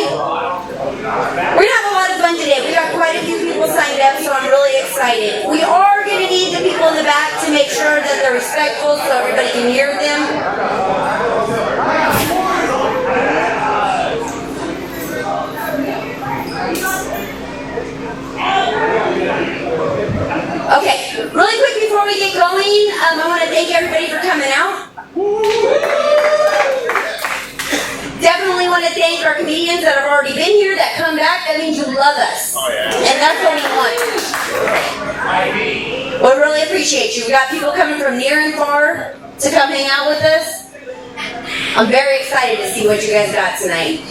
We're gonna have a lot of fun today. We got quite a few people signed up, so I'm really excited. We are gonna need the people in the back to make sure that they're respectful so everybody can hear them. Okay, really quick before we get going, I want to thank everybody for coming out. Definitely want to thank our comedians that have already been here, that come back. That means you love us. And that's what we want. We really appreciate you. We got people coming from near and far to come hang out with us. I'm very excited to see what you guys got tonight.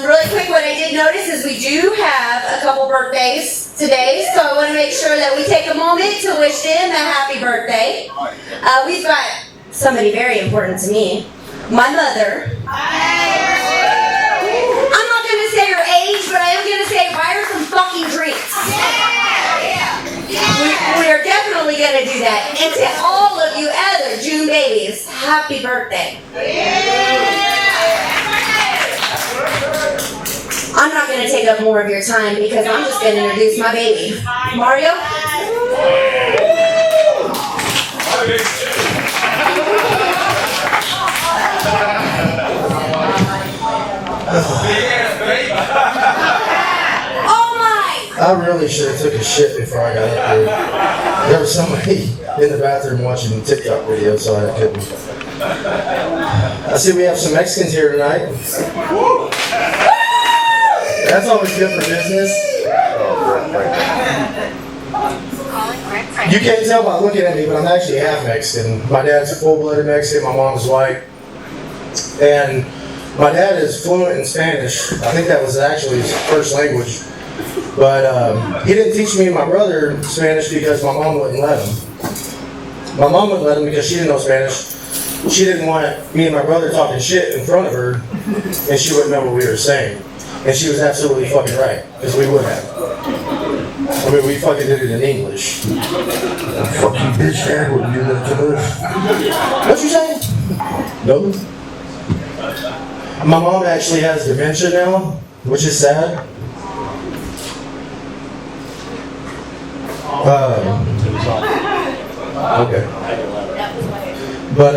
Really quick, what I did notice is we do have a couple birthdays today, so I want to make sure that we take a moment to wish them a happy birthday. We've got somebody very important to me, my mother. I'm not going to say her age, but I am going to say buy her some fucking drinks. We are definitely going to do that. And to all of you other June babies, happy birthday. I'm not going to take up more of your time because I'm just going to introduce my baby. Mario? I really should have took a shit before I got up here. There was somebody in the bathroom watching the TikTok video, so I couldn't. I see we have some Mexicans here tonight. That's always good for business. You can't tell by looking at me, but I'm actually half Mexican. My dad's full-blooded Mexican, my mom's white. And my dad is fluent in Spanish. I think that was actually his first language. But he didn't teach me and my brother Spanish because my mom wouldn't let him. My mom wouldn't let him because she didn't know Spanish. She didn't want me and my brother talking shit in front of her, and she wouldn't know what we were saying. And she was absolutely fucking right, because we would have. I mean, we fucking did it in English. Fucking bitch, Dad wouldn't do that to us. What you saying? No. My mom actually has dementia now, which is sad. Okay. But,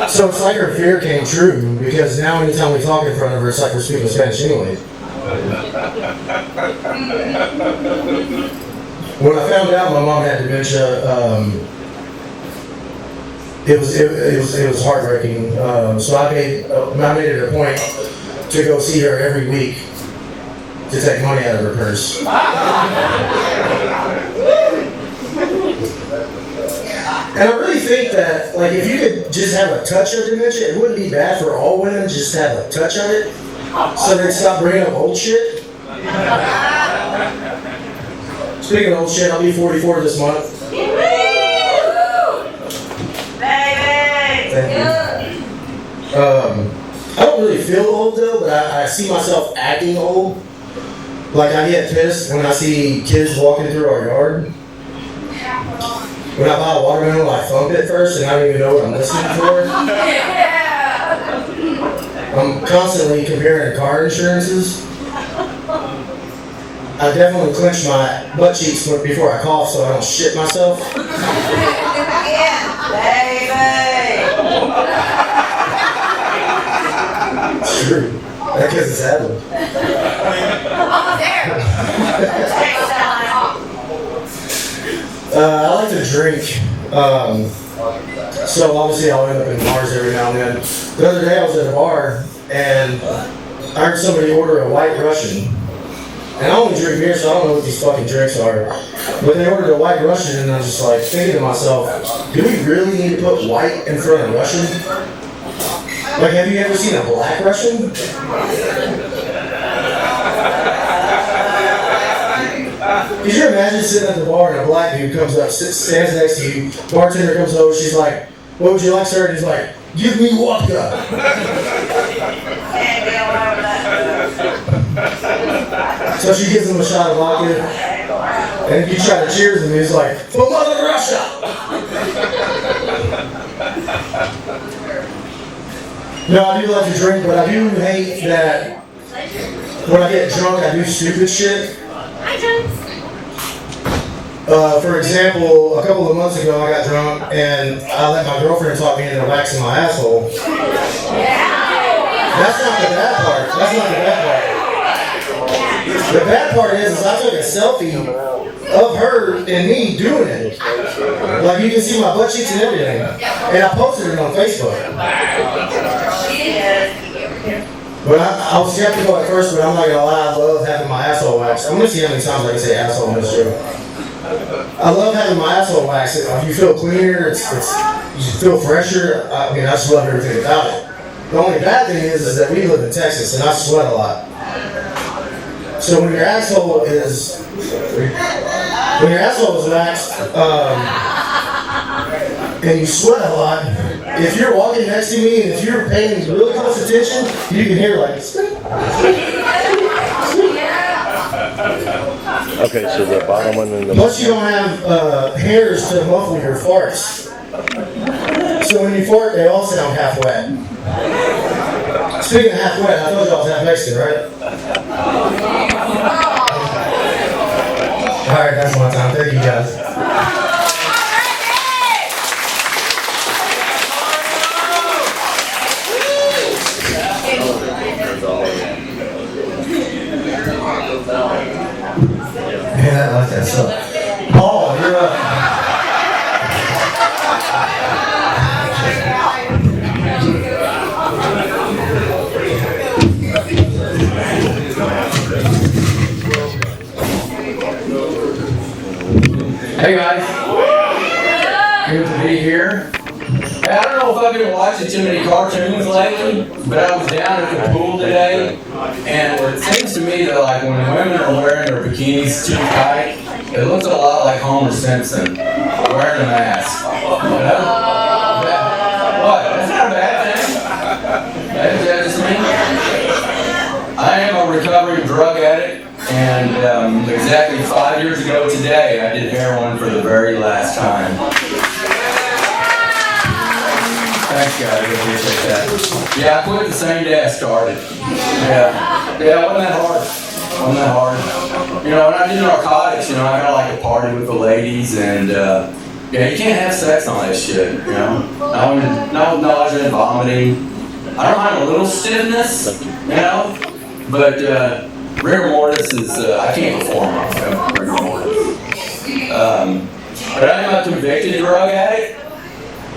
so it's like her fear came true, because now anytime we talk in front of her, it's like we're speaking Spanish anyway. When I found out my mom had dementia, it was heartbreaking. So I made it a point to go see her every week to take money out of her purse. And I really think that, like, if you could just have a touch of dementia, it wouldn't be bad for all women just to have a touch of it, so they'd stop bringing up old shit. Speaking of old shit, I'll be 44 this month. Thank you. I don't really feel old though, but I see myself acting old. Like, I get pissed when I see kids walking through our yard. When I buy a watermelon, I thump it first, and I don't even know what I'm listening for. I'm constantly comparing car insurances. I definitely clench my butt cheeks before I cough so I don't shit myself. It's true. That kid's a sad one. I like to drink, so obviously I'll end up in bars every now and then. The other day I was at a bar, and I heard somebody order a White Russian. And I only drink beer, so I don't know what these fucking drinks are. But they ordered a White Russian, and I was just like thinking to myself, do we really need to put white in front of Russian? Like, have you ever seen a Black Russian? Could you imagine sitting at the bar and a black dude comes up, stands next to you, bartender comes over, she's like, what would you like, sir? And he's like, give me vodka. So she gives him a shot of vodka, and if you try to cheers him, he's like, for Mother Russia! No, I do love to drink, but I do hate that when I get drunk, I do stupid shit. For example, a couple of months ago, I got drunk and I let my girlfriend talk me into waxing my asshole. That's not the bad part. That's not the bad part. The bad part is I took a selfie of her and me doing it. Like you can see my butt cheeks and everything. And I posted it on Facebook. But I was skeptical at first, but I'm not gonna lie, I love having my asshole waxed. I'm gonna see how many times I can say asshole in this show. I love having my asshole waxed. You feel cleaner, you feel fresher. I mean, I just love everything about it. The only bad thing is that we live in Texas and I sweat a lot. So when your asshole is waxed, and you sweat a lot, if you're walking next to me and if you're paying really close attention, you can hear like. Okay, so the bottom one and the. Plus, you don't have hairs to muffle your farts. So when you fart, they all sound half wet. Speaking of half wet, I told you I was half Mexican, right? Alright, that's my time. Thank you guys. Man, I like that stuff. Paul, you're up. Hey guys, good to be here. Hey, I don't know if I've been watching too many cartoons lately, but I was down at the pool today, and it seems to me that like when women are wearing their bikinis too tight, it looks a lot like Homer Simpson wearing a mask. What? That's not a bad thing. That's just me. I am a recovering drug addict. And exactly 5 years ago today, I did heroin for the very last time. Thanks, guys. I appreciate that. Yeah, I quit the same day I started. Yeah, it wasn't that hard. You know, when I do narcotics, you know, I kind of like to party with the ladies, and yeah, you can't have sex on that shit. You know, no nausea and vomiting. I don't mind a little stiffness, you know, but. Rigor mortis is, I can't perform on rigor mortis. But I'm a convicted drug addict,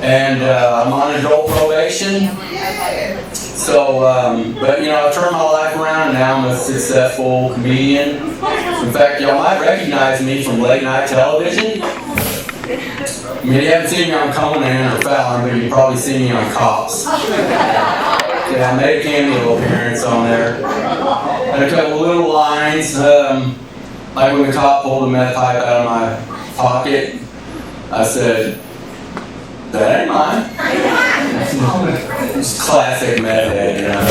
and I'm on adult probation. So, but you know, I've turned my life around, and now I'm a successful comedian. In fact, y'all might recognize me from late night television. I mean, you haven't seen me on Conan or Fallon, but you've probably seen me on Cops. Yeah, I made a cameo appearance on there. And a couple little lines, like when the cop pulled a meth pipe out of my pocket, I said, "That ain't mine." It's classic meth head, you know.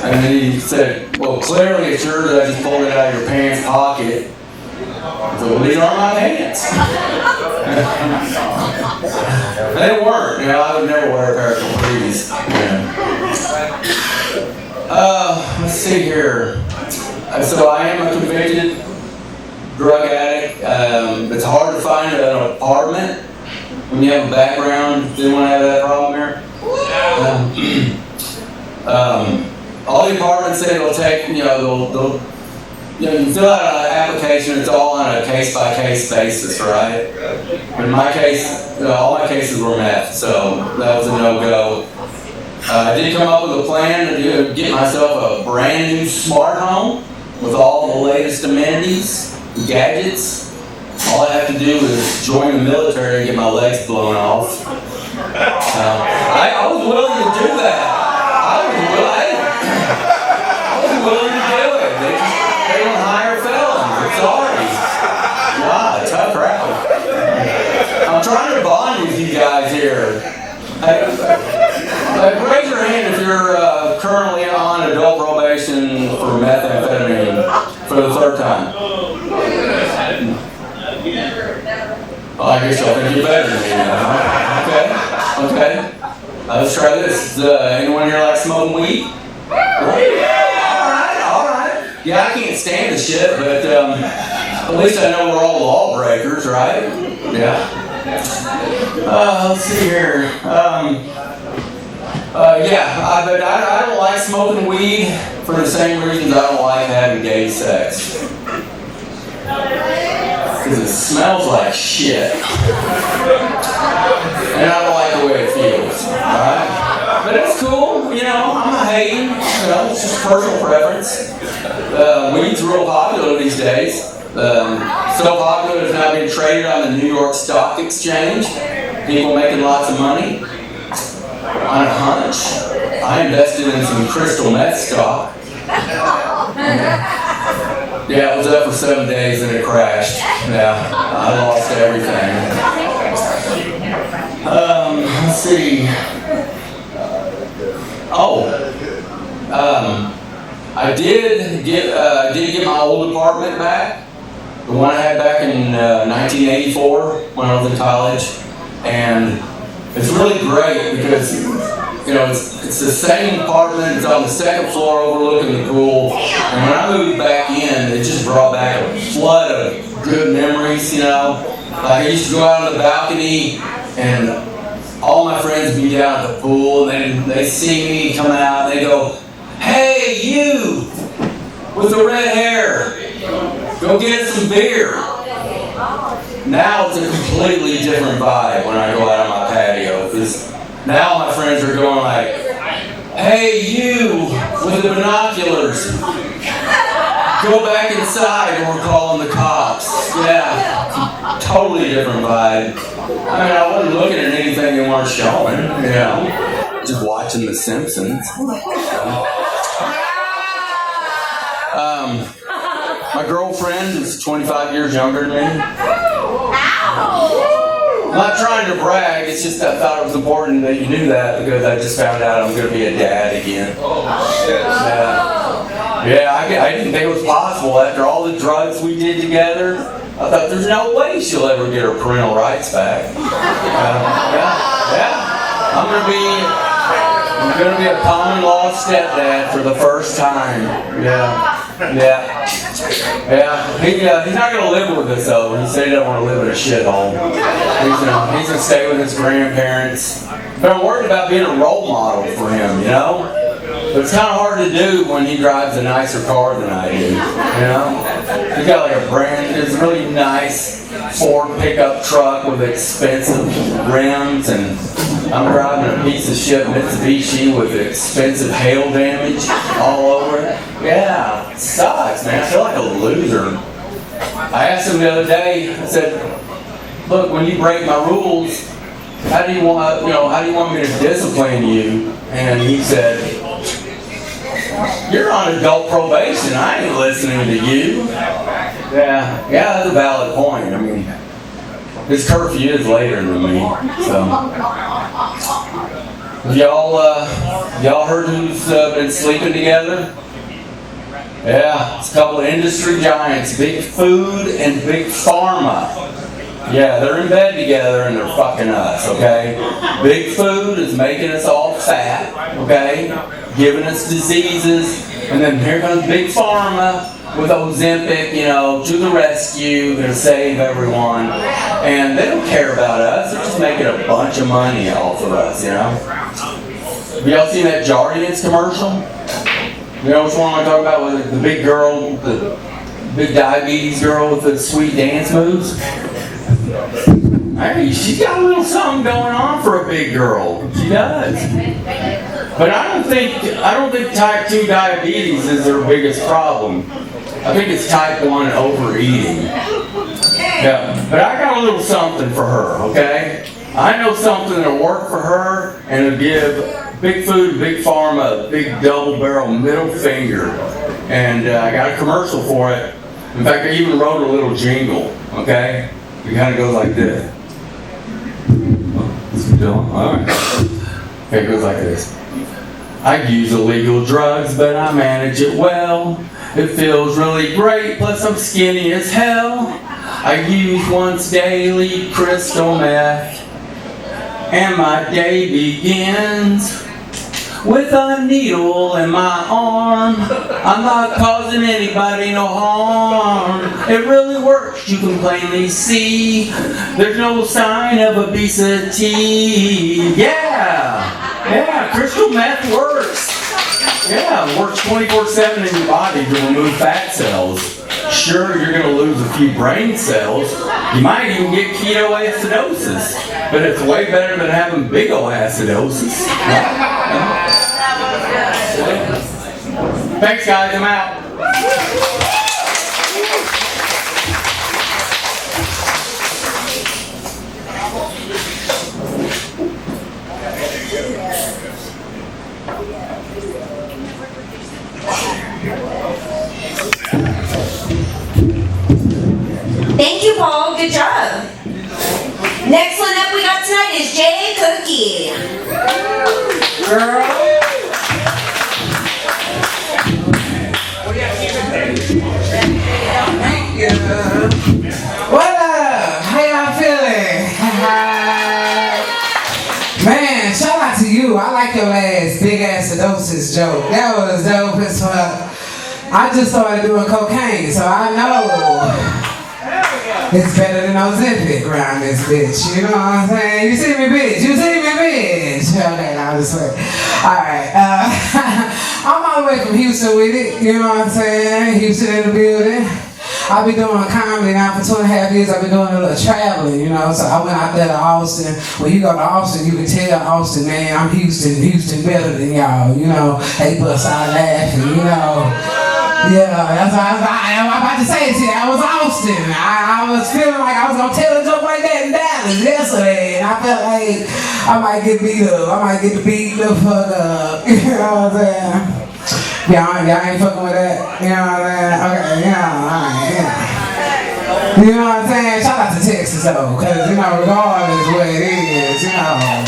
And then he said, "Well, clearly it's yours. I just pulled it out of your pants pocket." I said, "Well, these aren't my pants." They weren't, you know. I would never wear a pair of capris, you know. Let's see here. So I am a convicted drug addict. It's hard to find an apartment when you have a background. Do you want to have that problem here? All the apartments say they'll take, you know, you fill out an application. It's all on a case-by-case basis, right? In my case, all my cases were meth, so that was a no-go. I did come up with a plan to get myself a brand new smart home with all the latest amenities, gadgets. All I have to do is join the military and get my legs blown off. I was willing to do that. I was willing to do it. They don't hire felons. I'm sorry. Wow, tough crowd. I'm trying to bond with you guys here. Raise your hand if you're currently on adult probation for methamphetamine for the third time. Well, I guess y'all think you're better than me now. Okay. Let's try this. Anyone here like smoking weed? Alright. Yeah, I can't stand the shit, but at least I know we're all lawbreakers, right? Yeah. Let's see here. But I don't like smoking weed for the same reasons I don't like having gay sex. Because it smells like shit. And I don't like the way it feels. Alright? But it's cool, you know, I'm not hating. You know, it's just personal preference. Weed's real popular these days. So popular it's now being traded on the New York Stock Exchange. People making lots of money. On a hunch, I invested in some crystal meth stock. Yeah, it was up for 7 days and it crashed. Yeah, I lost everything. Let's see. I did get my old apartment back. The one I had back in 1984 when I was in college. And it's really great because, you know, it's the same apartment. It's on the second floor overlooking the pool. And when I moved back in, it just brought back a flood of good memories, you know. Like I used to go out on the balcony and all my friends would be down at the pool and they see me come out and they go, "Hey, you with the red hair, go get some beer." Now it's a completely different vibe when I go out on my patio. Because now my friends are going like, "Hey, you with the binoculars, go back inside or we're calling the cops." Yeah, totally different vibe. I mean, I wasn't looking at anything they weren't showing, you know. Just watching The Simpsons. My girlfriend is 25 years younger than me. I'm not trying to brag, it's just I thought it was important that you knew that because I just found out I'm going to be a dad again. Yeah, I didn't think it was possible after all the drugs we did together. I thought there's no way she'll ever get her parental rights back. I'm going to be a common law stepdad for the first time. He's not going to live with us though. He said he doesn't want to live in a shithole. He's going to stay with his grandparents. But I'm worried about being a role model for him, you know? But it's kind of hard to do when he drives a nicer car than I do, you know? He's got like it's a really nice Ford pickup truck with expensive rims, and I'm driving a piece of shit Mitsubishi with expensive hail damage all over it. Yeah, it sucks, man. I feel like a loser. I asked him the other day, I said, "Look, when you break my rules, how do you want me to discipline you?" And he said, "You're on adult probation. I ain't listening to you." Yeah, that's a valid point. I mean, his curfew is later than me, so. Y'all heard who's been sleeping together? Yeah, it's a couple of industry giants, Big Food and Big Pharma. Yeah, they're in bed together and they're fucking us, okay? Big Food is making us all fat, okay? Giving us diseases, and then here comes Big Pharma with Ozempic, you know, to the rescue, gonna save everyone. And they don't care about us, they're just making a bunch of money off of us, you know? Have y'all seen that Jardiance commercial? You know which one I'm talking about with the big girl, the big diabetes girl with the sweet dance moves? Hey, she's got a little something going on for a big girl. She does. But I don't think type 2 diabetes is her biggest problem. I think it's type 1 overeating. Yeah, but I got a little something for her, okay? I know something that'll work for her and it'll give Big Food, Big Pharma a big double barrel middle finger. And I got a commercial for it. In fact, I even wrote a little jingle, okay? It kind of goes like this. Alright. Okay, it goes like this. I use illegal drugs, but I manage it well. It feels really great, plus I'm skinny as hell. I use once daily crystal meth. and my day begins with a needle in my arm. I'm not causing anybody no harm. It really works, you can plainly see. There's no sign of obesity. Yeah, crystal meth works. Yeah, it works 24/7 in your body to remove fat cells. Sure, you're going to lose a few brain cells. You might even get ketoacidosis. But it's way better than having big ol' acidosis. Thanks, guys. I'm out. Thank you, Paul. Good job. Next one up we got tonight is Jay Cookie. Girl. Thank you. What up? How y'all feeling? Man, shout out to you. I like your last big acidosis joke. That was dope as fuck. I just started doing cocaine, so I know it's better than Ozempic around this bitch. You know what I'm saying? You see me, bitch? You see me, bitch? Okay, now I'm just like, alright. I'm all the way from Houston with it. You know what I'm saying? Houston in the building. I've been doing comedy now for 2.5 years. I've been doing a little traveling, you know. So I went out there to Austin. When you go to Austin, you can tell Austin, man, I'm Houston better than y'all, you know. They bust out laughing, you know. Yeah, that's what I was about to say to you. I was Austin. I was feeling like I was going to tell a joke like that in Dallas yesterday. And I felt like I might get beat up. I might get beat the fuck up. You know what I'm saying? Y'all ain't fucking with that. You know what I'm saying? Okay, alright, You know what I'm saying? Shout out to Texas though, because, you know, regardless what it is, you know,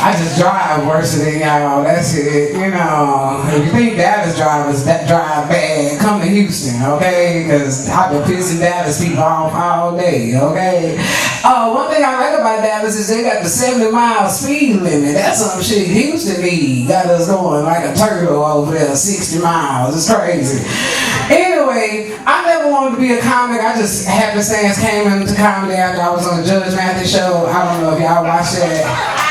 I just drive worse than y'all, that's it, you know. If you think Dallas drivers that drive bad, come to Houston, okay? Because I've been pissing Dallas people off all day, okay? One thing I like about Dallas is they got the 70-mile speed limit. That's some shit Houston need. Got us going like a turtle over there, 60 miles. It's crazy. Anyway, I never wanted to be a comic. I just happenstance came into comedy after I was on the Judge Mathis show. I don't know if y'all watched that.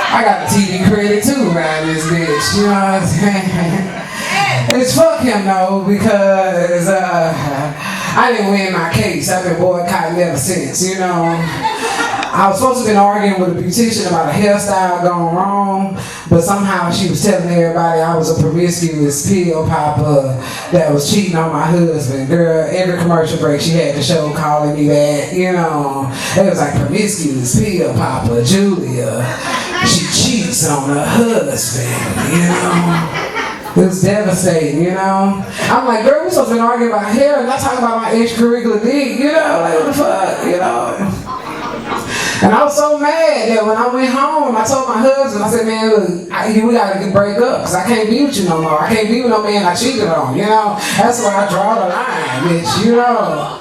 I got the TV credit too around this bitch, you know what I'm saying? It's fuck him though, because I didn't win my case. I've been boycotting ever since, you know. I was supposed to have been arguing with a beautician about a hairstyle gone wrong, but somehow she was telling everybody I was a promiscuous pill popper that was cheating on my husband. Girl, every commercial break she had the show calling me that, you know. It was like promiscuous pill popper, Julia. She cheats on her husband, you know. It was devastating, you know. I'm like, girl, we supposed to be arguing about hair and not talking about my extracurricular dick, you know, like what the fuck, you know. And I was so mad that when I went home, I told my husband, I said, man, look, we gotta break up, because I can't be with you no more. I can't be with no man I cheated on, you know. That's where I draw the line, bitch, you know.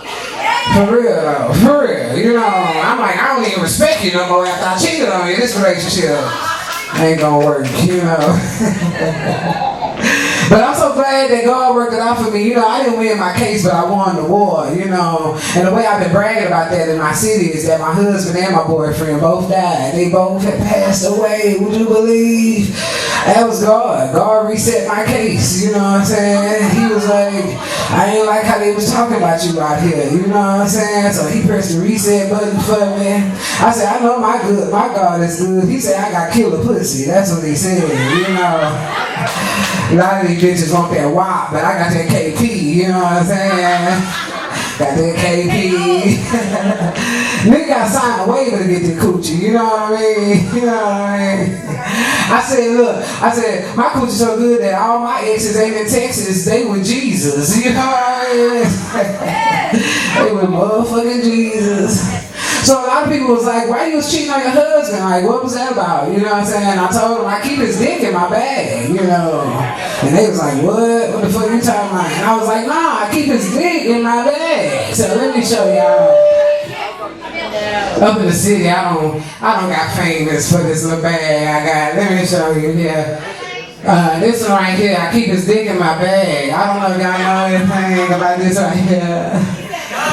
For real though, for real, you know. I'm like, I don't even respect you no more after I cheated on you. This relationship ain't gonna work, you know. But I'm so glad that God worked it out for me. You know, I didn't win my case, but I won the war, you know. And the way I've been bragging about that in my city is that my husband and my boyfriend both died. They both had passed away, would you believe? That was God. God reset my case, you know what I'm saying? He was like, I ain't like how they was talking about you out here, you know what I'm saying? So he pressed the reset button for me. I said, I know my God is good. He said, I got killer pussy. That's what he said, you know. A lot of these bitches want that WAP, but I got that KP, you know what I'm saying? Got that KP. Nigga got to sign a waiver to get the coochie, you know what I mean? You know what I mean? I said, look, my coochie so good that all my exes ain't in Texas, they with Jesus, you know what I mean? They with motherfucking Jesus. So a lot of people was like, why you was cheating on your husband? Like, what was that about? You know what I'm saying? I told them I keep his dick in my bag, you know. And they was like, what? What the fuck you talking about? And I was like, nah, I keep his dick in my bag. So let me show y'all. Up in the city, I don't got famous for this little bag I got. Let me show you here. This one right here, I keep his dick in my bag. I don't know if y'all know anything about this right here.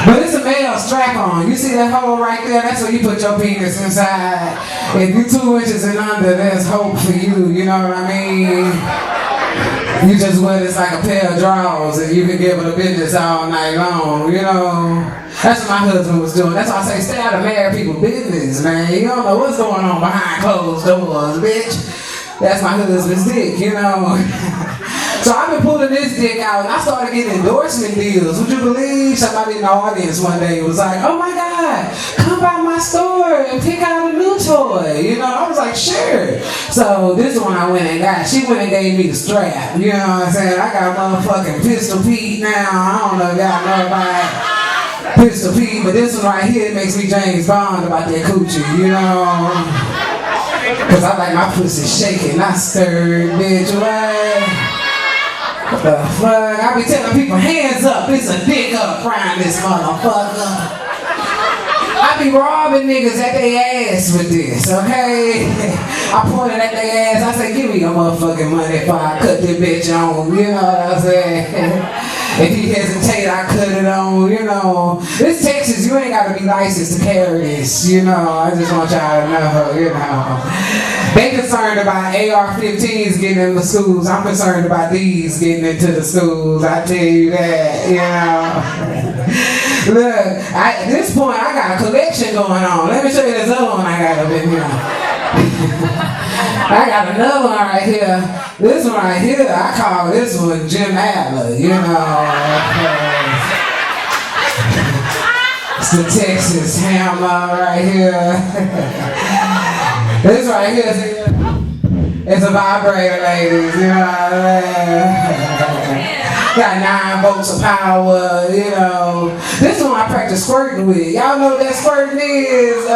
But it's a male strap-on. You see that hole right there? That's where you put your penis inside. If you 2 inches and under, there's hope for you. You know what I mean? You just wear this like a pair of drawers and you can give it a business all night long, you know? That's what my husband was doing. That's why I say stay out of married people's business, man. You don't know what's going on behind closed doors, bitch. That's my husband's dick, you know? So I've been pulling this dick out and I started getting endorsement deals. Would you believe? Somebody in the audience one day was like, oh my God, come by my store and pick out a new toy. You know, I was like, sure. So this one I went and got. She went and gave me the strap. You know what I'm saying? I got motherfucking Pistol Pete now. I don't know if y'all know about Pistol Pete, but this one right here makes me James Bond about that coochie, you know? Cause I like my pussy shaking, not stirred, bitch, right? What the fuck? I be telling people, hands up, it's a dick up crying this motherfucker. I be robbing niggas at their ass with this, okay? I pointed at their ass, I say, give me your motherfucking money if I cut this bitch on, you know what I'm saying? If he hesitate, I cut it on, you know. This Texas, you ain't gotta be licensed to carry this, you know. I just want y'all to know, you know. They concerned about AR-15s getting in the schools. I'm concerned about these getting into the schools. I tell you that, you know. Look, at this point, I got a collection going on. Let me show you this other one I got up in here. I got another one right here. This one right here, I call this one Jim Adler, you know. It's the Texas hammer right here. This right here is a vibrator, ladies, you know what I mean? Got 9 volts of power, you know. This one I practice squirting with. Y'all know what that squirting is?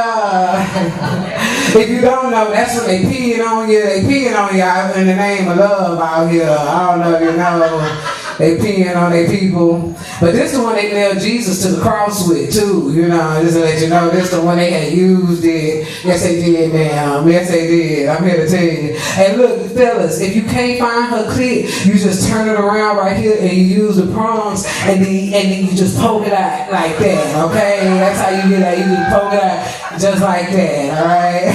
If you don't know, that's when they peeing on you. They peeing on you in the name of love out here. I don't know if you know. They peeing on their people. But this is the one they nailed Jesus to the cross with, too. You know, just to let you know, this is the one they had used it. Yes, they did, ma'am. Yes, they did. I'm here to tell you. And look, fellas, if you can't find her clit, you just turn it around right here and you use the prongs and then you just poke it out like that, okay? That's how you get that. You just poke it out just like that, all right?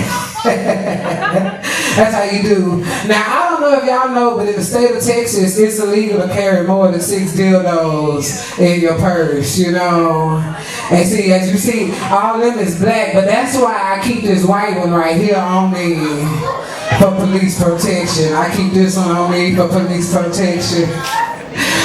That's how you do. Now, I don't know if y'all know, but in the state of Texas, it's illegal to carry more than 6 dildos in your purse, you know. And see, as you see, all of them is black, but that's why I keep this white one right here on me for police protection. I keep this one on me for police protection.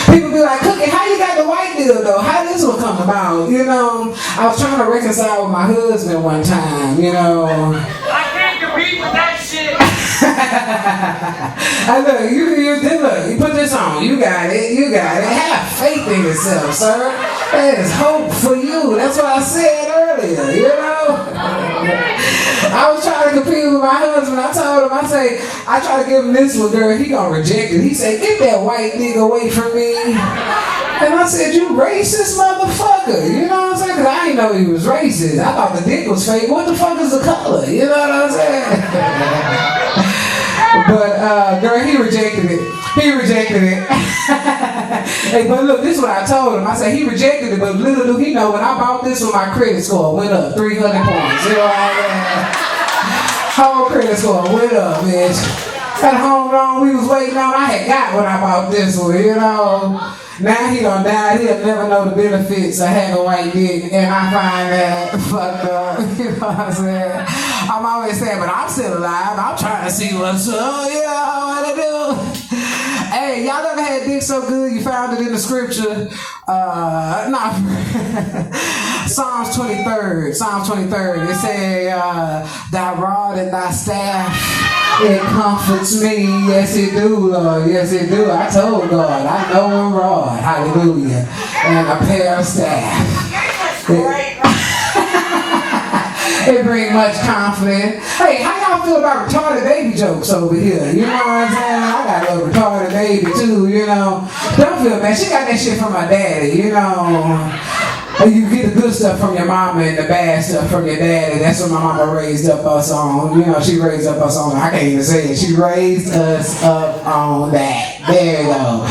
People be like, Cookie, how you got the white dildo? How this one come about? You know, I was trying to reconcile with my husband one time, you know. I can't compete with that shit. I look, you put this on. You got it. You got it. Have faith in yourself, sir. There's hope for you. That's what I said earlier, you know. I was trying to compete with my husband. I told him, I tried to give him this one, girl. He gonna reject it. He said, get that white nigga away from me. And I said, you racist motherfucker. You know what I'm saying? Because I didn't know he was racist. I thought the dick was fake. What the fuck is the color? You know what I'm saying? But, girl, he rejected it. He rejected it. Hey, but look, this is what I told him. I said, he rejected it, but little do he know, when I bought this one, my credit score went up 300 points. You know what I mean? Whole credit score went up, bitch. At home run we was waiting on, I had got when I bought this one, you know. Now he done died, he'll never know the benefits of having a white dick, and I find that fucked up, you know what I'm saying? I'm always saying, but I'm still alive, I'm trying to see what's up, you know what to do. Hey, y'all ever had dick so good you found it in the scripture? Psalms 23rd, it said, thy rod and thy staff, it comforts me. Yes, it do, Lord. Yes, it do. I told God, I know a rod. Hallelujah. And a pair of staff. It brings much confidence. Hey, how y'all feel about retarded baby jokes over here? You know what I'm saying? I got a little retarded baby too, you know. Don't feel bad. She got that shit from my daddy, you know. You get the good stuff from your mama and the bad stuff from your daddy. That's what my mama raised up us on. You know, she raised up us on, I can't even say it. She raised us up on that. There you go.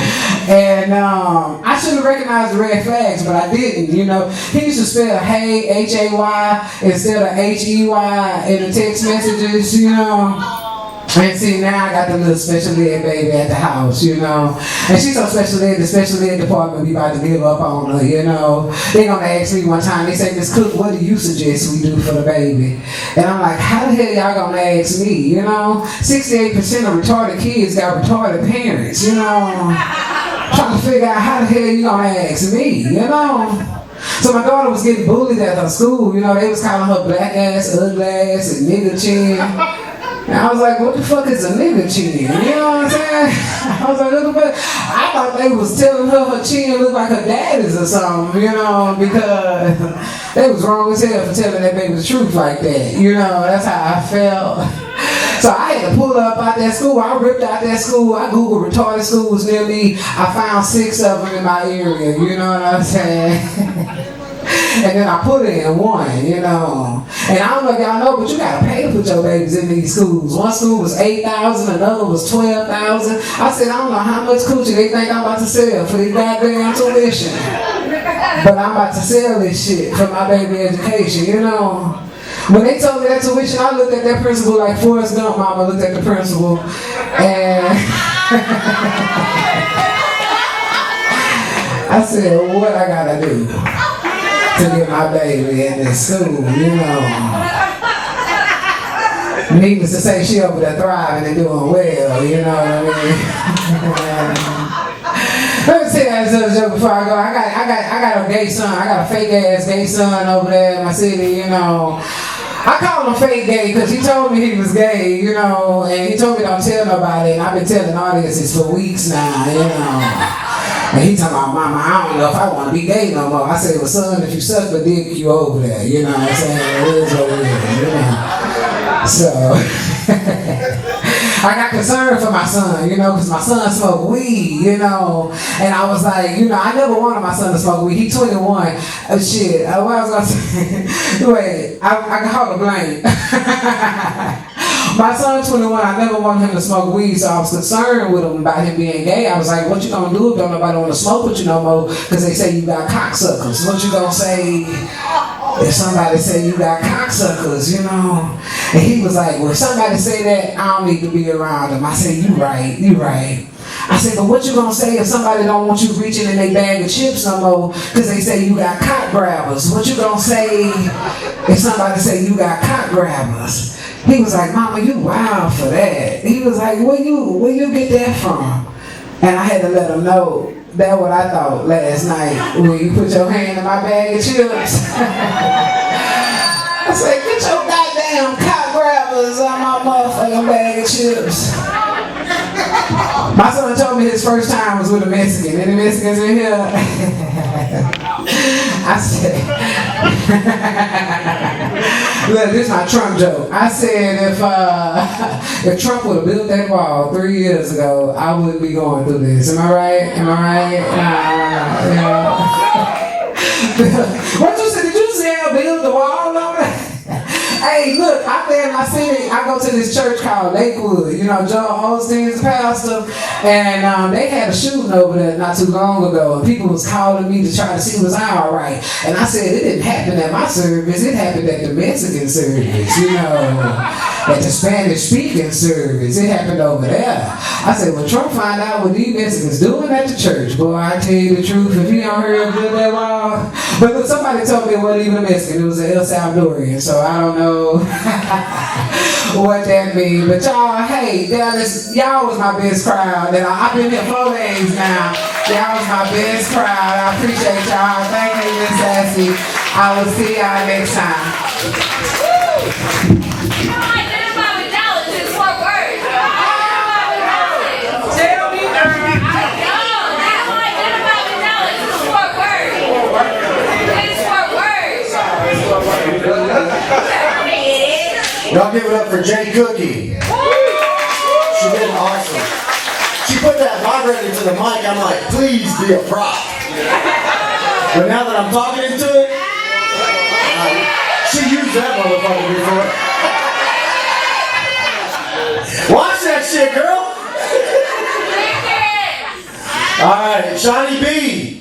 And I should have recognized the red flags, but I didn't, you know. He used to spell hey, H-A-Y, instead of H-E-Y in the text messages, you know. And see, now I got the little special ed baby at the house, you know. And she's so special ed, the special ed department be about to give up on her, you know. They gonna ask me one time, they say, Miss Cook, what do you suggest we do for the baby? And I'm like, how the hell y'all gonna ask me, you know? 68% of retarded kids got retarded parents, you know. Trying to figure out how the hell you gonna ask me, you know? So my daughter was getting bullied at her school, you know. They was calling her black ass, ugly ass, and nigga chin. And I was like, what the fuck is a nigga chin? You know what I'm saying? I was like, look at I thought they was telling her chin looked like her daddy's or something, you know, because they was wrong as hell for telling that baby the truth like that. You know, that's how I felt. So I had to pull up out that school. I ripped out that school. I Googled retarded schools near me. I found 6 of them in my area, you know what I'm saying? And then I put it in one, you know. And I don't know if y'all know, but you gotta pay to put your babies in these schools. One school was $8,000, another was $12,000. I said, I don't know how much coochie they think I'm about to sell for this goddamn tuition. But I'm about to sell this shit for my baby education, you know. When they told me that tuition, I looked at that principal like Forrest Gump. Mama looked at the principal, and I said, what I gotta do to get my baby in this school, you know. Needless to say, she over there thriving and doing well, you know what I mean? Let me tell you guys another joke before I go. I got a gay son. I got a fake ass gay son over there in my city, you know. I call him fake gay because he told me he was gay, you know, and he told me don't tell nobody, and I've been telling audiences for weeks now, you know. And he talking about, Mama, I don't know if I want to be gay no more. I said, well, son, if you suck the dick, you over there. You know what I'm saying? It is what it is, you know. So, I got concerned for my son, you know, because my son smoked weed, you know. And I was like, you know, I never wanted my son to smoke weed. He 21. What I was going to say? Wait, I called a blank. My son's 21, I never wanted him to smoke weed, so I was concerned with him about him being gay. I was like, what you gonna do if don't nobody wanna smoke with you no more? Because they say you got cocksuckers. What you gonna say if somebody say you got cocksuckers, you know? And he was like, well, if somebody say that, I don't need to be around them. I said, you right. I said, but what you gonna say if somebody don't want you reaching in their bag of chips no more because they say you got cock grabbers? What you gonna say if somebody say you got cock grabbers? He was like, Mama, you wild for that. He was like, where you get that from? And I had to let him know that's what I thought last night when you put your hand in my bag of chips. I said, get your goddamn cock grabbers on my motherfucking bag of chips. My son told me his first time was with a Mexican. Any Mexicans in here? I said, look, this is my Trump joke. I said if Trump would have built that wall 3 years ago, I wouldn't be going through this. Am I right? What you said? Did you say I built the wall over there? Hey, look, out there in my city, I go to this church called Lakewood. You know, Joel Osteen's pastor, and they had a shooting over there not too long ago, and people was calling me to try to see was I all right. And I said, it didn't happen at my service, it happened at the Mexican service, you know, at the Spanish-speaking service. It happened over there. I said, well, Trump find out what these Mexicans doing at the church. Boy, I tell you the truth, if you don't hear him build that wall. But look, somebody told me it wasn't even a Mexican, it was an El Salvadorian, so I don't know what that means. But y'all, hey, Dallas, y'all was my best crowd. And I've been here 4 days now. Y'all was my best crowd. I appreciate y'all. Thank you, Miss Sassy. I will see y'all next time. Y'all give it up for Jay Cookie. She did awesome. She put that vibrator to the mic. I'm like, please be a prop. But now that I'm talking into it, she used that motherfucker before. Watch that shit, girl. All right, Shawnee B.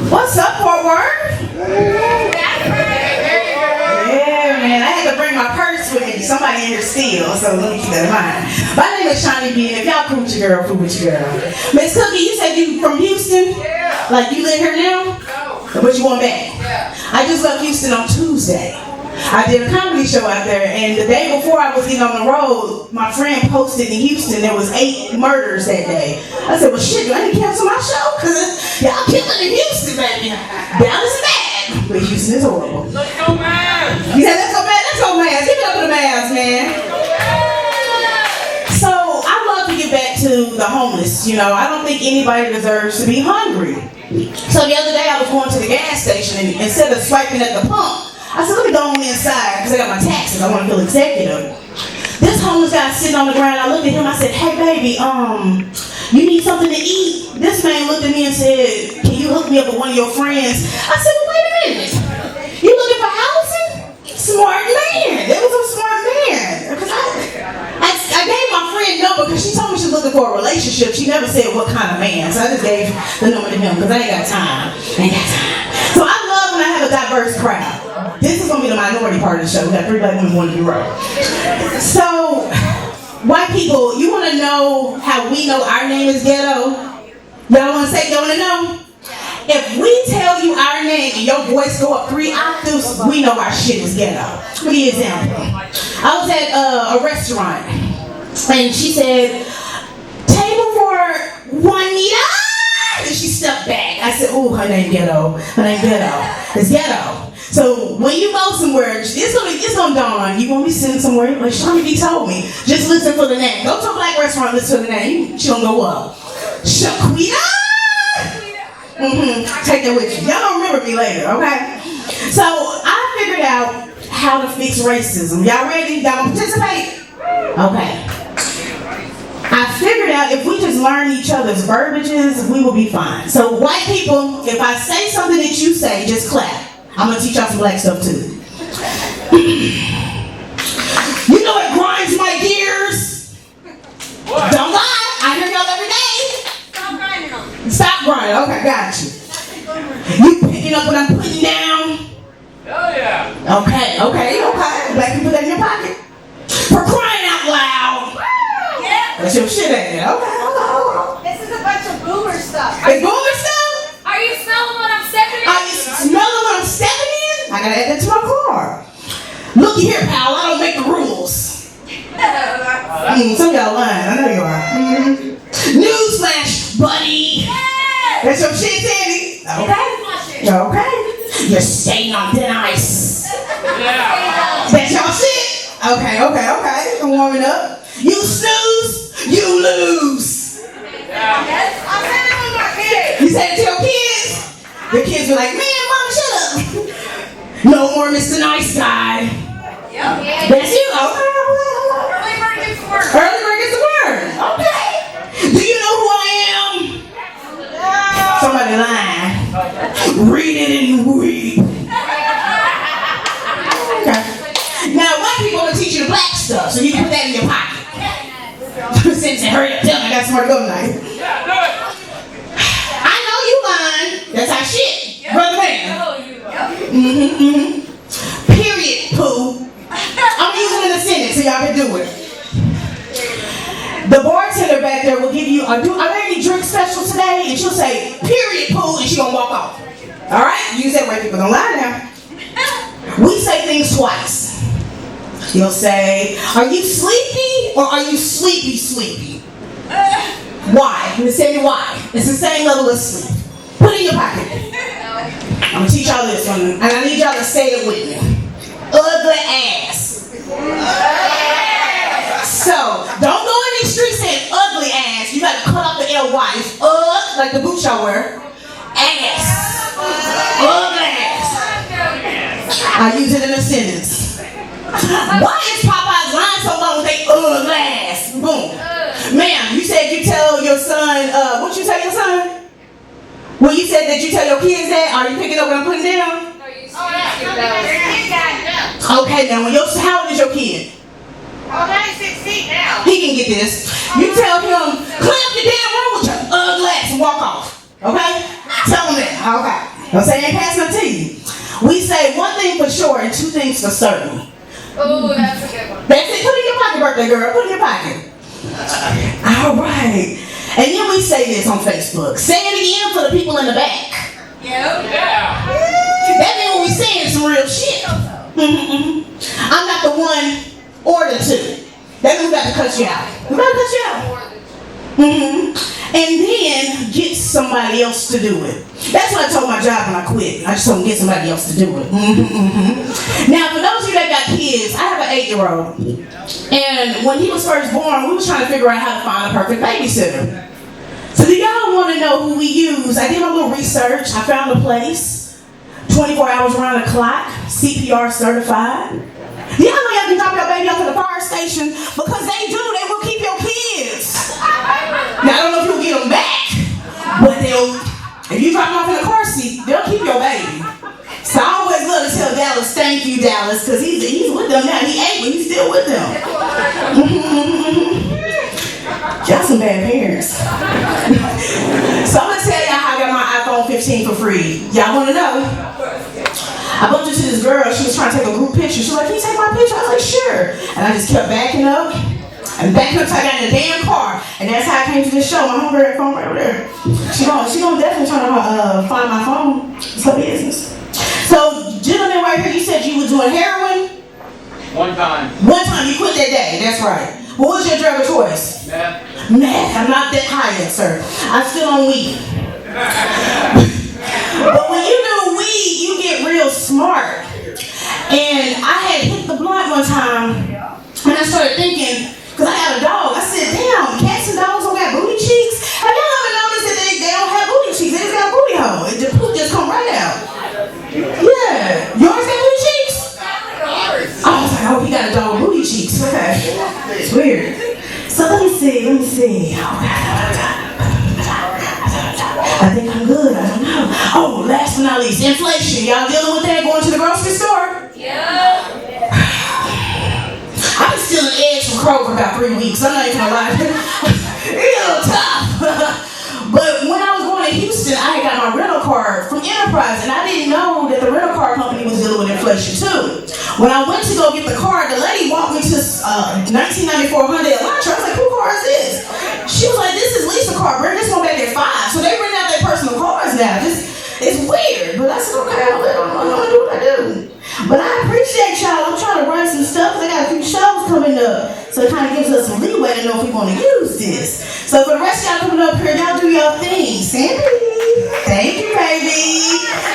What's up, Fort Worth? Yeah, man, I had to bring my purse with me. Somebody in here steal, so let me keep that in mind. My name is Shawnee B, and if y'all cool with your girl, cool with your girl. Miss Cookie, you said you from Houston? Yeah. Like you live here now? No. But you want back? Yeah. I just left Houston on Tuesday. I did a comedy show out there, and the day before I was getting on the road, my friend posted in Houston there was 8 murders that day. I said, well shit, do I need to cancel my show? Cause y'all killing in Houston, baby. Dallas is bad, but Houston is horrible. Let's go, man! He said, let's go, man, let's go, man. Give it up for the Mavs, man. So I love to get back to the homeless. You know, I don't think anybody deserves to be hungry. So the other day I was going to the gas station, and instead of swiping at the pump, I said, let me go on inside, because I got my taxes. I want to feel executive. This homeless guy sitting on the ground, I looked at him, I said, hey baby, you need something to eat? This man looked at me and said, can you hook me up with one of your friends? I said, well, wait a minute. You looking for housing? Smart man. It was a smart man. I gave my friend number because she told me she was looking for a relationship. She never said what kind of man. So I just gave the number to him because I ain't got time. So I love when I have a diverse crowd. This is going to be the minority part of the show. We got 3 black women, 1 to be right. So, white people, you want to know how we know our name is ghetto? Y'all want to say, y'all want to know? If we tell you our name and your voice go up 3 octaves, we know our shit is ghetto. Let me give you an example. I was at a restaurant, and she said, table for Juanita? And she stepped back. I said, ooh, her name ghetto. Her name ghetto. It's ghetto. So when you go somewhere, it's gonna dawn on you. You gonna be sitting somewhere, like Shawnee B told me, just listen for the name. Go to a black restaurant, listen for the name. She gonna go up. Shaquita? Take that with you. Y'all gonna remember me later, okay? So I figured out how to fix racism. Y'all ready? Y'all gonna participate? Okay. I figured out if we just learn each other's verbiages, we will be fine. So white people, if I say something that you say, just clap. I'm gonna teach y'all some black stuff too. You know what grinds my gears? What? Don't lie. I hear y'all every day. Stop grinding them. Stop grinding. Okay, got you. You picking up what I'm putting down? Hell yeah. Okay. Black people put that in your pocket. For crying out loud. Yeah. That's your shit, ain't it? Okay. This is a bunch of boomer stuff. It's boomer stuff? Are you smelling what I'm stepping in? Are you smelling what I'm stepping in? I gotta add that to my car. Looky here, pal. I don't make the rules. Some of y'all lying. I know you are. Newsflash, buddy. Yeah. That's your shit, Sandy. Okay. You're staying on thin ice. Yeah. That's your shit. Okay. I'm warming up. You snooze, you lose. Yes, I said it with my kids. You said it to your kids? Your kids were like, man, mom, shut up. No more Mr. Nice Guy. Yep. That's you? Okay. Early bird gets the worm. Early bird gets the worm. Okay. Do you know who I am? No. Somebody lying. Read it and weep. Okay. Now, white people want to teach you the black stuff, so you can put that in your pocket. Since hurry up, tell me I got somewhere to go tonight. Yeah, do it. I know you lying. That's our shit. Yep. Brother man. Period, poo. I'm using it in a sentence so y'all can do it. The bartender back there will give you are there any drink special today? And she'll say, period, poo, and she gonna walk off. Alright? Use that white people don't lie now. We say things twice. You'll say, are you sleepy or are you sleepy? Why? You say me why. It's the same level of sleep. Put it in your pocket. I'm gonna teach y'all this one, and I need y'all to say it with me. Ugly ass. So, don't go in these streets saying ugly ass. You gotta cut off the L-Y. It's ugly. like the boots y'all wear. Ass. Ugly ass. I use it in a sentence. Why is Popeye's line so long with they ugly ass? Boom. Ma'am, you said you tell your son, what you tell your son? Well, you said that you tell your kids that? Are you picking up what I'm putting down? Okay, now, how old is your kid? Oh, 16 now. He can get this. You tell him, clean up your damn room with your ugly ass and walk off. Okay? Tell him that. Okay. Don't say I ain't passing it to you. We say one thing for sure and two things for certain. Oh, that's a good one. That's it. Put it in your pocket, birthday girl. Put it in your pocket. All right. And then we say this on Facebook. Say it again for the people in the back. Yeah. That means when we saying some real shit. I'm not the one or the two. That means we got to cut you out. We got to cut you out. And then get somebody else to do it. That's what I told my job when I quit. I just told them get somebody else to do it. Now, for those of you that got kids, I have an 8-year-old. And when he was first born, we were trying to figure out how to find a perfect babysitter. So do y'all want to know who we use? I did my little research. I found a place. 24 hours around the clock. CPR certified. Do y'all know y'all can drop your baby off at the fire station? Because they will keep your kids. Now, I don't know if you'll get them back, but if you drop them off in a car seat, they'll keep your baby. So I always love to tell Dallas, thank you, Dallas, because he's with them now. He 8, but he's still with them. Y'all some bad parents. So I'm going to tell y'all how I got my iPhone 15 for free. Y'all want to know? I bumped into this girl. She was trying to take a group picture. She was like, can you take my picture? I was like, sure. And I just kept backing up. And backing up till I got in the damn car. And that's how I came to this show. My homegirl phone right over there. She gonna definitely try to find my phone. It's her business. So, gentleman right here, you said you were doing heroin? One time. One time, you quit that day. That's right. What was your drug of choice? Meth. Meth. I'm not that high yet, sir. I'm still on weed. But when you do weed, you get real smart. And I had hit the blunt one time, and I started thinking, because I had a dog, I said, damn, cats and dogs don't got booty cheeks? Have y'all ever noticed that they don't have booty cheeks? They just got a booty hole. The poop just come right out. Yeah. Yours got booty cheeks? I was like, oh, he got a dog with booty cheeks. Okay. It's weird. So let me see. I think I'm good. I don't know. Oh, last but not least, inflation. Y'all dealing with that going to the grocery store? Yeah. I've been stealing eggs from Kroger for about 3 weeks. I'm not even gonna lie. It's a little tough. But when I was going to Houston, I had got my rental car from Enterprise, and I didn't know that the rental car company was dealing with inflation too. When I went to go get the car, the lady walked me to 1994 Hyundai Elantra. I was like, "Whose car is this?" She was like, "This is Lisa's car. Bring this one back at 5." So they rent out their personal cars now. It's weird, but I said, "Okay, I'm gonna do what I do." But I appreciate y'all. I'm trying to run some stuff because I got a few shows coming up. So it kind of gives us some leeway to know if we want to use this. So for the rest of y'all coming up here, y'all do your thing. Sandy, thank you, baby.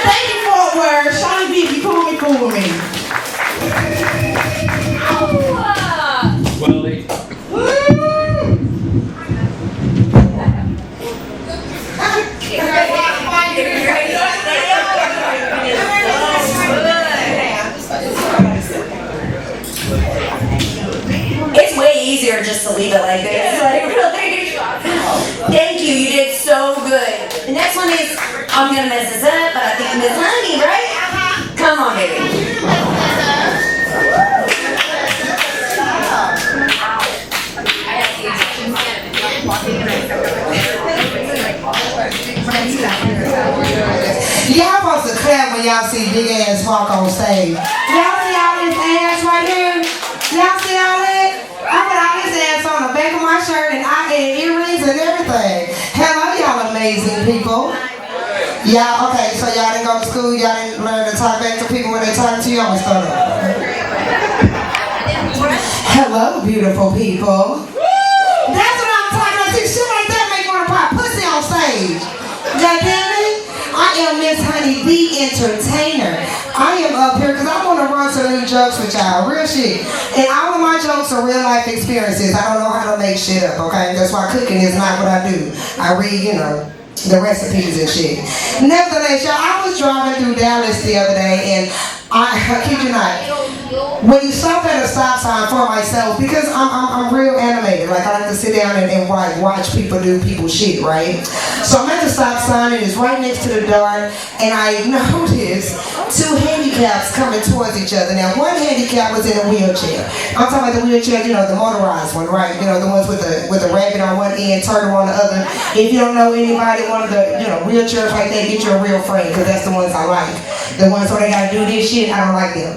Thank you, Fort Worth. Shawnee B, if you cool with me, cool with me. Willie. It's way easier just to leave it like this. Like, really. Thank you, you did so good. The next one is, I'm gonna mess this up, but I think Miss Honey, right? Come on, baby. Y'all supposed to clap when y'all see big ass walk on stage. Y'all see all this ass right here? Y'all see all that? I put all this ass on the back of my shirt and earrings and everything. Hello, y'all amazing people. Y'all, okay, so y'all didn't go to school, y'all didn't learn to talk back to people when they talk to you on stuff. Hello, beautiful people. That's what I'm talking about. See, shit like that make me want to pop pussy on stage. God damn it. I am Miss Honey, the entertainer. I am up here because I want to run some new jokes with y'all. Real shit. And all of my jokes are real life experiences. I don't know how to make shit up, okay? That's why cooking is not what I do. I read, the recipes and shit. Nevertheless, y'all, I was driving through Dallas the other day, and I kid you not, when you stop at a stop sign for myself, because I'm real animated, like I like to sit down and watch people do people's shit, right? So I'm at the stop sign, and it's right next to the door, and I noticed two handicaps coming towards each other. Now, one handicap was in a wheelchair. I'm talking about the wheelchair, you know, the motorized one, right? You know, the ones with the rabbit on one end, turtle on the other. If you don't know anybody, one of the, you know, wheelchairs like that, get you a real friend, because that's the ones I like. The ones where they gotta do this shit, I don't like them.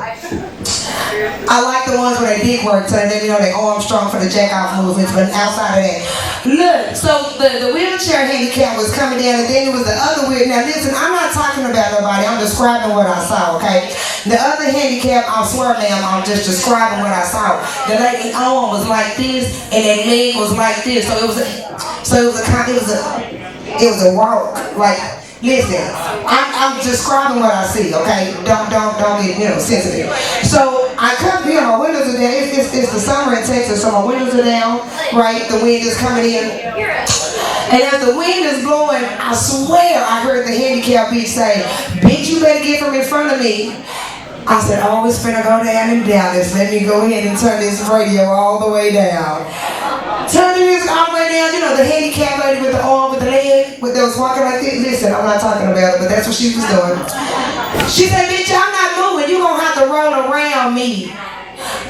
I like the ones where they dick work, so they, you know, they arm strong for the jack off movements, but outside of that. Look, so the wheelchair handicap was coming down, and then it was the other wheel. Now listen, I'm not talking about nobody, I'm describing what I saw, okay? The other handicap, I swear ma'am, I'm just describing what I saw. The lady's arm was like this, and that leg was like this, so it was a walk, like, listen, I'm describing what I see, okay? Don't get, you know, sensitive. So I come here, my windows are down. It's the summer in Texas, so my windows are down, right? The wind is coming in. And as the wind is blowing, I swear I heard the handicap bitch say, "Bitch, you better get from in front of me." I said, "Oh, it's finna go down in Dallas. Let me go ahead and turn this radio all the way down." Turn the music all the way down. You know, the handicapped lady with the arm, with the leg, that was walking like this. Listen, I'm not talking about it, but that's what she was doing. She said, "Bitch, I'm not moving. You gonna have to roll around me."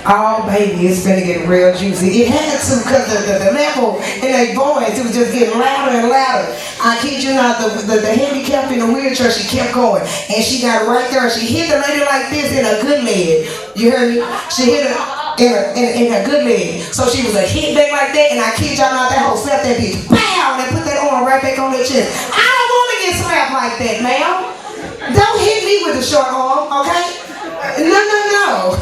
Oh, baby, it's gonna get real juicy. It had to, because the level in their voice, it was just getting louder and louder. I kid you not, the handicap in the wheelchair, she kept going. And she got right there, and she hit the lady like this in her good leg. You heard me? She hit her in her good leg. So she was a hit back like that, and I kid y'all not, that whole slapped that bitch. Pow! And put that arm right back on her chest. I don't want to get slapped like that, ma'am. Don't hit me with a short arm, okay? No.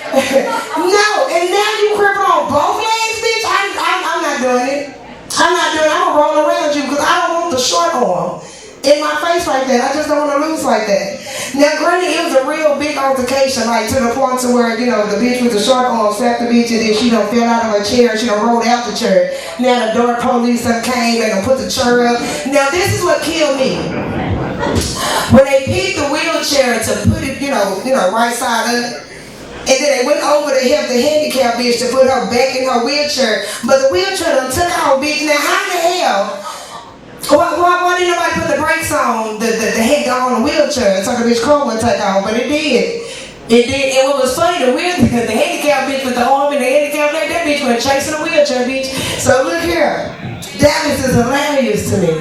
No, and now you cripple on both legs, bitch. I'm not doing it. I'm gonna roll around you because I don't want the short arm in my face like that. I just don't want to lose like that. Now, granted, it was a real big altercation, like to the point to where, you know, the bitch with the short arm slapped the bitch and then she done fell out of her chair and she done rolled out the chair. Now the dark police done came and done put the chair up. Now, this is what killed me. When they picked the wheelchair to put it, you know, right side up, and then they went over to help the handicapped bitch to put her back in her wheelchair. But the wheelchair done took out, bitch. Now how the hell? Why didn't nobody put the brakes on the head on the wheelchair so the bitch car wouldn't take off? But it did. It did. And what was funny, the handicapped bitch with the arm and the handicapped leg, that bitch went chasing the wheelchair, bitch. So look here. Dallas is hilarious to me.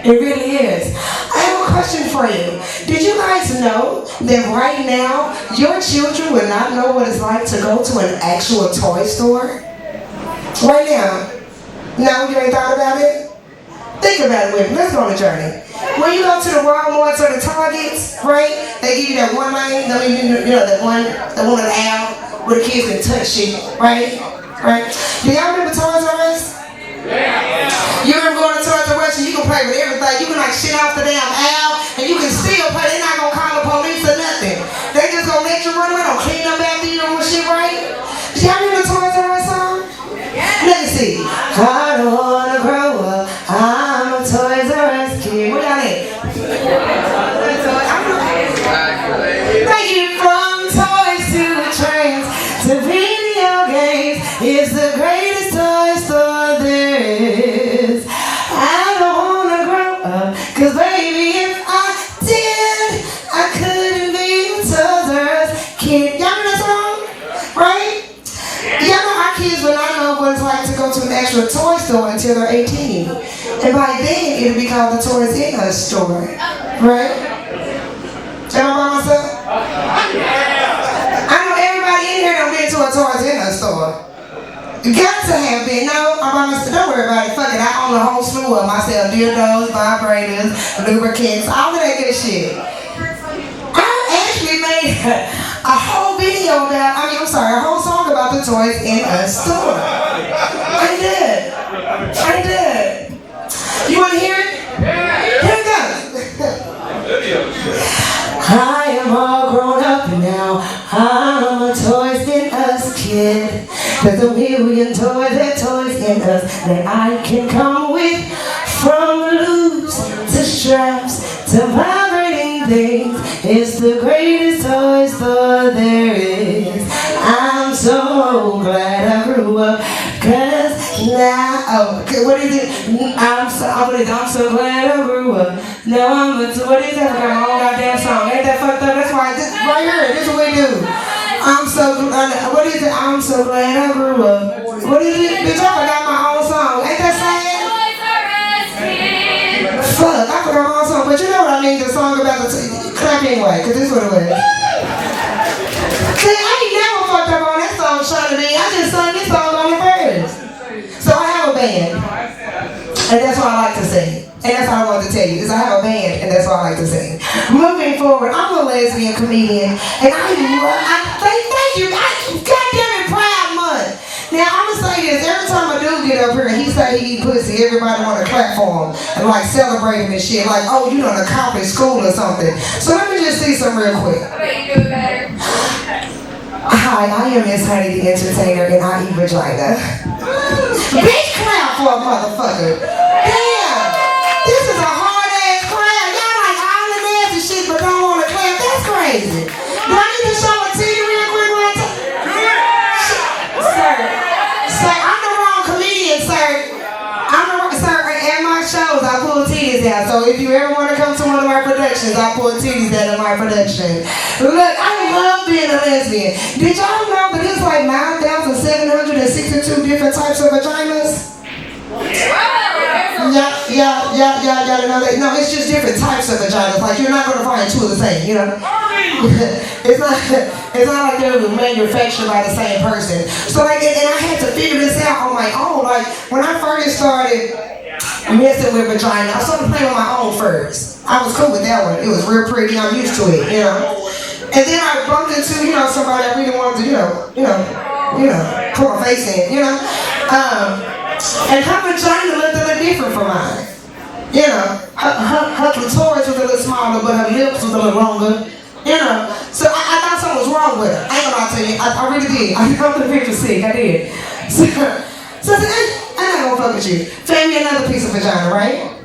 It really is. I have a question for you. Did you guys know that right now your children will not know what it's like to go to an actual toy store? Right now. No, you ain't thought about it? Think about it with me. Let's go on a journey. When you go to the Walmarts or the Targets, right? They give you that one lane. I mean, you know, that one on the aisle where the kids can touch shit, right? Right? Do y'all remember Toys R Us? You remember going to Toys R Us and you can play with everything. You can like shit off the damn aisle and you can still play. They're not gonna call the police or nothing. They just gonna let you run around, clean up after you and shit, right? Did y'all remember the Toys R Us song? Let me see. I don't wanna grow up. I'm a Toys R Us kid. What y'all at? Thank you. From toys to trains to video games. It's the greatest toy store there is. I don't wanna grow up, 'cause baby, if I did, I couldn't be a Toys R Us kid. Y'all know that song? Right? Y'all know our kids will not know what it's like to go to an actual toy store until they're 18. And by then, it'll be called the Toys in Us store. Right? Am I by myself? I know everybody in here done been to a Toys in Us store. You got to have been. No, I'm by myself. Don't worry about it. Fuck it. I own a whole slew of them. I sell dildos, vibrators, lubricants, all of that good shit. I actually made a whole video about, a whole song about the Toys in Us store. I did. You want to hear it? Here it goes. I am all grown up now. I'm a Toys in Us kid. There's a million toys in Us that I can come with from Loose straps to vibrating things. It's the greatest toy store there is. I'm so glad I grew up, cause now, oh, okay, what is it? I'm so glad I grew up. Now I'm a, what is that? I got my own goddamn song. Ain't that fucked up? That's why, this, right here, this is what we do. I'm so, what is it? I'm so glad I grew up. What is it? Bitch, I forgot my own song. Ain't that sad? Fuck, I forgot my own song. But you know what I mean? The song about the clap anyway, because this is what it was. See, I ain't never fucked up on that song, Shauna B. I just sung this song on the first. So I have a band. And that's what I like to sing. And that's all I wanted to tell you, is I have a band, and that's what I like to sing. Moving forward, I'm a lesbian comedian, and thank you, goddamn it, Pride Month. Now, I'm gonna say this, every time a dude get up here and he say he eat pussy, everybody wanna clap for him, and like celebrate him and shit, like, oh, you done accomplished school or something. So let me just see some real quick. I bet you do it better. Hi, I am Miss Honey the Entertainer, and I eat vagina. Bitch, clap for a motherfucker. Damn, this is a hard ass crowd. Y'all like all the nasty shit, but don't want to clap. That's crazy. Do I need to show a titty real quick one time? Sir, I'm the wrong comedian, sir. Sir, at my shows, I pull titties out. So if you ever want to come to one of my productions, I pull titties out of my production. Look, I love being a lesbian. Did y'all know that there's like 9,762 different types of vaginas? Yeah, know that. No, it's just different types of vaginas. Like, you're not going to find two of the same, you know? It's not like they were manufactured by the same person. So, like, and I had to figure this out on my own. Like, when I first started messing with vagina, I started playing on my own first. I was cool with that one. It was real pretty. I'm used to it, you know? And then I bumped into, you know, somebody I really wanted to, you know, put my face in, you know? And her vagina looked a little different from mine. You know, her clitoris was a little smaller, but her lips was a little longer. You know, so I thought something was wrong with her. I ain't gonna lie to you, I really did. I come to the picture sick, I did. So I said, I'm not gonna fuck with you. Found me another piece of vagina, right?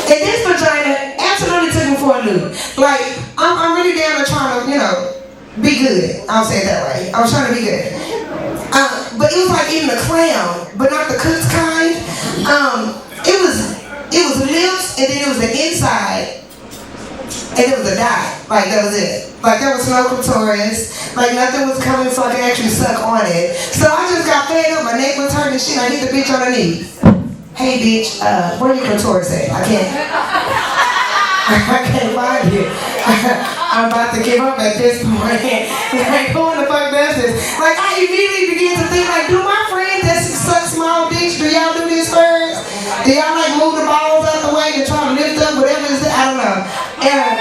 And this vagina absolutely took me for a loop. Like, I'm really down to trying to, you know, be good. I'll say it that way. I was trying to be good. But it was like eating a clown, but not the cooked kind. It was lips, and then it was the inside, and it was a dot. Like, that was it. Like, there was no clitoris. Like, nothing was coming so I could actually suck on it. So I just got fed up. My neck was hurting and shit. I hit the bitch on the knee. Hey, bitch, where your clitoris at? I can't find it. I'm about to give up at this point. Like, who in the fuck does this? Like, I immediately begin to think, like, do my friends that suck small dicks, do y'all do this first? Do y'all, like, move the balls out the way to try to lift up whatever is that? I don't know. And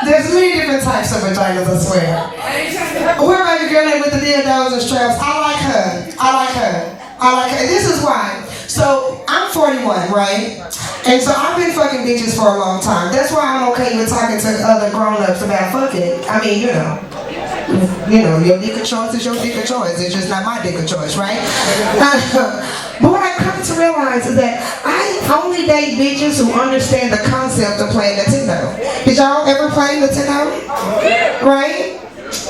there's many different types of vaginas, I swear. Where about the girl with the dildos and straps? I like her. And this is why. So, I'm 41, right? And so I've been fucking bitches for a long time. That's why I'm okay with talking to other grown-ups about fucking. I mean, you know, your dick of choice is your dick of choice. It's just not my dick of choice, right? But what I've come to realize is that I only date bitches who understand the concept of playing Nintendo. Did y'all ever play Nintendo? Right?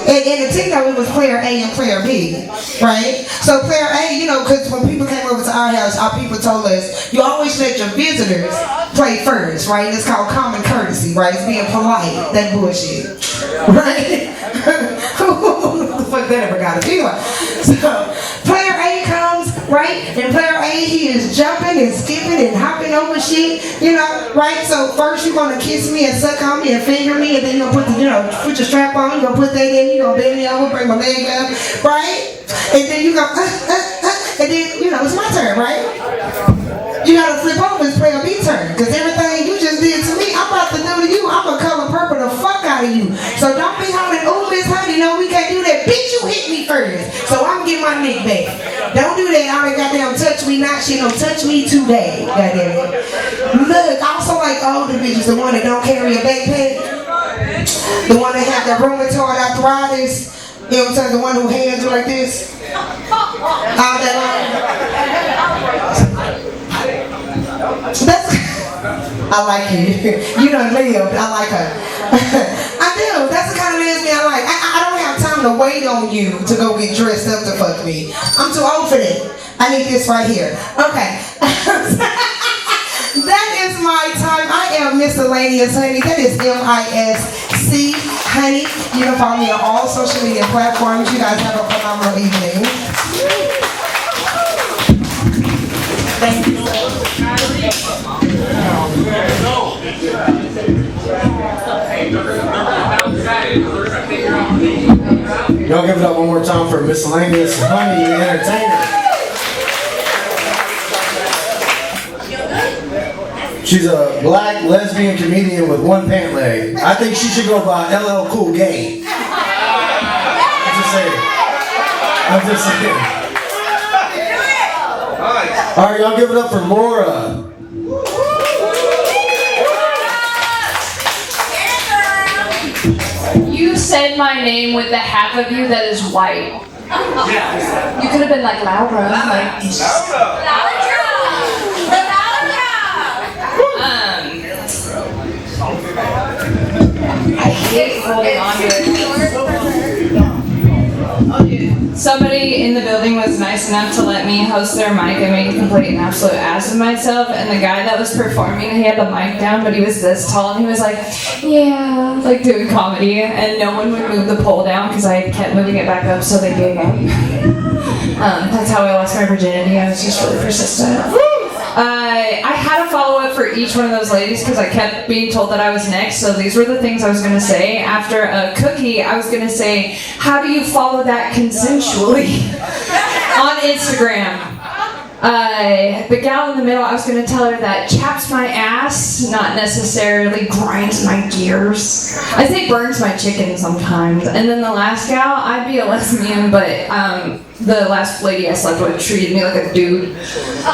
And in Nintendo, it was player A and player B, right? So player A, you know, because when people came over to our house, our people told us, you always let your visitors play first, right? And it's called common courtesy, right? It's being polite, that bullshit, right? Who the fuck that ever got it? Anyway, so player A comes, right? And player A, he is jumping and skipping and hopping over shit, you know, right? So first you're gonna kiss me and suck on me and finger me, and then you're gonna put your strap on, you're gonna put that in, you're gonna bend me over, bring my leg up, right? And then you go, and then, you know, it's my turn, right? You gotta flip over and play a B turn, because everything you just did to me, I'm about to do to you, I'm gonna color purple the fuck out of you. So don't be holding, oh, Miss Honey, no, we can't do that. Bitch, you hit me first. So I'm gonna get my neck back. Don't do that, all that goddamn touch me not shit, don't touch me today, goddamn it. Look, I also like older bitches, the one that don't carry a backpack, the one that have the rheumatoid arthritis, you know what I'm saying, the one who hands you like this, all that long. I like you. You done lived. I like her. I do. That's the kind of lesbian I like. I don't have time to wait on you to go get dressed up to fuck me. I'm too old for that. I need this right here. Okay. That is my time. I am Miscellaneous Honey. That is MISC Honey. You can follow me on all social media platforms. You guys have a phenomenal evening. Thank you. Y'all give it up one more time for Miscellaneous Honey, the entertainer. She's a black lesbian comedian with one pant leg. I think she should go by LL Cool Gay. I'm just saying. All right, y'all give it up for Laura. You said my name with the half of you that is white. Yeah. You could have been like Laura. Like, I hate holding on to it. Somebody in the building was nice enough to let me host their mic and make a complete and absolute ass of myself. And the guy that was performing, he had the mic down, but he was this tall, and he was like, yeah, like doing comedy. And no one would move the pole down because I kept moving it back up, so they gave up. That's how I lost my virginity. I was just really persistent. I had a follow-up for each one of those ladies because I kept being told that I was next, so these were the things I was going to say. After a cookie, I was going to say, how do you follow that consensually on Instagram? The gal in the middle, I was going to tell her that chaps my ass, not necessarily grinds my gears. I say burns my chicken sometimes. And then the last gal, I'd be a lesbian, but the last lady I slept with treated me like a dude.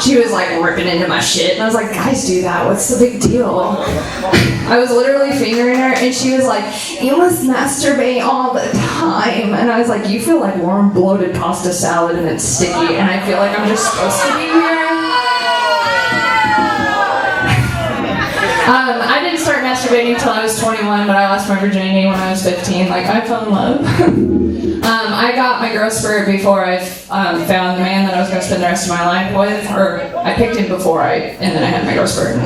She was like ripping into my shit, and I was like, guys do that, what's the big deal? I was literally fingering her, and she was like, you must masturbate all the time. And I was like, you feel like warm bloated pasta salad and it's sticky, and I feel like I'm just supposed to be here. I didn't start masturbating until I was 21, but I lost my virginity when I was 15. Like, I fell in love. I got my growth spurt before I found the man that I was going to spend the rest of my life with, or I picked him before and then I had my growth spurt.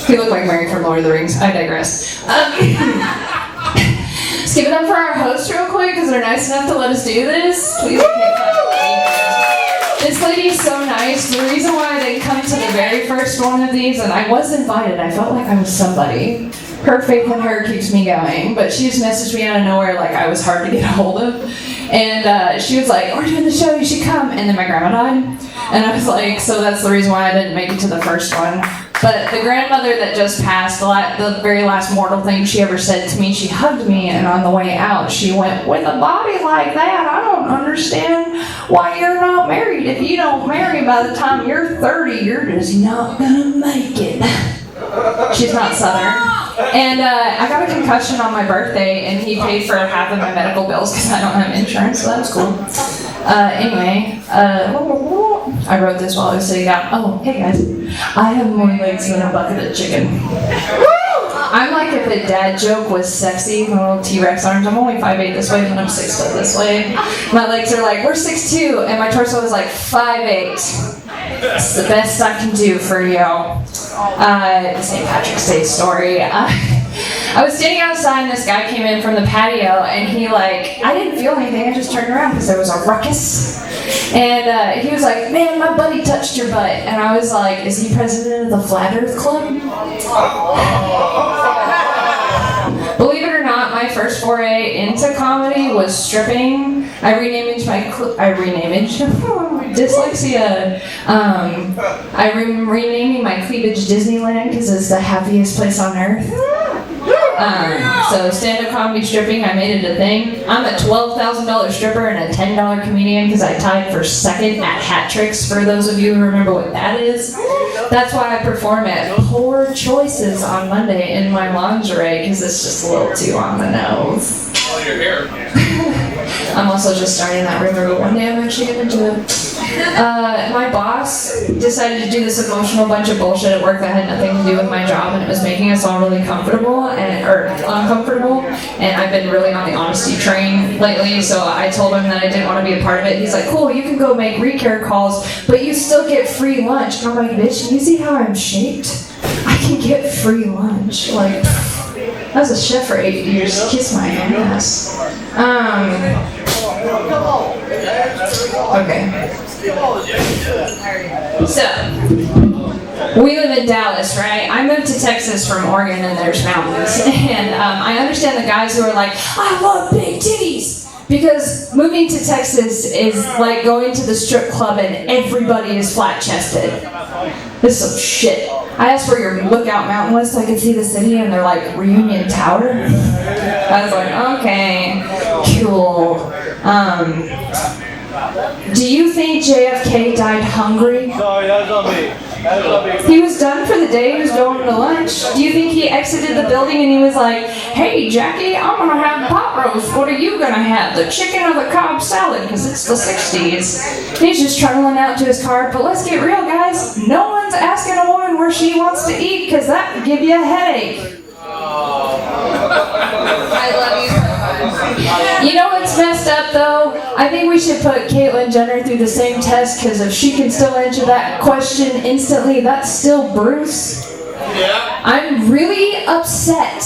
He looked like Mary from Lord of the Rings. I digress. Let's give it up for our host real quick, because they're nice enough to let us do this. Please. This lady is so nice. The reason why I didn't come to the very first one of these, and I was invited, I felt like I was somebody. Her faith in her keeps me going, but she just messaged me out of nowhere like I was hard to get a hold of. And she was like, we're doing the show, you should come. And then my grandma died. And I was like, so that's the reason why I didn't make it to the first one. But the grandmother that just passed, the very last mortal thing she ever said to me, she hugged me, and on the way out, she went, with a body like that, I don't understand why you're not married. If you don't marry by the time you're 30, you're just not gonna make it. She's not Southern. And I got a concussion on my birthday, and he paid for half of my medical bills because I don't have insurance, so that was cool. Anyway, I wrote this while I was sitting down. Oh, hey guys. I have more legs than a bucket of chicken. I'm like if a dad joke was sexy, my little T-Rex arms. I'm only 5'8" this way, and I'm 6 foot this way. My legs are like, we're 6'2", and my torso is like 5'8". It's the best I can do for you. St. Patrick's Day story. I was standing outside and this guy came in from the patio and he I didn't feel anything, I just turned around because there was a ruckus. And he was like, man, my buddy touched your butt. And I was like, is he president of the Flat Earth Club? Believe it or not, my first foray into comedy was stripping. I renamed dyslexia. I'm renaming my cleavage Disneyland because it's the happiest place on earth. So stand-up comedy stripping, I made it a thing. I'm a $12,000 stripper and a $10 comedian because I tied for second at Hat Tricks, for those of you who remember what that is. That's why I perform at Poor Choices on Monday in my lingerie because it's just a little too on the nose. Oh, your hair. I'm also just starting that rumor, but one day I'm actually going to do it. My boss boss decided to do this emotional bunch of bullshit at work that had nothing to do with my job, and it was making us all really comfortable or uncomfortable. And I've been really on the honesty train lately, so I told him that I didn't want to be a part of it. He's like, cool, you can go make recare calls, but you still get free lunch. And I'm like, bitch, you see how I'm shaped? I can get free lunch. Like, I was a chef for 8 years. Kiss my ass. Okay. So, we live in Dallas, right? I moved to Texas from Oregon, and there's mountains. And I understand the guys who are like, I love big titties. Because moving to Texas is like going to the strip club and everybody is flat-chested. This is some shit. I asked where your lookout mountain was so I could see the city, and they're like, Reunion Tower? I was like, okay, cool. Do you think JFK died hungry? Sorry, that was on me. He was done for the day, he was going to lunch. Do you think he exited the building and he was like, hey Jackie, I'm gonna have pot roast. What are you gonna have? The chicken or the Cobb salad? Because it's the 60s. He's just trundling out to his car. But let's get real, guys. No one's asking a woman where she wants to eat because that would give you a headache. I love you so much. You know what's messed up though? I think we should put Caitlyn Jenner through the same test, because if she can still answer that question instantly, that's still Bruce. Yeah. I'm really upset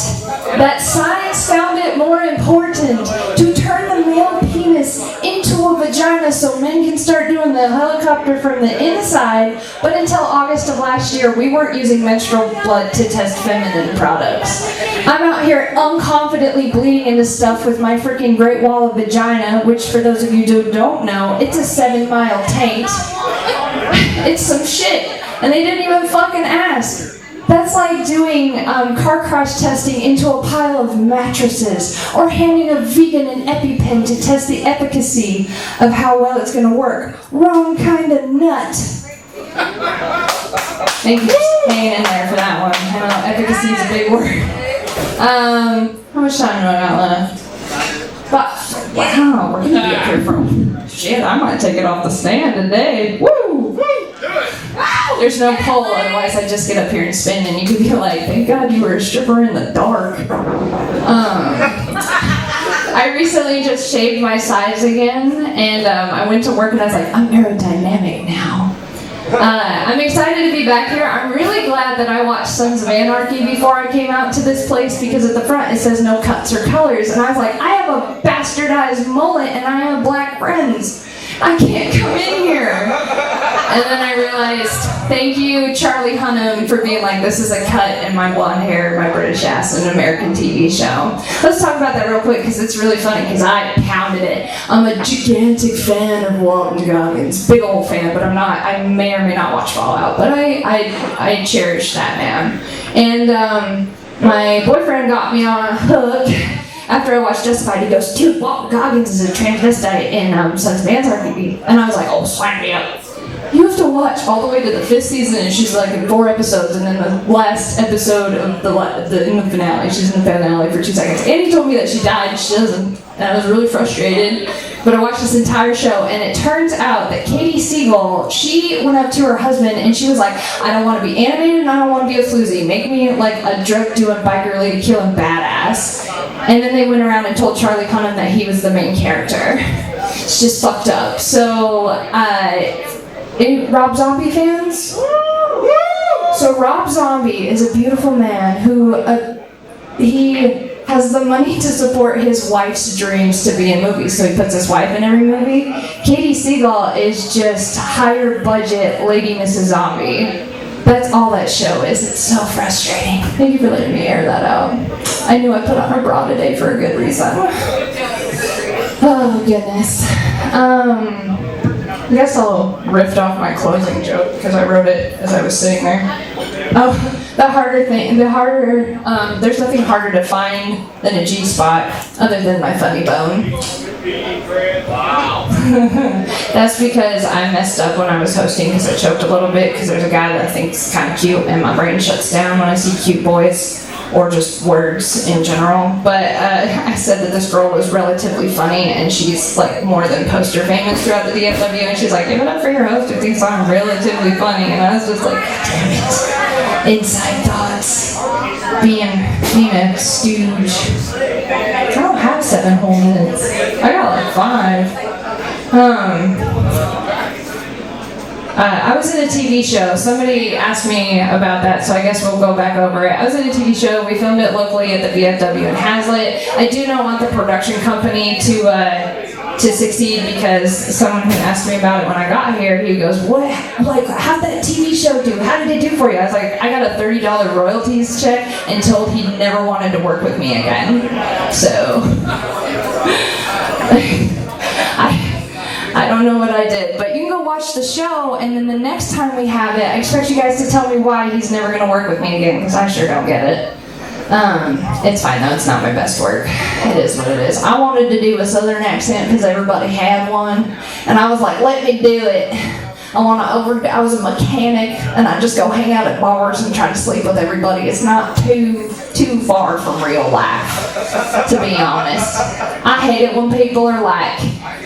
that science found it more important to turn the male penis into a vagina so men can start doing the helicopter from the inside, but until August of last year, we weren't using menstrual blood to test feminine products. I'm out here unconfidently bleeding into stuff with my freaking Great Wall of Vagina, which for those of you who don't know, it's a 7-mile taint. It's some shit, and they didn't even fucking ask. That's like doing car crash testing into a pile of mattresses, or handing a vegan an EpiPen to test the efficacy of how well it's going to work. Wrong kind of nut. Thank you for hanging in there for that one. I know efficacy is a big word. How much time do I got left? But, wow, we're going to get here from. Shit, I might take it off the stand today. Woo! There's no pole, otherwise I'd just get up here and spin, and you could be like, thank God you were a stripper in the dark. I recently just shaved my sides again, and I went to work and I was like, I'm aerodynamic now. I'm excited to be back here. I'm really glad that I watched Sons of Anarchy before I came out to this place, because at the front it says no cuts or colors, and I was like, I have a bastardized mullet and I have black friends. I can't come in here. And then I realized, thank you, Charlie Hunnam, for being like, this is a cut in my blonde hair, my British ass, in an American TV show. Let's talk about that real quick, because it's really funny, because I pounded it. I'm a gigantic fan of Walton Goggins. Big old fan, but I'm not, I may or may not watch Fallout, but I cherish that man. And my boyfriend got me on a hook. After I watched Justified, he goes, dude, Walton Goggins is a transvestite in Sons of Anarchy. And I was like, oh, sign me up. You have to watch all the way to the 5th season, and she's like in 4 episodes, and then the last episode of in the finale, she's in the finale for 2 seconds. And he told me that she died, she doesn't, and I was really frustrated. But I watched this entire show, and it turns out that Katie Siegel, she went up to her husband, and she was like, I don't want to be animated, and I don't want to be a floozy. Make me like a drug-doing, biker lady killing badass. And then they went around and told Charlie Hunnam that he was the main character. It's just fucked up. So, any Rob Zombie fans? So Rob Zombie is a beautiful man who, he has the money to support his wife's dreams to be in movies, so he puts his wife in every movie. Katie Siegel is just higher budget Lady Mrs. Zombie. That's all that show is. It's so frustrating. Thank you for letting me air that out. I knew I put on a bra today for a good reason. Oh, goodness. I guess I'll riff off my closing joke, because I wrote it as I was sitting there. Oh, there's nothing harder to find than a G-spot, other than my funny bone. Wow. That's because I messed up when I was hosting, because I choked a little bit, because there's a guy that I think is kind of cute, and my brain shuts down when I see cute boys. or just words in general. But I said that this girl was relatively funny, and she's like more than poster famous throughout the DFW, and she's like, give it up for your host who thinks I'm relatively funny, and I was just like, damn it. Inside thoughts. Being a stooge. I don't have 7 whole minutes. I got like 5. I was in a TV show. Somebody asked me about that, so I guess we'll go back over it. I was in a TV show. We filmed it locally at the VFW in Hazlitt. I do not want the production company to succeed, because someone who asked me about it when I got here, he goes, what, like, how'd that TV show do? How did it do for you? I was like, I got a $30 royalties check and told he never wanted to work with me again. So, I don't know what I did, but you can go watch the show, and then the next time we have it, I expect you guys to tell me why he's never going to work with me again, because I sure don't get it. It's fine though, it's not my best work. It is what it is. I wanted to do a southern accent because everybody had one, and I was like, let me do it. I was a mechanic, and I just go hang out at bars and try to sleep with everybody. It's not too far from real life, to be honest. I hate it when people are like,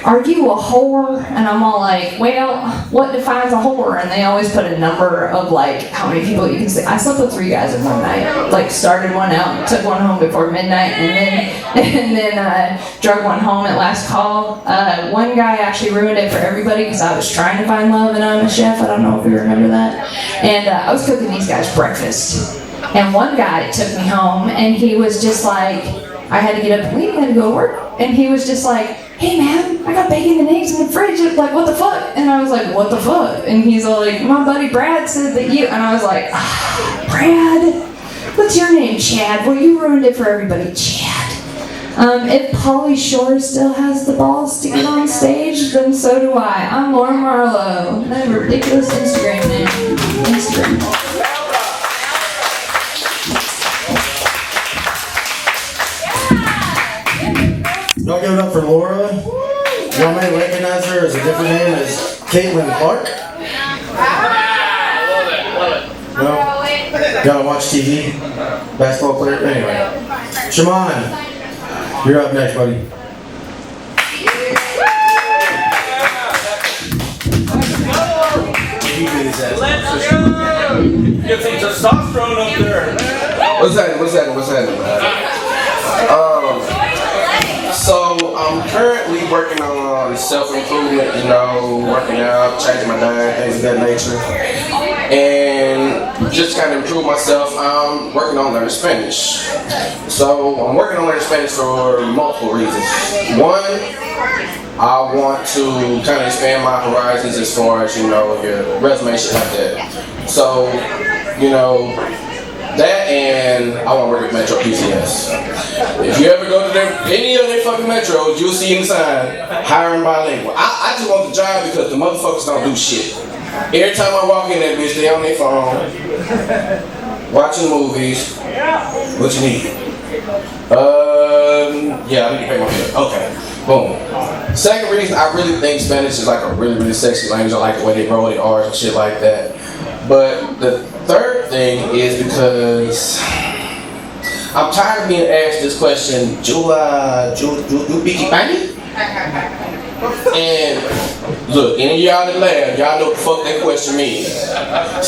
are you a whore? And I'm all like, well, what defines a whore? And they always put a number of like how many people you can see. I slept with 3 guys in one night. Like started one out, took one home before midnight, and then drug one home at last call. One guy actually ruined it for everybody because I was trying to find love, and I'm a chef. I don't know if you remember that. And I was cooking these guys breakfast. And one guy took me home, and he was just like, I had to get up and leave, I had to go to work. And he was just like, hey man, I got bacon and eggs in the fridge. Like, what the fuck? And I was like, what the fuck? And he's like, my buddy Brad said that you, and I was like, Brad? What's your name, Chad? Well, you ruined it for everybody, Chad. If Pauly Shore still has the balls to get on stage, then so do I. I'm Laura Marlowe. That ridiculous Instagram name. Instagram. Y'all give it up for Laura. Y'all may recognize her as a different name as Caitlin Clark. No? Y'all watch TV? Basketball player? Anyway. Shimon, you're up next, buddy. Let's go! Get some testosterone up there. What's happening, man? So I'm currently working on self-improvement, working out, changing my diet, things of that nature. And just kind of improve myself, I'm working on learning Spanish. So I'm working on learning Spanish for multiple reasons. One, I want to kind of expand my horizons as far as, your resume, shit like that. So, that, and I want to work at Metro PCS. If you ever go to any of their fucking metros, you'll see inside, hiring bilingual. I just want the job because the motherfuckers don't do shit. Every time I walk in that bitch, they on their phone, watching movies. What you need? Yeah, I need to pay my bill. Okay, boom. Second reason, I really think Spanish is like a really, really sexy language. I like the way they roll their R's and shit like that. But the third thing is because I'm tired of being asked this question, you speak Spanish? And look, any of y'all that laugh, y'all know what the fuck that question means.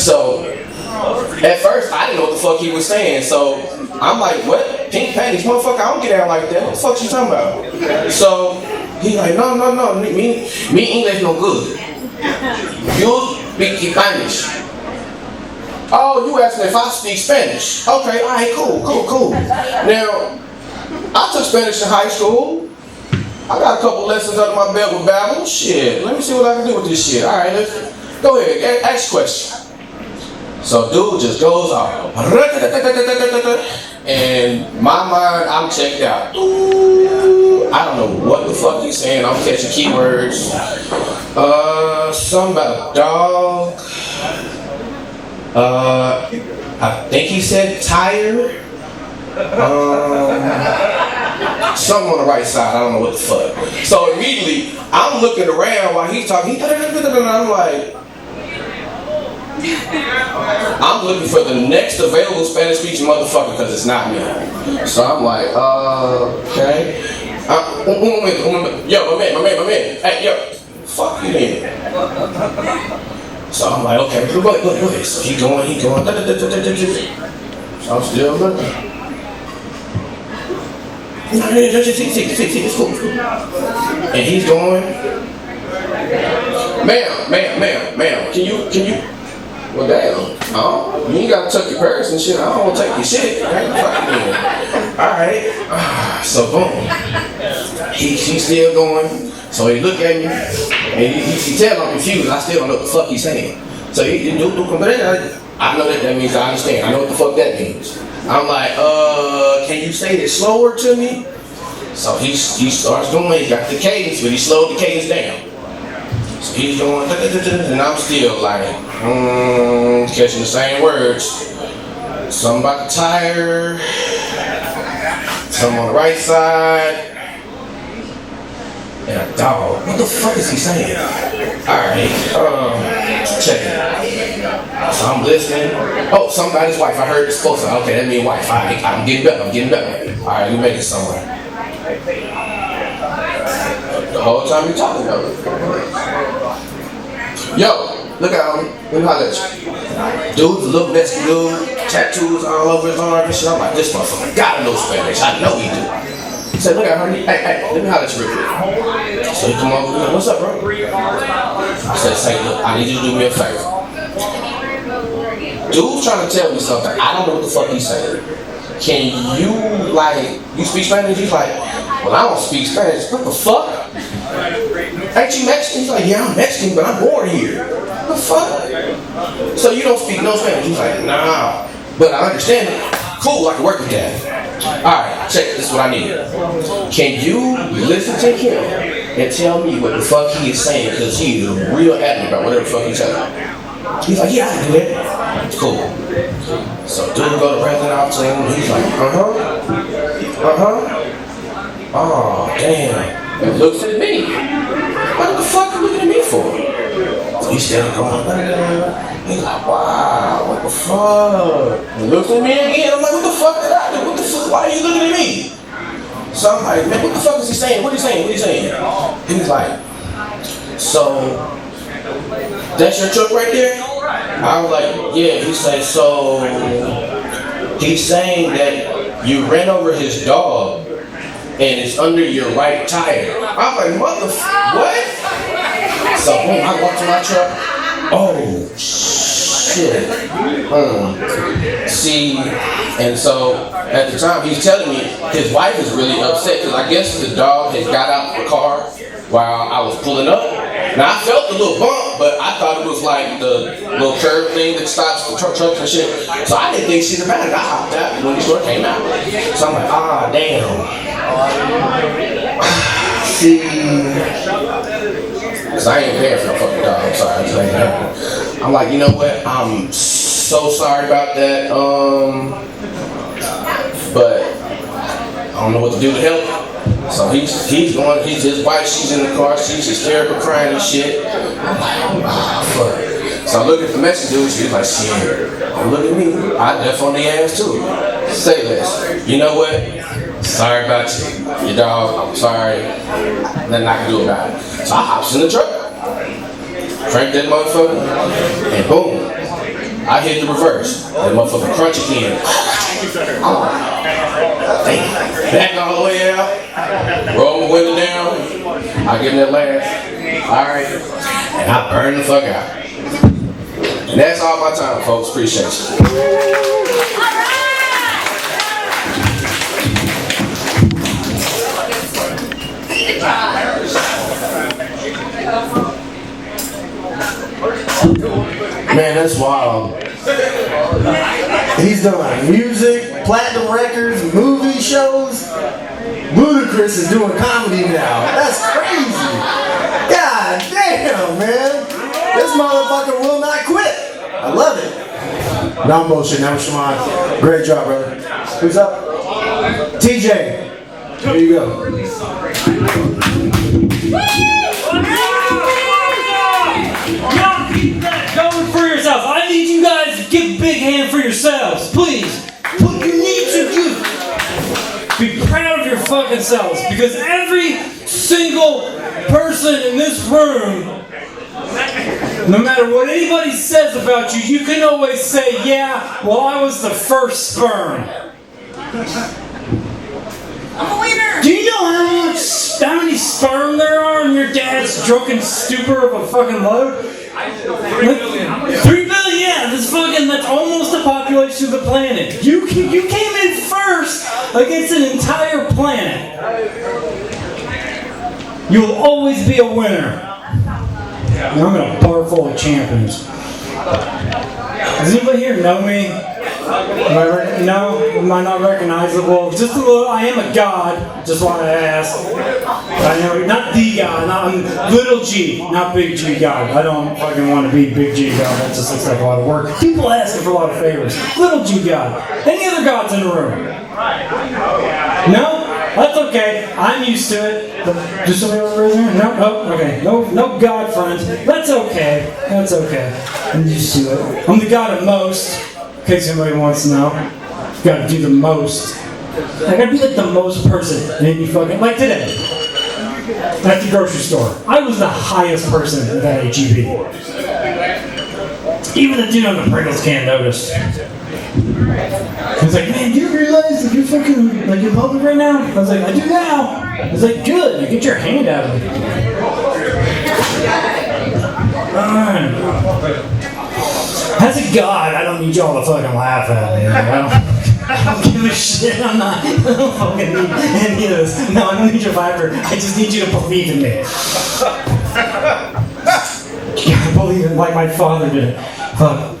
So, at first, I didn't know what the fuck he was saying, so I'm like, what? Pink panties? Motherfucker, I don't get out like that. What the fuck you talking about? So, he's like, no, me English no good. You speak Spanish. Oh, you asking if I speak Spanish? Okay, all right, cool. Now, I took Spanish in high school. I got a couple lessons under my belt with Babel. Shit, let me see what I can do with this shit. All right, let's go ahead, ask a question. So, dude just goes off. And my mind, I'm checked out. I don't know what the fuck he's saying. I'm catching keywords. Something about a dog. I think he said tire. Something on the right side, I don't know what the fuck. So immediately, I'm looking around while he's talking. I'm like, I'm looking for the next available Spanish speaking motherfucker because it's not me. So I'm like, okay. Yo, my man. Hey, yo, fuck you then. So I'm like, okay, go ahead. So he going. So I'm still looking. It's cool. And he's going, ma'am, can you? Well, damn, you ain't gotta tuck your purse and shit. I don't wanna take your shit. Alright. So boom. He's still going. So he look at me and he tell I'm confused. I still don't know what the fuck he's saying. So he do but I know that means I understand. I know what the fuck that means. I'm like, can you say it slower to me? So he starts doing, he got the cadence, but he slowed the cadence down. So he's going, and I'm still like, catching the same words. Some about the tire, some on the right side, and a dog. What the fuck is he saying? Alright, check it. So I'm listening. Oh, somebody's wife. I heard it's supposed to. Okay, that means wife. I'm getting better. Alright, we make it somewhere. The whole time you're talking about it. Yo, look at him. Let me holler at you. Dude's a little Mexican dude. Tattoos all over his arm and shit. I'm like, this motherfucker gotta know Spanish. I know he do. He said, look at her. Hey, let me holler at you real quick. So he come over. Like, what's up, bro? I said, say, look, I need you to do me a favor. Dude's trying to tell me something. I don't know what the fuck he's saying. Can you, you speak Spanish? He's like, well, I don't speak Spanish. What the fuck? Ain't you Mexican? He's like, yeah, I'm Mexican, but I'm born here. What the fuck? So you don't speak no Spanish? He's like, nah, but I understand it. Cool, I can work with that. Alright, check, this is what I need. Can you listen to him and tell me what the fuck he is saying? Because he is real adamant about whatever the fuck he's telling me. He's like, yeah, I can do that. Cool. So dude go to president office and he's like, oh, damn. And looks at me. What the fuck are you looking at me for? So he's still going, he's like, wow, what the fuck? He looks at me again. I'm like, what the fuck did I do? What the fuck? Why are you looking at me? So I'm like, man, what the fuck is he saying? What is he saying? And he's like, so that's your truck right there? I was like, yeah. He said, so he's saying that you ran over his dog and it's under your right tire. I was like, what? So boom, I walked to my truck. Oh shit. See, and so at the time he's telling me his wife is really upset because I guess the dog had got out of the car while I was pulling up. Now I felt the little bump, but I thought it was like the little curve thing that stops the trucks and shit. So I didn't think shit about it. I hopped out when the store came out. So I'm like, damn. See, because I ain't paying for no fucking dog. I'm sorry. I'm like, you know what? I'm so sorry about that. But I don't know what to do to help. So he's going, his wife, she's in the car, she's hysterical, crying and shit. I'm like, fuck. So I look at the Mexican dude, she's like, shit. And look at me, I deaf on the ass too. Say less. You know what? Sorry about you. Your dog, I'm sorry. Nothing I can do about it. So I hops in the truck, crank that motherfucker, and boom, I hit the reverse. That motherfucker crunch again. Back all the way out, roll my window down, I give him that laugh, alright, and I burn the fuck out. And that's all my time, folks. Appreciate you. Man, that's wild. He's done music, platinum records, movie shows. Ludacris is doing comedy now. That's crazy. God damn, man. This motherfucker will not quit. I love it. No, I'm bullshit. Now, Shimon. Great job, brother. Who's up? TJ. Here you go. Y'all keep that going for yourself. I need themselves, because every single person in this room, no matter what anybody says about you, you can always say, yeah, well, I was the first sperm. I'm a winner. Do you know how many sperm there are in your dad's drunken stupor of a fucking load? 3 billion. 3 billion, yeah, that's almost the population of the planet. You came in first against an entire planet. You'll always be a winner. And I'm in a bar full of champions. Does anybody here know me? No? Am I not recognizable? Just a little, I am a god, just want to ask. I am not the god, I'm little g, not big G god. I don't fucking want to be big G god, that just looks like a lot of work. People ask for a lot of favors. Little G god. Any other gods in the room? No? That's okay. I'm used to it. Just somebody over raise their hand? No? Oh, okay. No god friends. That's okay. That's okay. I'm used to it. I'm the god of most. In case anybody wants to know. Gotta do the most. I gotta be like the most person in any fucking, like today. At the grocery store. I was the highest person at that HEB. Even the dude on the Pringles can noticed. He's like, man, do you realize that you're fucking, like, in public right now? I was like, I do now. He's like, good, now get your hand out of it. As a god, I don't need y'all to fucking laugh at me. I don't give a shit. I don't fucking need any of this. No, I don't need your viper. I just need you to believe in me. I believe in like my father did. Fuck.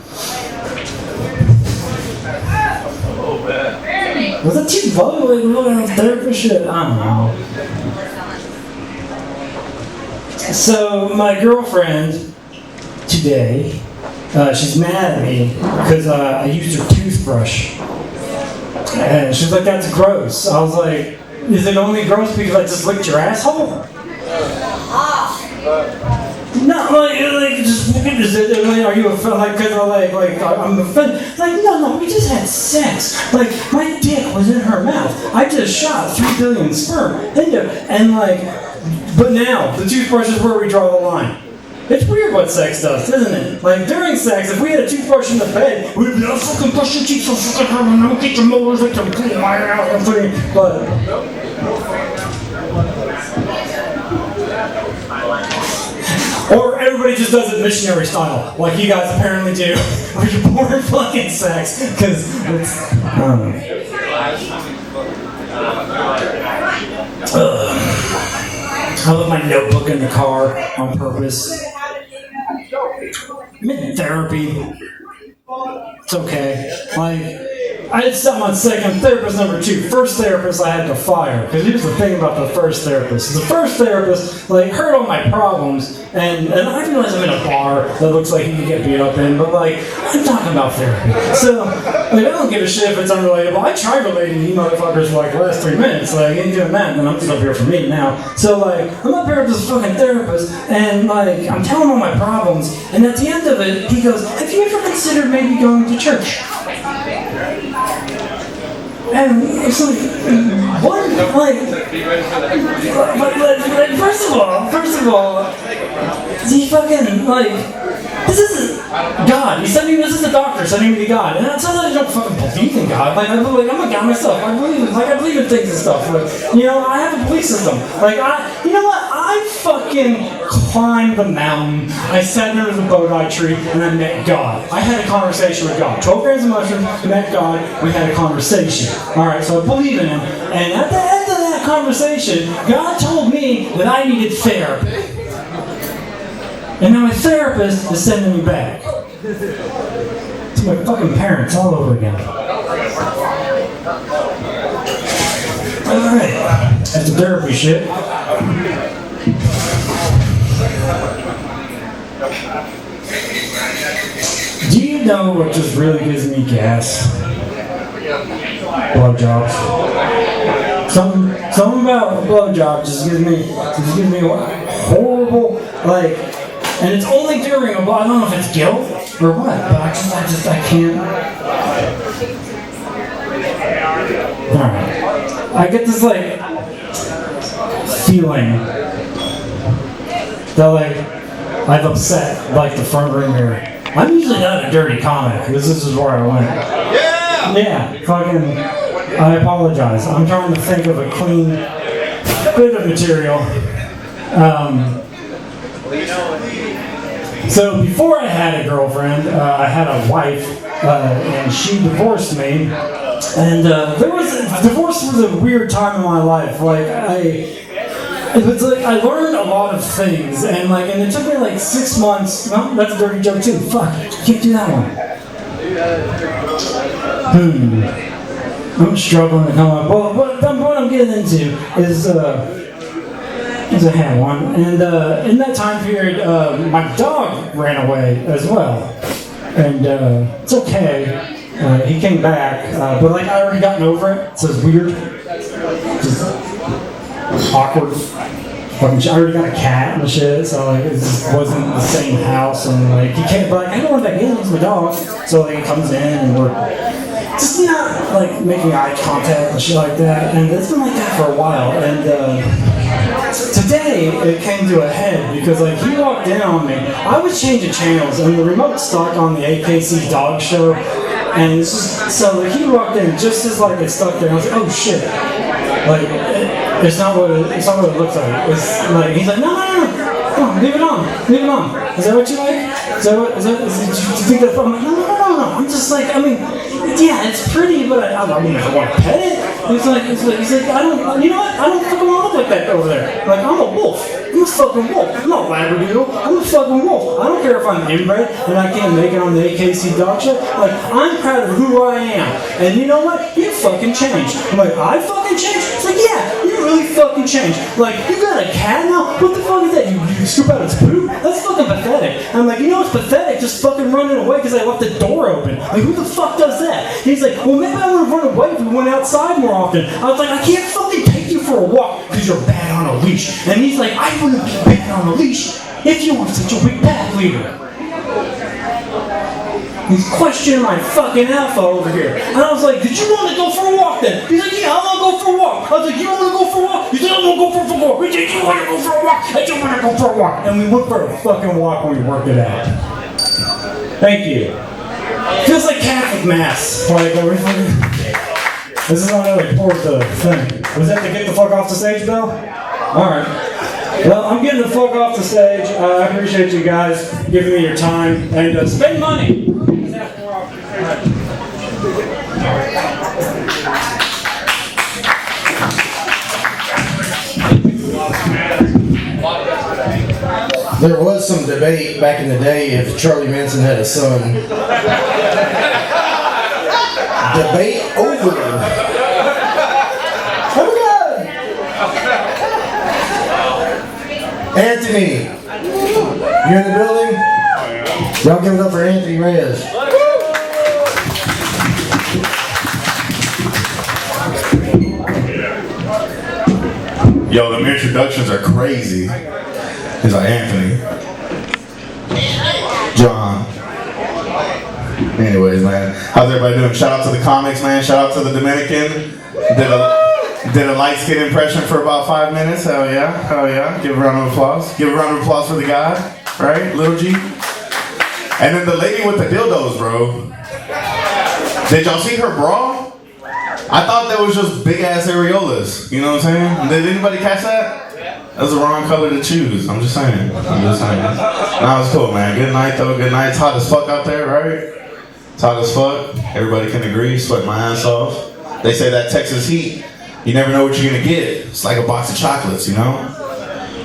Was it too low? Like, looking at therapist shit? I don't know. So, my girlfriend today, she's mad at me because I used her toothbrush. And she's like, that's gross. I was like, is it only gross because I just licked your asshole? No, like, just look at this. Are you offended? Like, cause I'm offended. Like, no, we just had sex. Like, my dick was in her mouth. I just shot 3 billion sperm into, and like, but now the toothbrush is where we draw the line. It's weird what sex does, isn't it? Like, during sex, if we had a toothbrush in the bed, we'd be like, fucking brush your teeth so fucking hard, and I'll get your molars like to clean my out and thing. But or everybody just does it missionary style, like you guys apparently do, where you're pouring fucking sex, because it's, I left my notebook in the car on purpose. I'm in therapy. It's okay. Like, I had something on second, therapist number 2. First therapist I had to fire. Because here's the thing about the first therapist. The first therapist, like, heard all my problems, and I realize I'm in a bar that looks like he could get beat up in, but, like, I'm talking about therapy. So, like, I don't give a shit if it's unrelatable. I tried relating to you motherfuckers for, like, the last 3 minutes. Like, ain't doing that, and I'm just up here for me now. So, like, I'm up here with this fucking therapist, and, like, I'm telling him all my problems, and at the end of it, he goes, have you ever considered maybe going to church? And it's like, what? Like, first of all, he fucking, like, this isn't God. He sent me, this is the doctor sending me to God. And it's not that I don't fucking believe in God. Like, I'm a God myself. I believe in things and stuff. Like, you know, I have a belief system. Like, you know what? I fucking climbed the mountain. I sat under the bodhi tree, and I met God. I had a conversation with God. 12 grams of mushrooms, met God, we had a conversation. Alright, so I believe in him. And at the end of that conversation, God told me that I needed therapy. And now my therapist is sending me back to my fucking parents all over again. Alright, that's the therapy shit. Do you know what just really gives me gas? Blowjobs. Something about a blowjob just gives me horrible, like, and it's only during a blow. I don't know if it's guilt or what, but I can't. Alright. I get this, like, feeling that like I've upset like the front room here. I'm usually not a dirty comic. This is where I went. Yeah, fucking. I apologize. I'm trying to think of a clean bit of material. So before I had a girlfriend, I had a wife, and she divorced me. And divorce was a weird time in my life. Like it was like I learned a lot of things, and it took me like 6 months. No, that's a dirty joke too. Fuck, can't do that one. I'm struggling to come up. Well, what I'm getting into is I had one, and in that time period, my dog ran away as well, and it's okay. He came back, but I already gotten over it, so it's weird, just awkward. I already got a cat and shit, so it just wasn't the same house, and he can't. But I don't want back in. He's my dog, so he comes in and we're just not making eye contact and shit like that, and it's been like that for a while, and. Today, it came to a head because he walked in on me. I was changing channels and the remote stuck on the AKC dog show. And it's just, so he walked in just as it stuck there. I was like, oh shit. It's not what it looks like. It's he's like, no. Come on, leave it on. Is that what you like? Do you think that's, I'm like, no. I'm just yeah, it's pretty, but I want to pet it. He's like, I don't fucking want to look like that over there. I'm a wolf. I'm a fucking wolf. I'm not a labradoodle. I'm a fucking wolf. I don't care if I'm inbred and I can't make it on the AKC dog show. I'm proud of who I am. And you know what? You fucking changed. I'm like, I fucking changed? It's like, yeah, you really fucking changed. You got a cat now? What the fuck is that? You scoop out its poop? That's fucking pathetic. I'm like, you know what's pathetic? Just fucking running away because I left the door open. Who the fuck does that? He's like, well, maybe I would have run away if we went outside more often. I was like, I can't fucking take you for a walk because you're bad on a leash. And he's like, I wouldn't be bad on a leash if you were such a weak pack leader. He's questioning my fucking alpha over here. And I was like, did you want to go for a walk then? He's like, yeah, I want to go for a walk. I was like, you want to go for a walk? He's like, I want to go for a walk. He's like, you want to go for a walk? I just want to go for a walk. And we went for a fucking walk and we worked it out. Thank you. Feels like Catholic Mass. This is not really report the thing. Was that to get the fuck off the stage, Bill? Alright. Well, I'm getting the fuck off the stage. I appreciate you guys giving me your time. And spend money! There was some debate back in the day if Charlie Manson had a son. Debate over. Anthony, you're in the building? Y'all give it up for Anthony Reyes. Yo, them introductions are crazy. He's like, Anthony. John. Anyways, man. How's everybody doing? Shout out to the comics, man. Shout out to the Dominican. Did a light skin impression for about 5 minutes. Hell yeah. Hell yeah. Give a round of applause. Give a round of applause for the guy. Right? Little G. And then the lady with the dildos, bro. Did y'all see her bra? I thought that was just big ass areolas. You know what I'm saying? Did anybody catch that? That's the wrong color to choose. I'm just saying. Nah, it's cool, man. Good night, though. Good night. It's hot as fuck out there, right? It's hot as fuck. Everybody can agree. Sweat my ass off. They say that Texas heat, you never know what you're gonna get. It's like a box of chocolates, you know?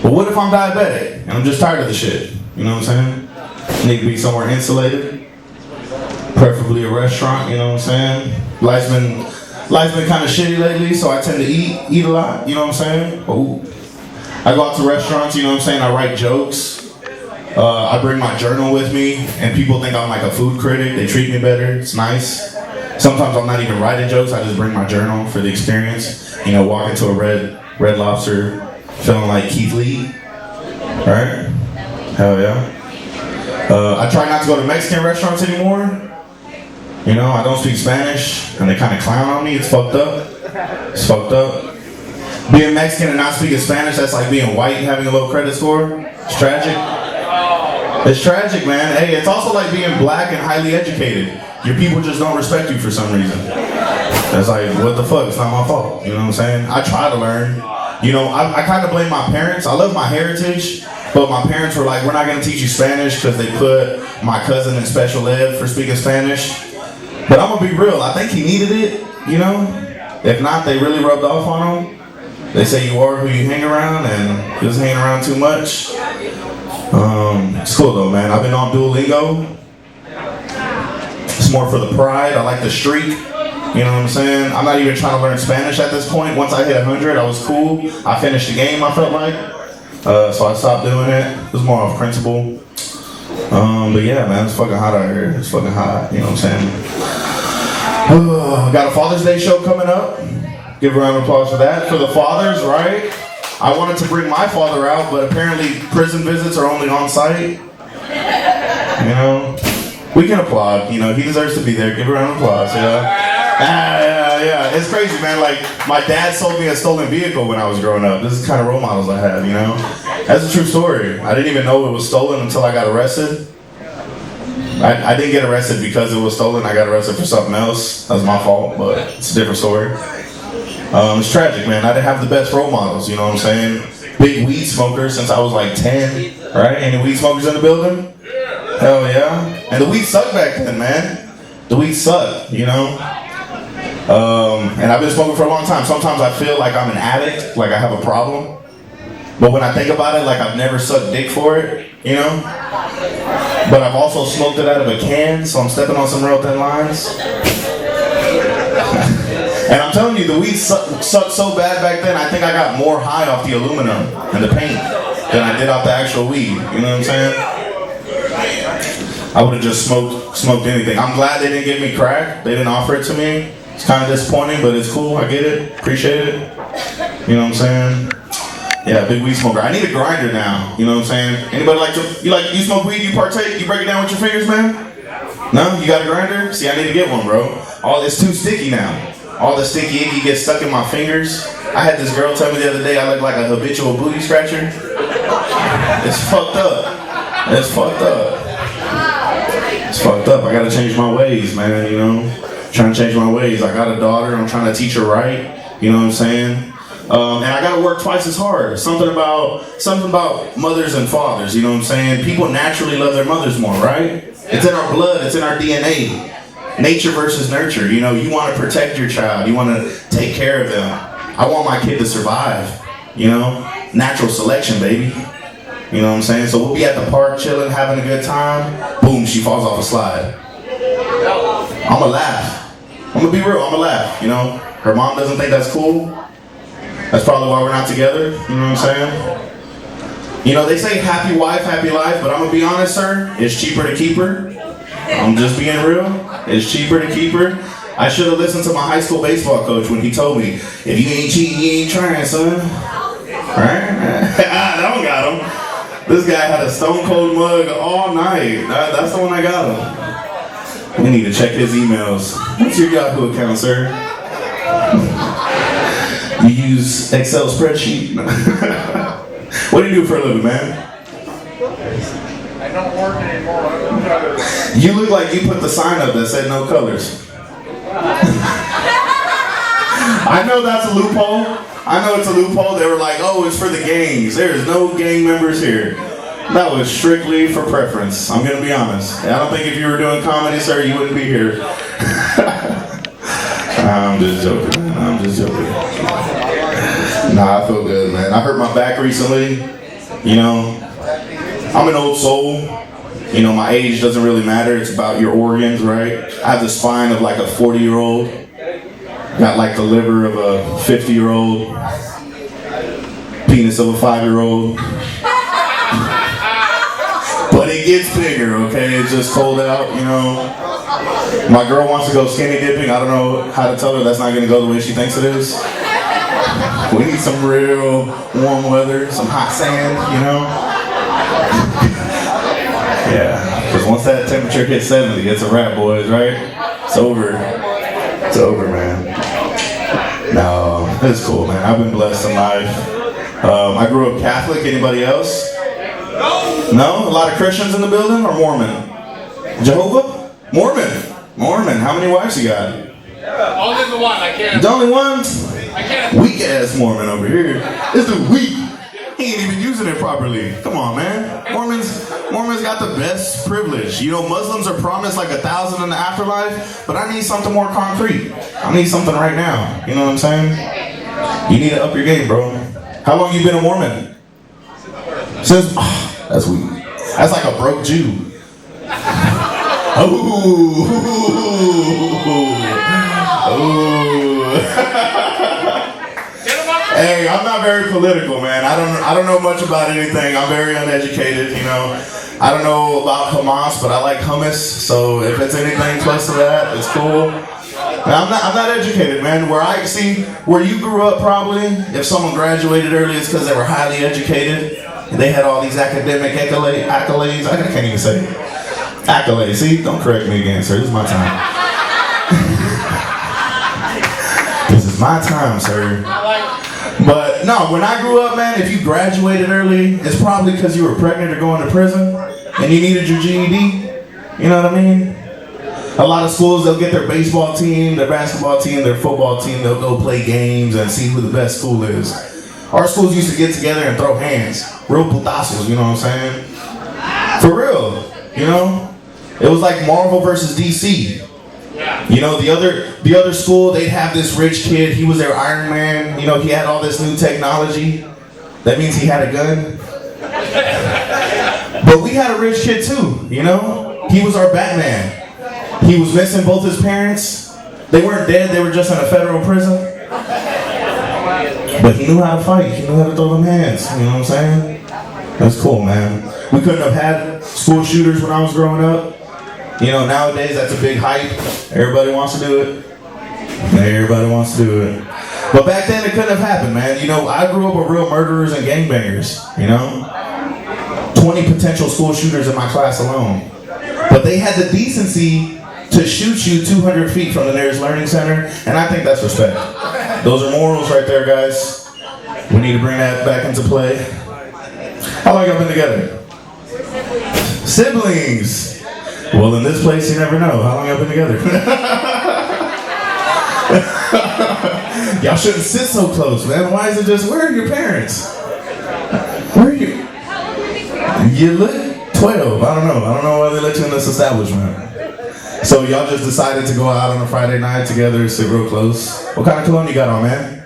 But what if I'm diabetic and I'm just tired of the shit? You know what I'm saying? Need to be somewhere insulated. Preferably a restaurant, you know what I'm saying? Life's been kind of shitty lately, so I tend to eat a lot, you know what I'm saying? Ooh. I go out to restaurants, you know what I'm saying? I write jokes. I bring my journal with me, and people think I'm like a food critic. They treat me better. It's nice. Sometimes I'm not even writing jokes. I just bring my journal for the experience. You know, walk into a Red Lobster, feeling like Keith Lee. Right? Hell yeah. I try not to go to Mexican restaurants anymore. You know, I don't speak Spanish, and they kind of clown on me. It's fucked up. It's fucked up. Being Mexican and not speaking Spanish, that's like being white and having a low credit score. It's tragic. It's tragic, man. Hey, it's also like being black and highly educated. Your people just don't respect you for some reason. It's like, what the fuck? It's not my fault. You know what I'm saying? I try to learn. You know, I kind of blame my parents. I love my heritage, but my parents were like, we're not going to teach you Spanish because they put my cousin in special ed for speaking Spanish. But I'm going to be real. I think he needed it, you know? If not, they really rubbed off on him. They say you are who you hang around, and he was hanging around too much. It's cool though, man. I've been on Duolingo. It's more for the pride. I like the streak. You know what I'm saying? I'm not even trying to learn Spanish at this point. Once I hit 100, I was cool. I finished the game, I felt like. So I stopped doing it. It was more off principle. But yeah, man, it's fucking hot out here. It's fucking hot. You know what I'm saying? Got a Father's Day show coming up. Give a round of applause for that. For the fathers, right? I wanted to bring my father out, but apparently prison visits are only on site. You know? We can applaud. You know, he deserves to be there. Give a round of applause, yeah. It's crazy, man. Like, my dad sold me a stolen vehicle when I was growing up. This is the kind of role models I have, you know? That's a true story. I didn't even know it was stolen until I got arrested. I didn't get arrested because it was stolen. I got arrested for something else. That was my fault, but it's a different story. It's tragic, man. I didn't have the best role models, you know what I'm saying? Big weed smoker since I was like 10, right? Any weed smokers in the building? Hell yeah. And the weed sucked back then, man. The weed sucked, you know? And I've been smoking for a long time. Sometimes I feel like I'm an addict, like I have a problem. But when I think about it, like I've never sucked dick for it, you know? But I've also smoked it out of a can, so I'm stepping on some real thin lines. And I'm telling you, the weed sucked so bad back then, I think I got more high off the aluminum and the paint than I did off the actual weed. You know what I'm saying? I would have just smoked anything. I'm glad they didn't give me crack. They didn't offer it to me. It's kind of disappointing, but it's cool. I get it. Appreciate it. You know what I'm saying? Yeah, big weed smoker. I need a grinder now. You know what I'm saying? Anybody you smoke weed, you partake, you break it down with your fingers, man? No? You got a grinder? See, I need to get one, bro. It's too sticky now. All the sticky icky gets stuck in my fingers. I had this girl tell me the other day I look like a habitual booty scratcher. It's fucked up. It's fucked up. It's fucked up. I gotta change my ways, man, you know? Trying to change my ways. I got a daughter, I'm trying to teach her right. You know what I'm saying? And I gotta work twice as hard. Something about mothers and fathers, you know what I'm saying? People naturally love their mothers more, right? It's in our blood, it's in our DNA. Nature versus nurture, you know, you want to protect your child, you want to take care of them. I want my kid to survive, you know, natural selection, baby. You know what I'm saying? So we'll be at the park chilling, having a good time, boom, she falls off a slide. I'ma laugh. I'm gonna be real, I'ma laugh, you know. Her mom doesn't think that's cool. That's probably why we're not together, you know what I'm saying? You know, they say happy wife, happy life, but I'm gonna be honest, sir, it's cheaper to keep her. I'm just being real. It's cheaper to keep her. I should have listened to my high school baseball coach when he told me, if you ain't cheating, you ain't trying, son. Right? I don't got him. This guy had a stone cold mug all night. That's the one I got him. We need to check his emails. What's your Yahoo account, sir? You use Excel spreadsheet? What do you do for a living, man? I don't work anymore. You look like you put the sign up that said no colors. I know that's a loophole. I know it's a loophole. They were like, oh, it's for the gangs. There's no gang members here. That was strictly for preference. I'm gonna be honest. I don't think if you were doing comedy, sir, you wouldn't be here. I'm just joking, man. I'm just joking. Nah, I feel good, man. I hurt my back recently. You know, I'm an old soul. You know, my age doesn't really matter. It's about your organs, right? I have the spine of like a 40-year-old. Got like the liver of a 50-year-old. Penis of a 5-year-old. But it gets bigger, okay? It's just cold out, you know. My girl wants to go skinny dipping. I don't know how to tell her that's not going to go the way she thinks it is. We need some real warm weather, some hot sand, you know? Yeah, because once that temperature hits 70, it's a wrap, boys, right? It's over. It's over, man. No. It's cool, man. I've been blessed in life. I grew up Catholic. Anybody else? No? A lot of Christians in the building or Mormon? Jehovah? Mormon. Mormon. How many wives you got? Only the one. I can't. The only one? I can't. Weak ass Mormon over here. This dude weak. He ain't even using it properly. Come on, man. Mormons got the best privilege. You know, Muslims are promised like 1,000 in the afterlife, but I need something more concrete. I need something right now. You know what I'm saying? You need to up your game, bro. How long you been a Mormon? Since, that's weak. That's like a broke Jew. Hey, I'm not very political, man. I don't know much about anything. I'm very uneducated, you know. I don't know about Hamas, but I like hummus. So if it's anything close to that, it's cool. And I'm not educated, man. Where you grew up, probably, if someone graduated early, it's because they were highly educated. They had all these academic accolades. I can't even say it. Accolades. See, don't correct me again, sir. This is my time. This is my time, sir. But no, when I grew up, man, if you graduated early, it's probably because you were pregnant or going to prison and you needed your GED. You know what I mean? A lot of schools, they'll get their baseball team, their basketball team, their football team. They'll go play games and see who the best school is. Our schools used to get together and throw hands. Real putazos, you know what I'm saying? For real, you know? It was like Marvel versus DC. You know, the other school, they'd have this rich kid. He was their Iron Man. You know, he had all this new technology. That means he had a gun. But we had a rich kid too, you know? He was our Batman. He was missing both his parents. They weren't dead, they were just in a federal prison. But he knew how to fight. He knew how to throw them hands. You know what I'm saying? That's cool, man. We couldn't have had school shooters when I was growing up. You know, nowadays that's a big hype. Everybody wants to do it. Everybody wants to do it. But back then it couldn't have happened, man. You know, I grew up with real murderers and gangbangers, you know? 20 potential school shooters in my class alone. But they had the decency to shoot you 200 feet from the nearest learning center, and I think that's respect. Those are morals right there, guys. We need to bring that back into play. How long y'all been together? Siblings. Well, in this place, you never know. How long y'all been together? Y'all shouldn't sit so close, man. Why is it just, where are your parents? Where are you? You look 12. I don't know why they let you in this establishment. So y'all just decided to go out on a Friday night together, sit real close. What kind of cologne you got on, man?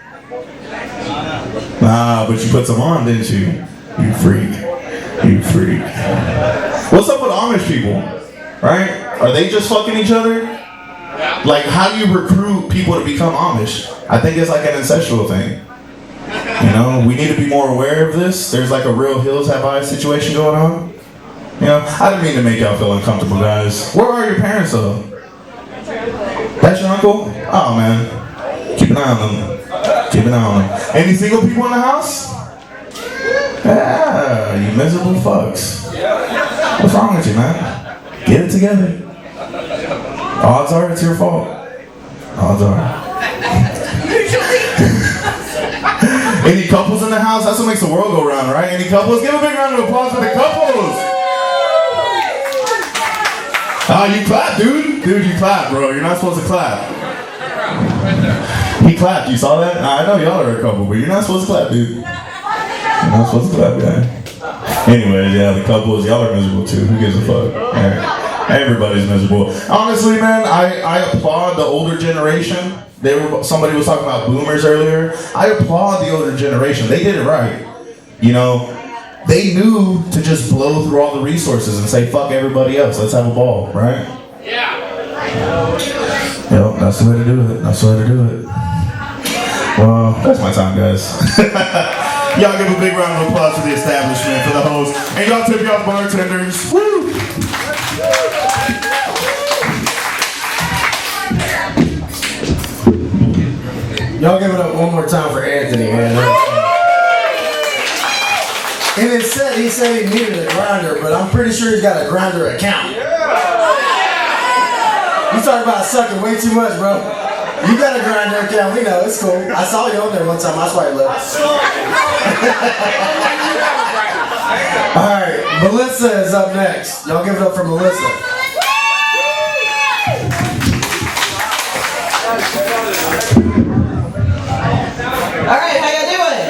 Nah, but you put some on, didn't you? You freak. You freak. What's up with Amish people? Right? Are they just fucking each other? Like, how do you recruit people to become Amish? I think it's like an ancestral thing. You know, we need to be more aware of this. There's like a real Hills Have Eyes situation going on. You know, I didn't mean to make y'all feel uncomfortable, guys. Where are your parents, though? That's your uncle? Oh, man. Keep an eye on them. Keep an eye on them. Any single people in the house? Yeah, you miserable fucks. What's wrong with you, man? Get it together. Odds are it's your fault. Odds are. Any couples in the house? That's what makes the world go round, right? Any couples? Give a big round of applause for the couples. Oh, you clap, dude. Dude, you clap, bro. You're not supposed to clap. He clapped. You saw that? I know y'all are a couple, but you're not supposed to clap, dude. You're not supposed to clap, guy. Anyways, yeah, the couples, y'all are miserable too. Who gives a fuck? Right. Everybody's miserable. Honestly, man, I applaud the older generation. Somebody was talking about boomers earlier. I applaud the older generation. They did it right. You know, they knew to just blow through all the resources and say, fuck everybody else. Let's have a ball, right? Yeah. Yep, that's the way to do it. That's the way to do it. Well, that's my time, guys. Y'all give a big round of applause for the establishment, for the host. And y'all tip y'all bartenders. Woo! Y'all give it up one more time for Anthony, man. And he said he needed a grinder, but I'm pretty sure he's got a grinder account. You talking about sucking way too much, bro. You got a grinder account, we know, it's cool. I saw you on there one time, that's why I left. Alright, Melissa is up next. Y'all give it up for Melissa. Alright, how y'all doing?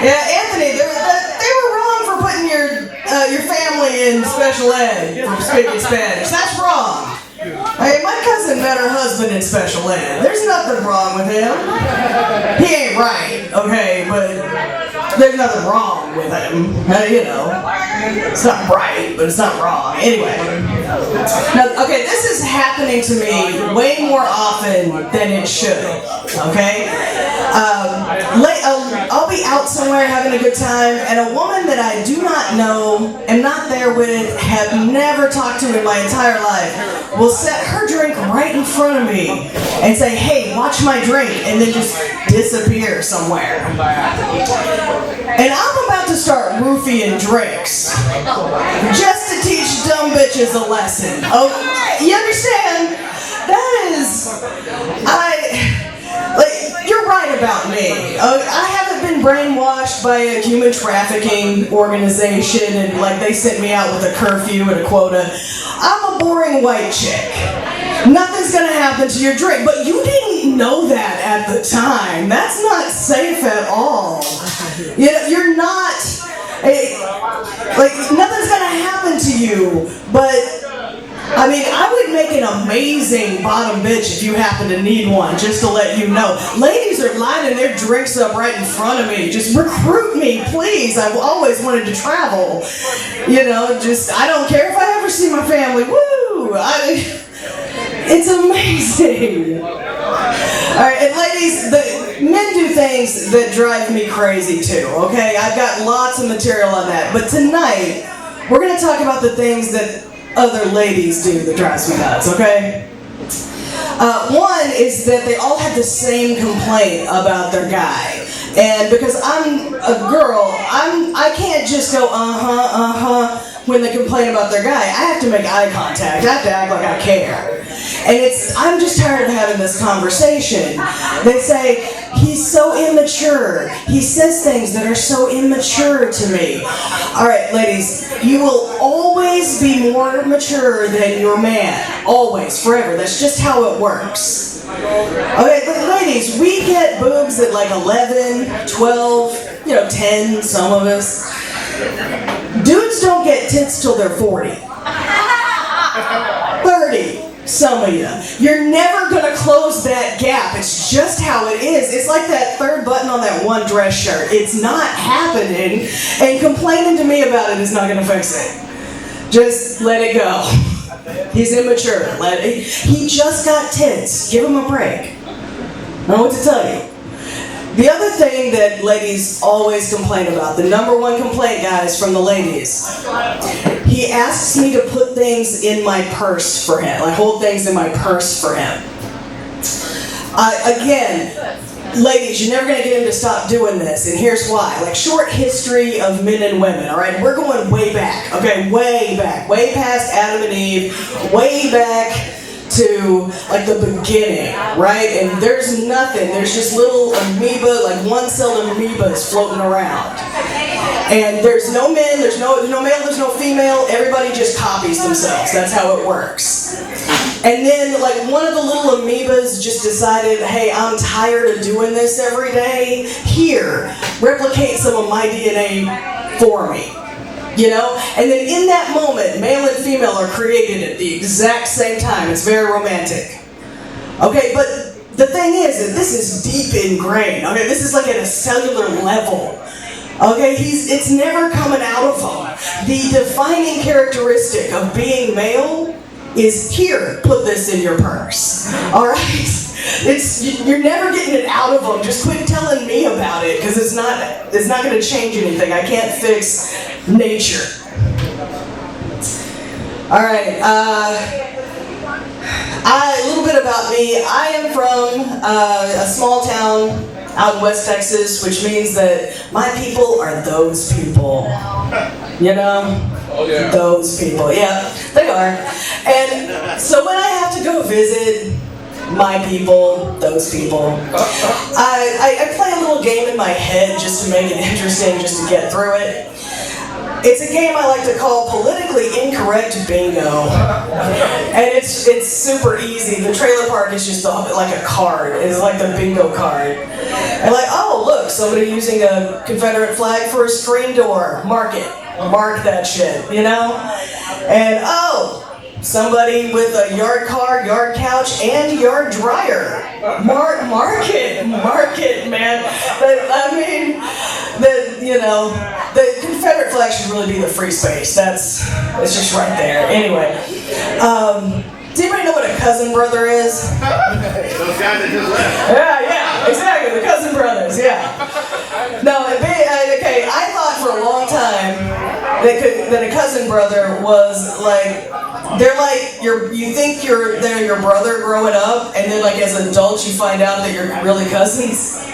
Yeah, Anthony, they were wrong for putting your family in special ed for speaking Spanish. That's wrong. Hey, my cousin met her husband in special ed. There's nothing wrong with him. He ain't right, okay, but there's nothing wrong with him. You know, it's not right, but it's not wrong. Anyway. Now, okay, this is happening to me way more often than it should, okay? I'll be out somewhere having a good time, and a woman that I do not know, am not there with, have never talked to in my entire life, will set her drink right in front of me and say, hey, watch my drink, and then just disappear somewhere. And I'm about to start roofing drinks just to teach dumb bitches a lesson. Oh, you understand? That is, you're right about me. I haven't been brainwashed by a human trafficking organization and like they sent me out with a curfew and a quota. I'm a boring white chick. Nothing's gonna happen to your drink, but you didn't know that at the time. That's not safe at all. You're not, nothing's gonna happen to you, but I mean, I would make an amazing bottom bitch if you happen to need one, just to let you know. Ladies are lining their drinks up right in front of me. Just recruit me, please. I've always wanted to travel. You know, I don't care if I ever see my family. Woo! It's amazing. All right, and ladies, men do things that drive me crazy too, okay? I've got lots of material on that. But tonight, we're going to talk about the things that other ladies do that drives me nuts, okay? One is that they all have the same complaint about their guy. And because I'm a girl, I can't just go when they complain about their guy. I have to make eye contact. I have to act like I care. And I'm just tired of having this conversation. They say, he's so immature. He says things that are so immature to me. All right, ladies, you will always be more mature than your man. Always, forever. That's just how it works. Okay, but ladies, we get boobs at like 11, 12, 10, some of us. Dudes don't get tits till they're 40. 30. Some of you. You're never going to close that gap. It's just how it is. It's like that third button on that one dress shirt. It's not happening, and complaining to me about it is not going to fix it. Just let it go. He's immature. He just got tits. Give him a break. I don't know what to tell you. The other thing that ladies always complain about, the number one complaint, guys, from the ladies, he asks me to put things in my purse for him, like hold things in my purse for him. Again, ladies, you're never going to get him to stop doing this, and here's why. Like, short history of men and women, all right? We're going way back, okay? Way back. Way past Adam and Eve, way back to like the beginning, right? And there's nothing. There's just little amoeba, like one-celled amoebas floating around. And there's no men, there's no male, there's no female. Everybody just copies themselves. That's how it works. And then like one of the little amoebas just decided, hey, I'm tired of doing this every day. Here, replicate some of my DNA for me. And then in that moment, male and female are created at the exact same time. It's very romantic. Okay, but the thing is that this is deep ingrained. Okay, this is like at a cellular level. Okay, it's never coming out of him. The defining characteristic of being male is here, put this in your purse. All right? You're never getting it out of them. Just quit telling me about it, because it's not going to change anything. I can't fix nature. All right. A little bit about me. I am from a small town out in West Texas, which means that my people are those people. Oh, yeah. Those people, yeah, they are. And so when I have to go visit my people, those people, I play a little game in my head just to make it interesting, just to get through it. It's a game I like to call politically incorrect bingo. And it's super easy. The trailer park is just like a card. It's like the bingo card. And like, oh, look, somebody using a Confederate flag for a screen door. Mark it. Mark that shit, you know? And oh, somebody with a yard car, yard couch, and yard dryer. Mark it, man. The Confederate flag should really be the free space. It's just right there. Anyway, does anybody know what a cousin brother is? Those guys that just left. Yeah, exactly. The cousin brothers. Yeah. No, okay. I thought for a long time that a cousin brother was like. They're like you think they're your brother growing up, and then like as adults you find out that you're really cousins.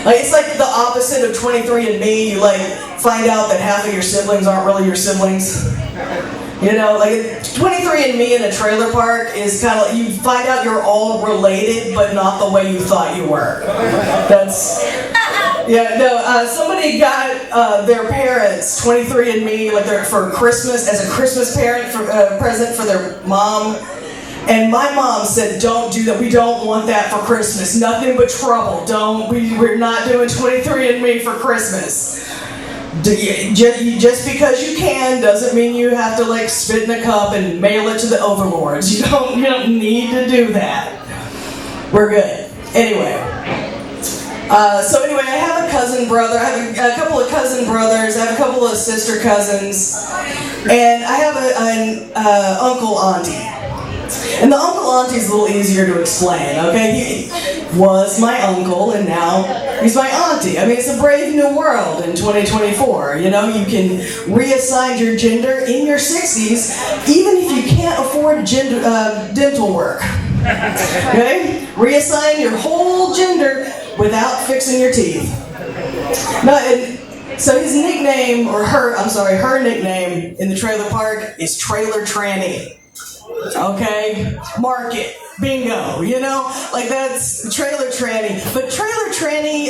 Like it's like the opposite of 23andMe. You like find out that half of your siblings aren't really your siblings. You know, like 23andMe in a trailer park is kind of like you find out you're all related, but not the way you thought you were. Somebody got their parents 23andMe like for Christmas as a Christmas present for their mom. And my mom said, don't do that. We don't want that for Christmas. Nothing but trouble. We're not doing 23andMe for Christmas. Just because you can doesn't mean you have to like spit in a cup and mail it to the overlords. You don't need to do that. We're good. Anyway. I have a cousin brother. I have a couple of cousin brothers. I have a couple of sister cousins. And I have an uncle auntie. And the uncle auntie is a little easier to explain, okay? He was my uncle, and now he's my auntie. I mean, it's a brave new world in 2024. You know, you can reassign your gender in your 60s, even if you can't afford dental work. Okay? Reassign your whole gender without fixing your teeth. No, and so his nickname, her nickname in the trailer park is Trailer Tranny. Okay, mark it, bingo. You know, like that's Trailer Tranny. But Trailer Tranny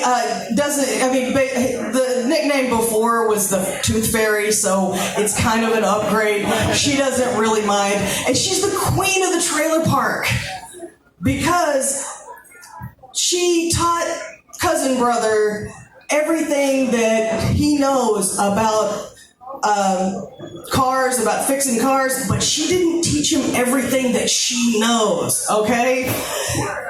the nickname before was the Tooth Fairy, so it's kind of an upgrade. She doesn't really mind, and she's the queen of the trailer park because she taught cousin brother everything that he knows about cars, about fixing cars, but she didn't teach him everything that she knows, okay?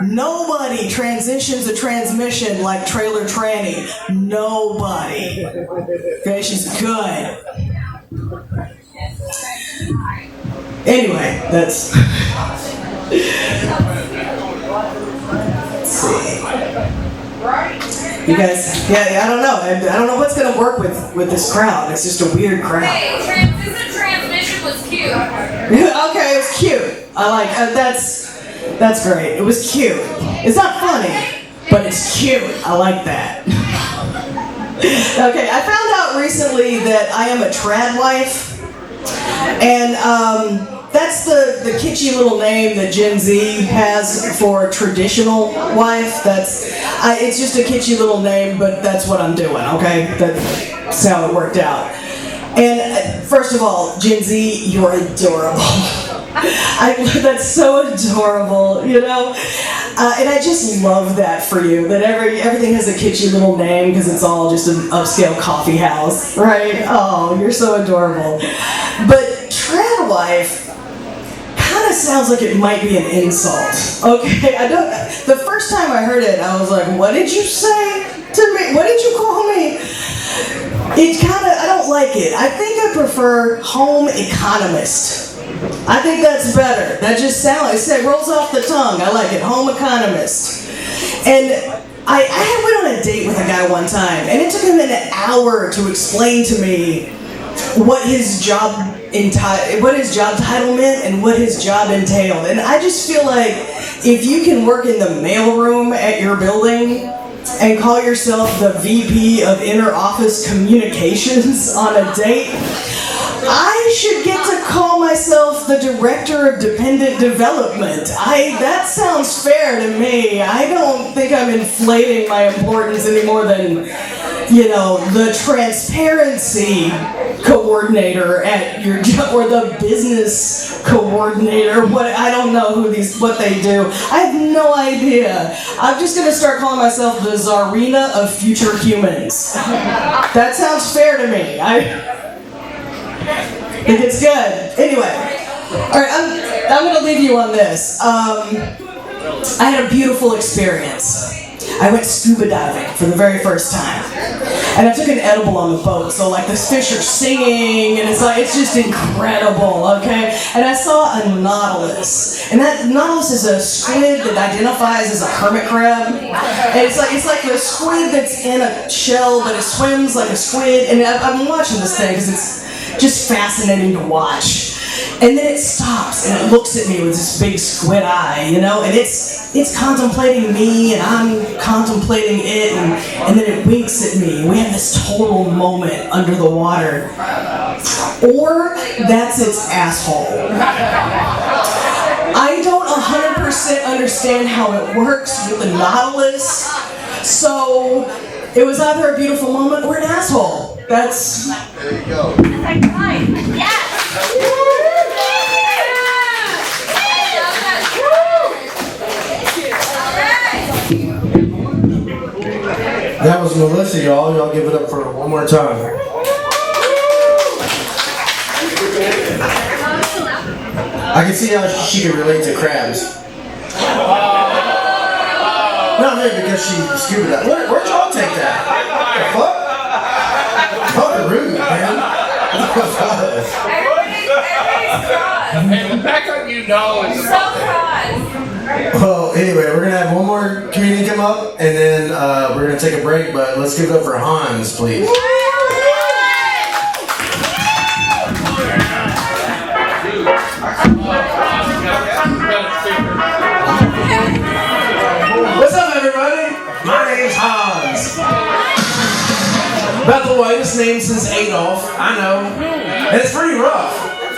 Nobody transitions a transmission like Trailer Tranny. Nobody. Okay, she's good. Anyway, that's... Let's see. You guys, I don't know. I don't know what's gonna work with this crowd. It's just a weird crowd. Hey, this transmission was cute. Okay, it was cute. I like that's great. It was cute. It's not funny, but it's cute. I like that. Okay, I found out recently that I am a trad wife, and that's the kitschy little name that Gen Z has for traditional wife. It's just a kitschy little name, but that's what I'm doing, okay? That's how it worked out. And first of all, Gen Z, you're adorable. That's so adorable, you know? And I just love that for you, that everything has a kitschy little name because it's all just an upscale coffee house, right? Oh, you're so adorable. But trad wife kind of sounds like it might be an insult. Okay, the first time I heard it, I was like, what did you say to me? What did you call me? I don't like it. I think I prefer home economist. I think that's better. That just it rolls off the tongue. I like it, home economist. And I went on a date with a guy one time, and it took him an hour to explain to me what his job title meant and what his job entailed. And I just feel like if you can work in the mailroom at your building and call yourself the VP of Inter-Office Communications on a date, I should get to call myself the director of dependent development. That sounds fair to me. I don't think I'm inflating my importance any more than, the transparency coordinator at your job, or the business coordinator. I don't know what they do. I have no idea. I'm just gonna start calling myself the Tsarina of future humans. That sounds fair to me. I think it's good. Anyway, all right, I'm gonna leave you on this. I had a beautiful experience. I went scuba diving for the very first time. And I took an edible on the boat, so like the fish are singing, and it's just incredible, okay? And I saw a nautilus. And that nautilus is a squid that identifies as a hermit crab. And it's like the squid that's in a shell, but it swims like a squid. And I've been watching this thing because it's just fascinating to watch. And then it stops and it looks at me with this big squid eye, and it's contemplating me and I'm contemplating it, and then it winks at me. We have this total moment under the water. Or that's its asshole. I don't 100% understand how it works with the nautilus, so it was either a beautiful moment or an asshole. There you go. Yes! That was Melissa, y'all. Y'all give it up for her one more time. I can see how she can relate to crabs. Not maybe because she scuba dived. Where'd y'all take that? What the fuck? Y'all are rude, man. Hey, the fact that you know is So proud. Well, anyway, we're going to have one more comedian come up, and then we're going to take a break, but let's give it up for Hans, please. What's up, everybody? My name's Hans. About the whitest name since Adolf, I know. And it's pretty rough,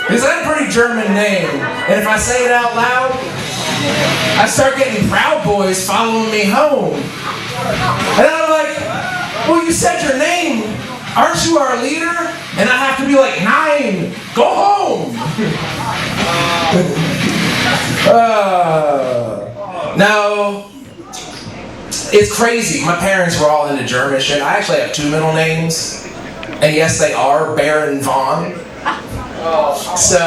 because that's a pretty German name. And if I say it out loud, I start getting Proud Boys following me home. And I'm like, well, you said your name. Aren't you our leader? And I have to be like, 9, go home. No. It's crazy. My parents were all into German shit. I actually have 2 middle names. And yes, they are Baron Von. So,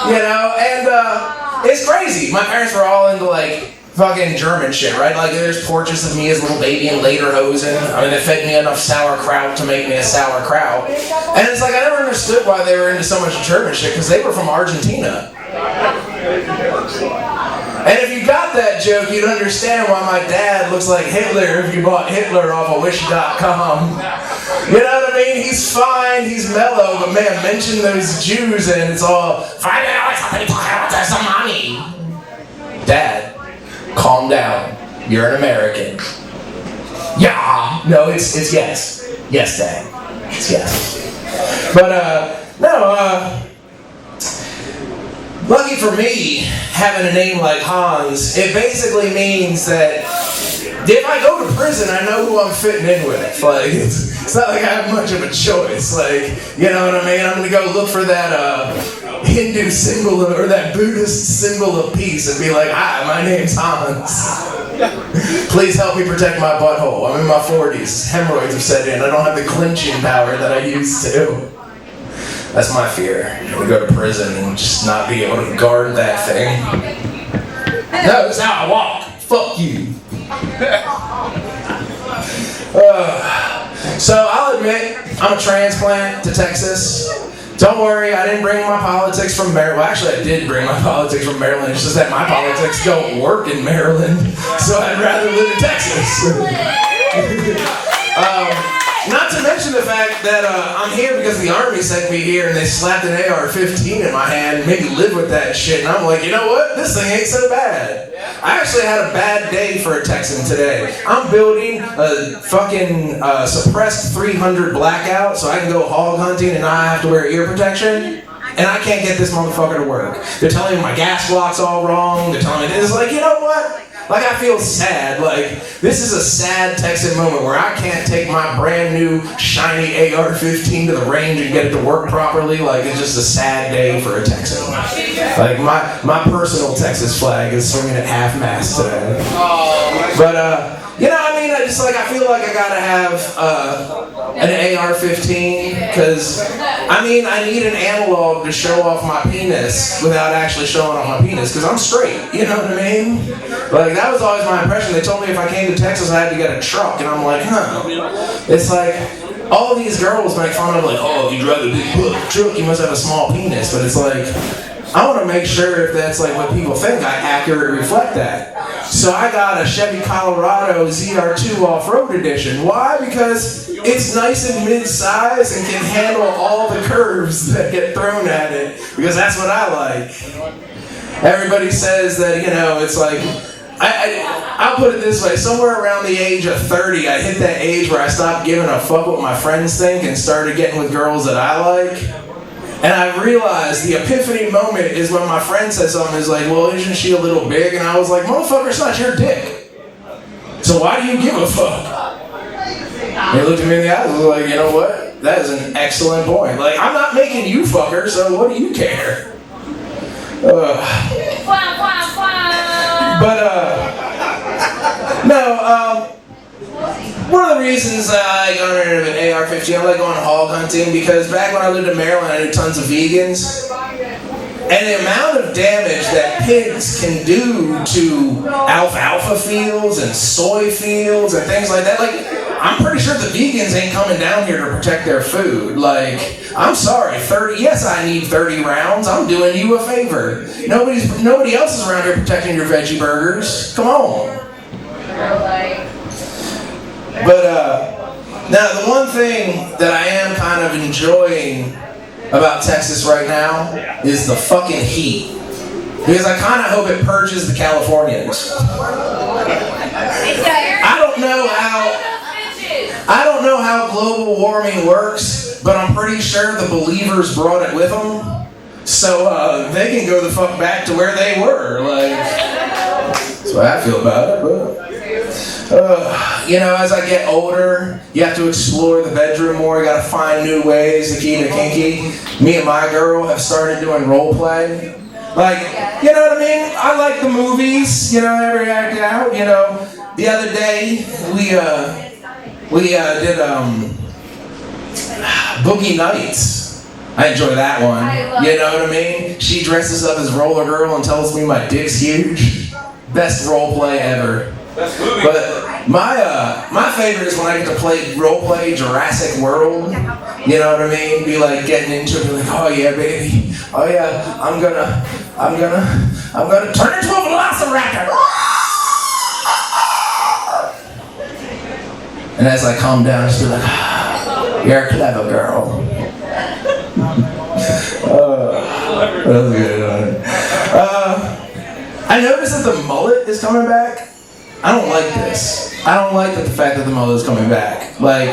and it's crazy. My parents were all into like fucking German shit, right? Like there's portraits of me as a little baby in Lederhosen. I mean, they fed me enough sauerkraut to make me a sauerkraut. And it's like I never understood why they were into so much German shit, because they were from Argentina. And if you got that joke, you'd understand why my dad looks like Hitler if you bought Hitler off of Wish.com. You know what I mean? He's fine, he's mellow, but man, mention those Jews and it's all, Dad, calm down. You're an American. Yeah. No, it's yes. Yes, Dad. It's yes. But, lucky for me, having a name like Hans, it basically means that if I go to prison, I know who I'm fitting in with. Like, it's not like I have much of a choice. Like, you know what I mean? I'm gonna go look for that Hindu symbol or that Buddhist symbol of peace and be like, hi, my name's Hans. Please help me protect my butthole. I'm in my 40s. Hemorrhoids have set in. I don't have the clinching power that I used to. That's my fear. To go to prison and just not be able to guard that thing. No, that's how I walk. Fuck you. So I'll admit, I'm a transplant to Texas. Don't worry, I didn't bring my politics from Maryland. Well, actually, I did bring my politics from Maryland. It's just that my politics don't work in Maryland, so I'd rather live in Texas. Not to mention the fact that I'm here because the Army sent me here and they slapped an AR-15 in my hand and made me live with that shit. And I'm like, you know what? This thing ain't so bad. I actually had a bad day for a Texan today. I'm building a fucking suppressed 300 blackout so I can go hog hunting and not have to wear ear protection. And I can't get this motherfucker to work. They're telling me my gas block's all wrong. They're telling me this. Like, you know what? Like, I feel sad. Like, this is a sad Texan moment where I can't take my brand new shiny AR-15 to the range and get it to work properly. Like, it's just a sad day for a Texan. Like, my personal Texas flag is swinging at half-mast today. But, you know, I mean, I feel like I gotta have an AR-15 because, I mean, I need an analog to show off my penis without actually showing off my penis because I'm straight, you know what I mean? Like, that was always my impression. They told me if I came to Texas I had to get a truck, and I'm like, huh. It's like, all these girls make fun of like, oh, if you drive a big truck, you must have a small penis, but it's like, I want to make sure if that's like what people think, I accurately reflect that. So I got a Chevy Colorado ZR2 Off-Road Edition. Why? Because it's nice and mid-size and can handle all the curves that get thrown at it. Because that's what I like. Everybody says that, you know, it's like, I'll put it this way, somewhere around the age of 30, I hit that age where I stopped giving a fuck what my friends think and started getting with girls that I like. And I realized the epiphany moment is when my friend said something, is like, well, isn't she a little big? And I was like, motherfucker, it's not your dick. So why do you give a fuck? And he looked at me in the eyes and was like, you know what? That is an excellent point. Like, I'm not making you fucker, so what do you care? One of the reasons I got rid of an AR-15, I like going hog hunting because back when I lived in Maryland, I knew tons of vegans. And the amount of damage that pigs can do to alfalfa fields and soy fields and things like that, like, I'm pretty sure the vegans ain't coming down here to protect their food. Like, I'm sorry, yes, I need 30 rounds. I'm doing you a favor. Nobody else is around here protecting your veggie burgers. Come on. But, now the one thing that I am kind of enjoying about Texas right now is the fucking heat. Because I kind of hope it purges the Californians. I don't know how global warming works, but I'm pretty sure the believers brought it with them. So they can go the fuck back to where they were. Like, that's what I feel about it. But, you know, as I get older, you have to explore the bedroom more. You gotta find new ways to keep it kinky. Me and my girl have started doing role play. Like, you know what I mean? I like the movies, you know, every act out. You know, the other day we did Boogie Nights. I enjoy that one. You know what I mean? She dresses up as Roller Girl and tells me my dick's huge. Best role play ever. But my favorite is when I get to role play Jurassic World. You know what I mean? Be like getting into it, be like, oh yeah, baby. Oh yeah, I'm gonna turn into a velociraptor. And as I calm down, just be like, you're a clever girl. That's good. I noticed that the mullet is coming back. I don't like this. I don't like the fact that the mullet is coming back. Like,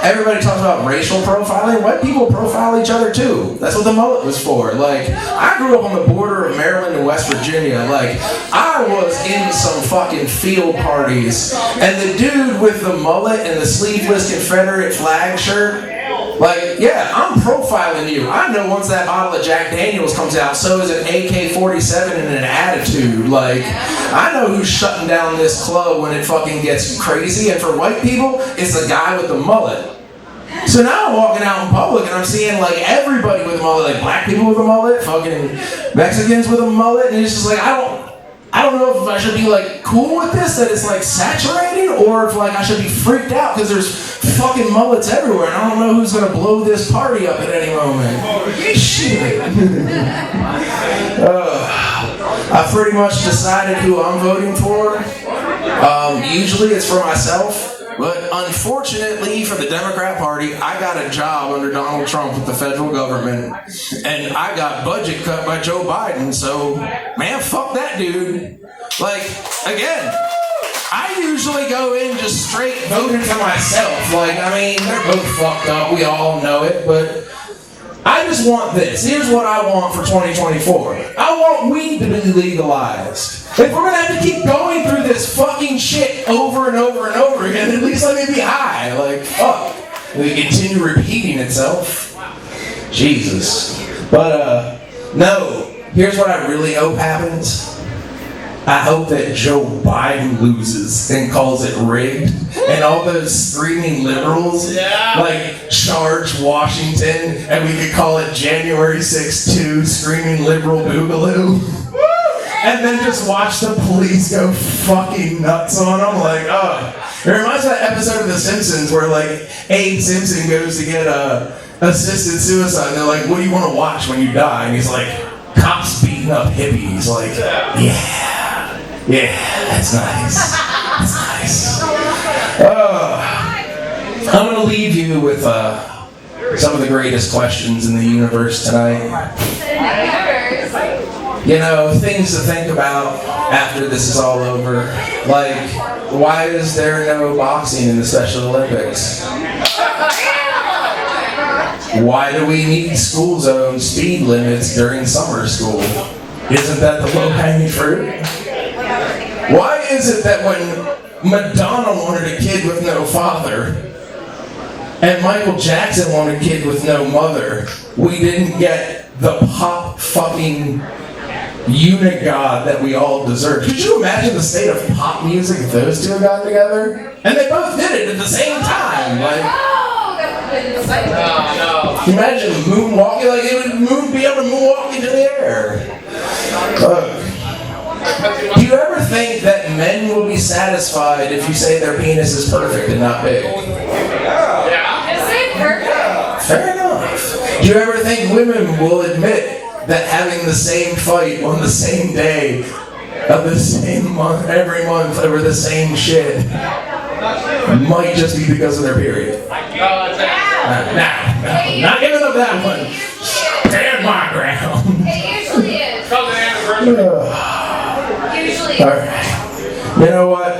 everybody talks about racial profiling. White people profile each other too. That's what the mullet was for. Like, I grew up on the border of Maryland and West Virginia. Like, I was in some fucking field parties, and the dude with the mullet and the sleeveless Confederate flag shirt, like, yeah, I'm profiling you. I know once that bottle of Jack Daniels comes out, so is an AK-47 and an attitude. Like, I know who's shutting down this club when it fucking gets crazy, and for white people, it's the guy with the mullet. So now I'm walking out in public and I'm seeing like everybody with a mullet, like black people with a mullet, fucking Mexicans with a mullet, and it's just like, I don't know if I should be like cool with this, that it's like saturated, or if like I should be freaked out because there's fucking mullets everywhere and I don't know who's gonna blow this party up at any moment. Shit. I pretty much decided who I'm voting for. Usually it's for myself. But unfortunately for the Democrat Party, I got a job under Donald Trump with the federal government, and I got budget cut by Joe Biden, so, man, fuck that dude. Like, again, I usually go in just straight voting for myself. Like, I mean, they're both fucked up, we all know it, but I just want this. Here's what I want for 2024. I want weed to be legalized. If we're gonna have to keep going through this fucking shit over and over and over again, at least let me be high. Like, fuck. We continue repeating itself. Jesus. But, no. Here's what I really hope happens. I hope that Joe Biden loses and calls it rigged, and all those screaming liberals like charge Washington, and we could call it January 6-2 screaming liberal boogaloo, and then just watch the police go fucking nuts on them. Like, oh, it reminds me of that episode of The Simpsons where like Abe Simpson goes to get assisted suicide, and they're like, "What do you want to watch when you die?" And he's like, "Cops beating up hippies." Like, yeah, that's nice. That's nice. I'm going to leave you with some of the greatest questions in the universe tonight. You know, things to think about after this is all over. Like, why is there no boxing in the Special Olympics? Why do we need school zone speed limits during summer school? Isn't that the low-hanging fruit? Why is it that when Madonna wanted a kid with no father and Michael Jackson wanted a kid with no mother, we didn't get the pop fucking unit god that we all deserve? Could you imagine the state of pop music if those two had gotten together? And they both did it at the same time. Like, imagine moonwalking, like it would be able to moonwalk into the air. Do you ever think that men will be satisfied if you say their penis is perfect and not big? Is it perfect? Fair enough. Do you ever think women will admit that having the same fight on the same day of the same month, every month over the same shit might just be because of their period? No, not giving up that one. Stand my ground. It usually is. Alright. You know what?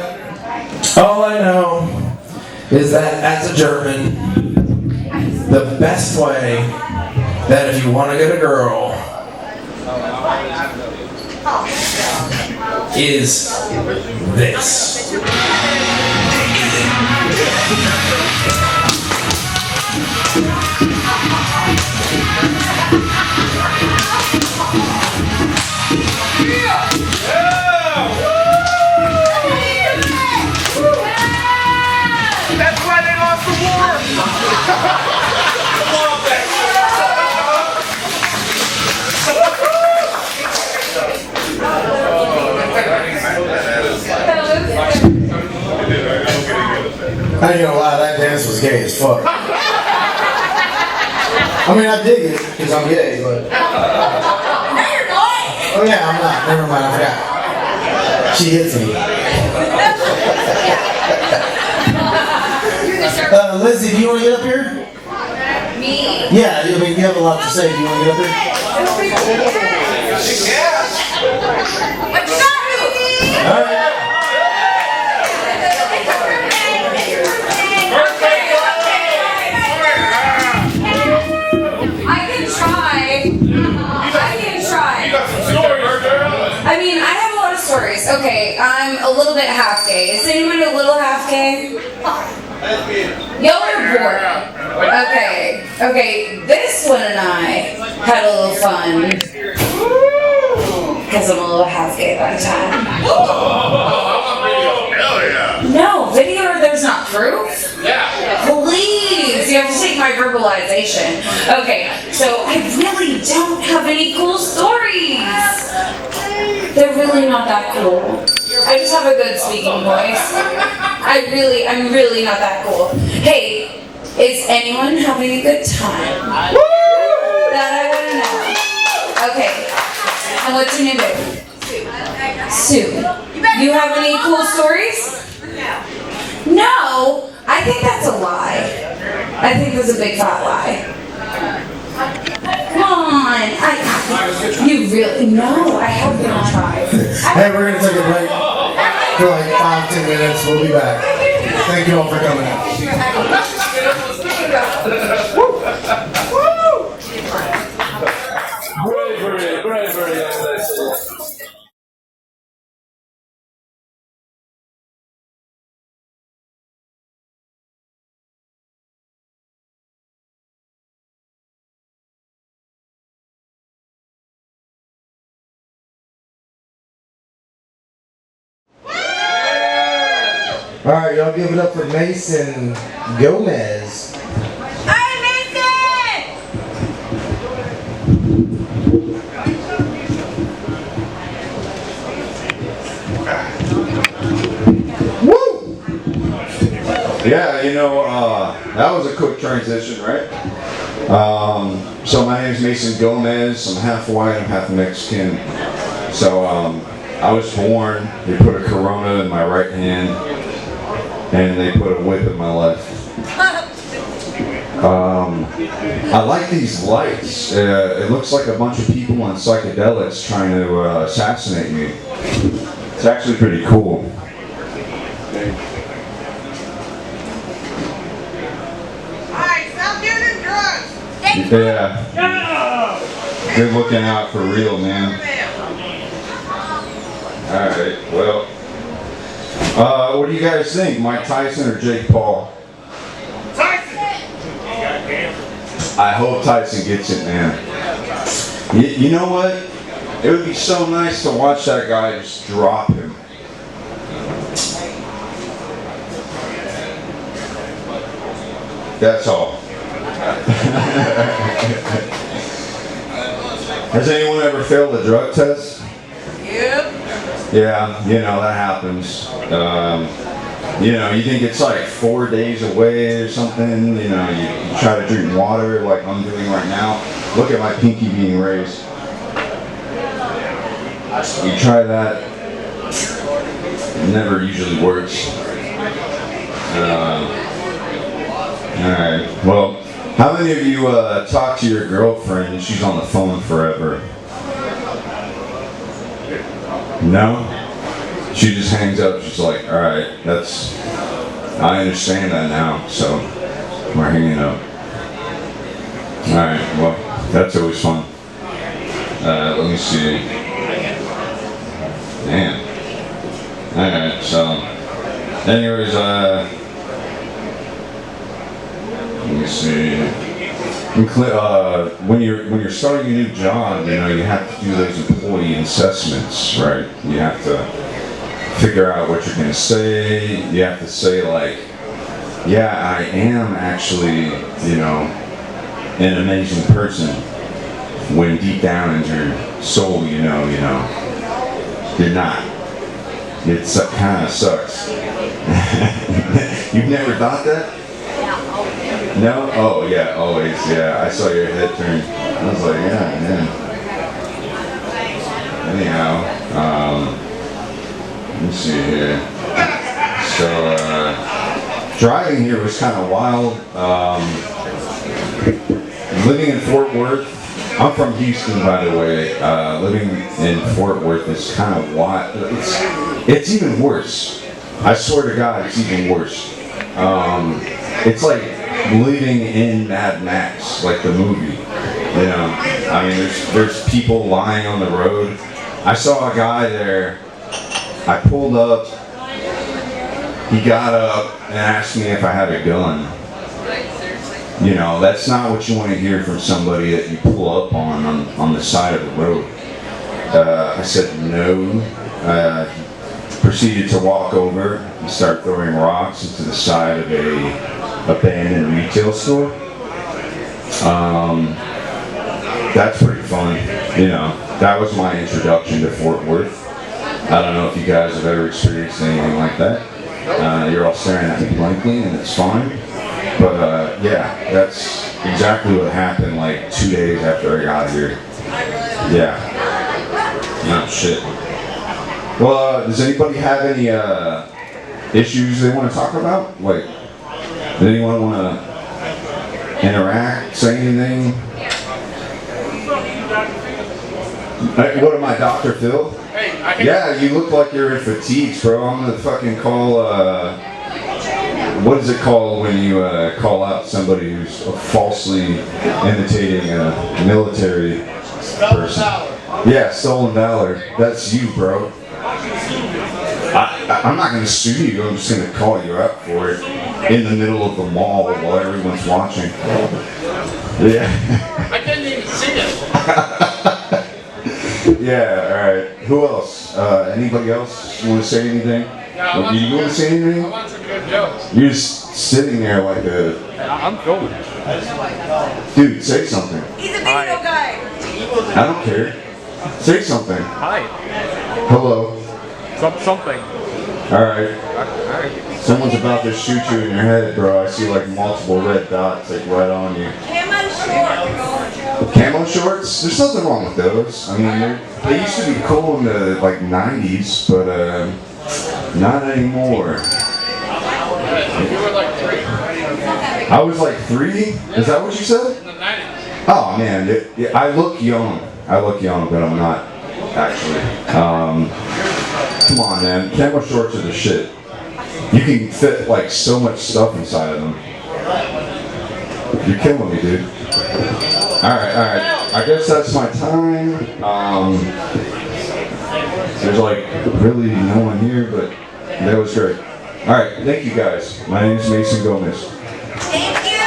All I know is that as a German, the best way that if you want to get a girl is this. That's why they lost the war! Come on, I ain't gonna lie, that dance was gay as fuck. I mean, I dig it, because I'm gay, but... No, you're not. Oh yeah, I'm not. Never mind, I forgot. She hits me. Lizzie, do you want to get up here? Me? Yeah, I mean, you have a lot to say. Do you want to get up here? What you got, Ruby? All right. I can try. You got some stories, girl. I mean, I have a lot of stories. Okay, I'm a little bit half gay. Is anyone a little half gay? Y'all are bored. Okay, this one and I had a little fun. Because I'm a little half gay that time. Hell yeah. No, video, there's not proof? Yeah. Please, you have to take my verbalization. Okay, so I really don't have any cool stories. They're really not that cool. I just have a good speaking voice. I'm really not that cool. Hey, is anyone having a good time? That I want to know. Okay, and what's your name, baby? Sue. You have any cool stories? No, I think that's a lie. I think that's a big fat lie. Come on, you really, no, I have gonna try. Hey, we're gonna take a break for like 5-10 minutes. We'll be back. Thank you all for coming out. Bravery. All right, y'all give it up for Mason Gomez. Yeah, that was a quick transition, right? So my name is Mason Gomez. I'm half white, I'm half Mexican. So I was born, they put a Corona in my right hand, and they put a whip in my left. I like these lights. It looks like a bunch of people on psychedelics trying to assassinate me. It's actually pretty cool. Yeah. Good looking out for real, man. Alright, well. What do you guys think? Mike Tyson or Jake Paul? Tyson! I hope Tyson gets it, man. You know what? It would be so nice to watch that guy just drop him. That's all. Has anyone ever failed a drug test? Yep. Yeah, that happens. You think it's like 4 days away or something. You try to drink water like I'm doing right now. Look at my pinky being raised. You try that. It never usually works. Alright, well, how many of you talk to your girlfriend and she's on the phone forever? No? She just hangs up, she's like, alright, I understand that now, so we're hanging up. Alright, well, that's always fun. Let me see. Man. Alright, so, anyways, let me see. When you're starting a new job, you have to do those employee assessments, right? You have to figure out what you're going to say. You have to say like, yeah, I am actually, an amazing person. When deep down in your soul, you're not. It kind of sucks. You've never thought that? No? Oh, yeah, always, yeah. I saw your head turn. I was like, yeah. Anyhow, let me see here. So, driving here was kind of wild. Living in Fort Worth, I'm from Houston, by the way. Living in Fort Worth is kind of wild. It's even worse. I swear to God, it's even worse. It's like living in Mad Max, like the movie. There's people lying on the road. I saw a guy there. I pulled up. He got up and asked me if I had a gun. That's not what you want to hear from somebody that you pull up on the side of the road. I said no. Proceeded to walk over and start throwing rocks into the side of a abandoned retail store. That's pretty fun. That was my introduction to Fort Worth. I don't know if you guys have ever experienced anything like that. You're all staring at me blankly and it's fine. But yeah, that's exactly what happened like 2 days after I got here. Yeah. No shit. Well, does anybody have any issues they want to talk about? Like, does anyone want to interact, say anything? What am I, Dr. Phil? Yeah, you look like you're in fatigues, bro. I'm gonna fucking call, what is it called when you call out somebody who's falsely imitating a military person? Yeah, stolen valor. That's you, bro. I'm not gonna sue you. I'm just gonna call you out for it in the middle of the mall while everyone's watching. Yeah. I didn't even see it. Yeah, alright. Who else? Anybody else want to say anything? Yeah, You want to say anything? I want some good jokes. You're just sitting there like a... I'm filming. Dude, say something. He's a video guy. I don't care. Say something. Hi. Hello. Something. Alright. Someone's about to shoot you in your head, bro. I see like multiple red dots like right on you. Camo short. Camo shorts? There's nothing wrong with those. I mean, they used to be cool in the like 90s, but not anymore. You were like 3. I was like 3? Is that what you said? In the 90s. Oh man, I look young. I look young, but I'm not actually. Come on, man. Camo shorts are the shit. You can fit like so much stuff inside of them. You're killing me, dude. Alright. I guess that's my time. There's like really no one here, but that was great. Alright, thank you guys. My name is Mason Gomez. Thank you.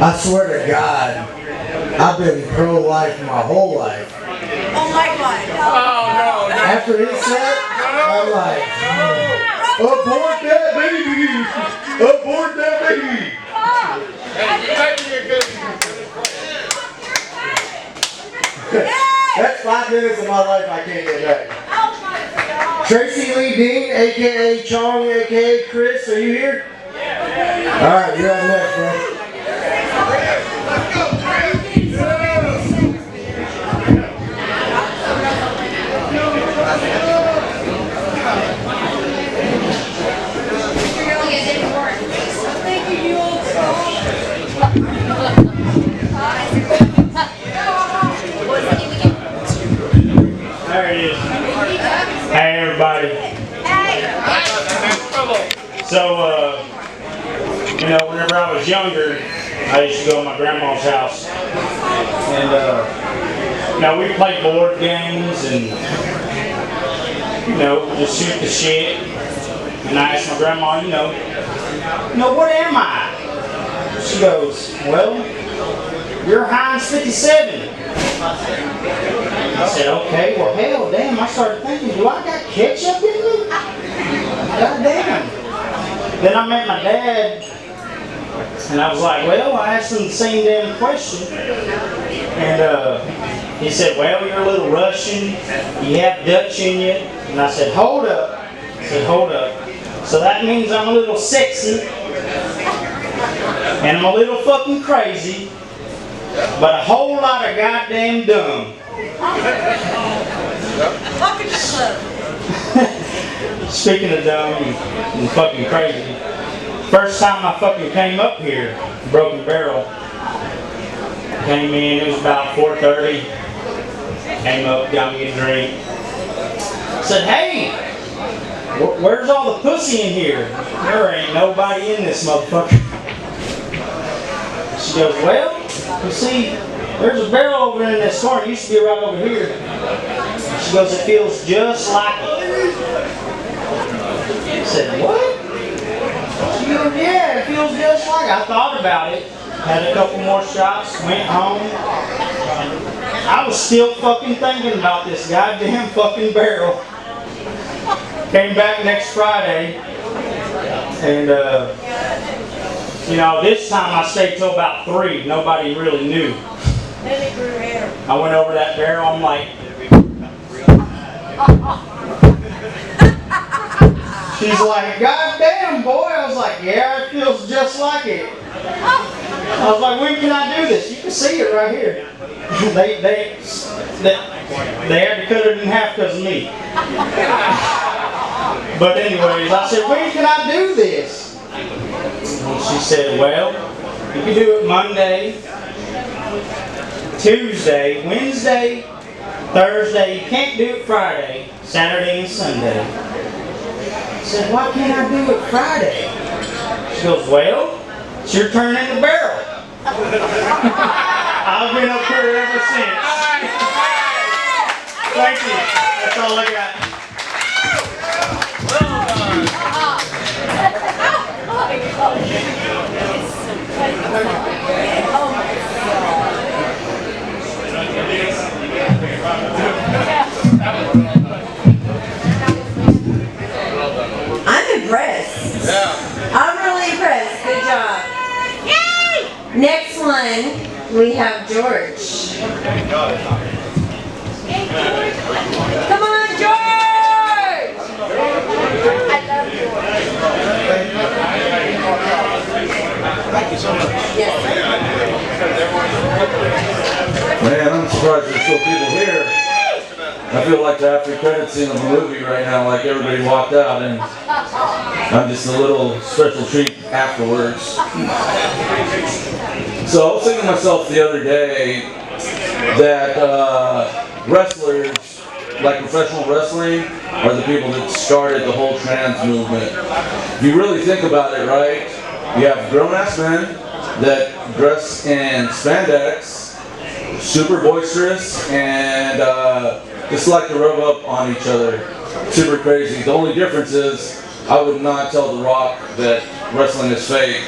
I swear to God, I've been pro-life my whole life. Oh my God. Oh, no. After he said, I'm like, abort that baby! Abort that baby! Hey, you might be a good... That's 5 minutes of my life I can't get back. Tracy Lee Dean, aka Chong, aka Chris, are you here? Alright, you're up next, bro. There he is. Hey everybody. So, whenever I was younger, I used to go to my grandma's house. And, we played board games and, just shoot the shit. And I asked my grandma, what am I? She goes, well, you're Heinz 57. I said, okay, well, hell, damn. I started thinking, do I got ketchup in me? God damn. Then I met my dad, and I was like, well, I asked him the same damn question. And he said, well, you're a little Russian. You have Dutch in you. And I said, hold up. So that means I'm a little sexy, and I'm a little fucking crazy, but a whole lot of goddamn dumb. Speaking of dumb and fucking crazy, first time I fucking came up here, Broken Barrel, came in, it was about 4:30, came up, got me a drink, said, hey, where's all the pussy in here? There ain't nobody in this motherfucker. She goes, well, you see, there's a barrel over in this corner. It used to be right over here. She goes, it feels just like it. I said, what? She goes, yeah, it feels just like it. I thought about it. Had a couple more shots, went home. I was still fucking thinking about this goddamn fucking barrel. Came back next Friday, and this time I stayed till about 3. Nobody really knew. I went over that barrel. I'm like, She's like, God damn, boy. I was like, yeah, it feels just like it. I was like, when can I do this? You can see it right here. They had to cut it in half because of me. But anyways, I said, when can I do this? And she said, well, you can do it Monday, Tuesday, Wednesday, Thursday. You can't do it Friday, Saturday, and Sunday. I said, why can't I do it Friday? She goes, well, it's your turn in the barrel. I've been up here ever since. Thank you. That's all I got. I'm impressed. I'm really impressed. Good job. Yay! Next one, we have George. Come on, George! I love George. Thank you so much. Man, I'm surprised there's still people here. I feel like the after credits scene of a movie right now, like everybody walked out and I'm just a little special treat afterwards. So I was thinking to myself the other day that wrestlers, like professional wrestling, are the people that started the whole trans movement. If you really think about it, right, you have grown-ass men that dress in spandex, super boisterous, and just like to rub up on each other. Super crazy. The only difference is I would not tell The Rock that wrestling is fake,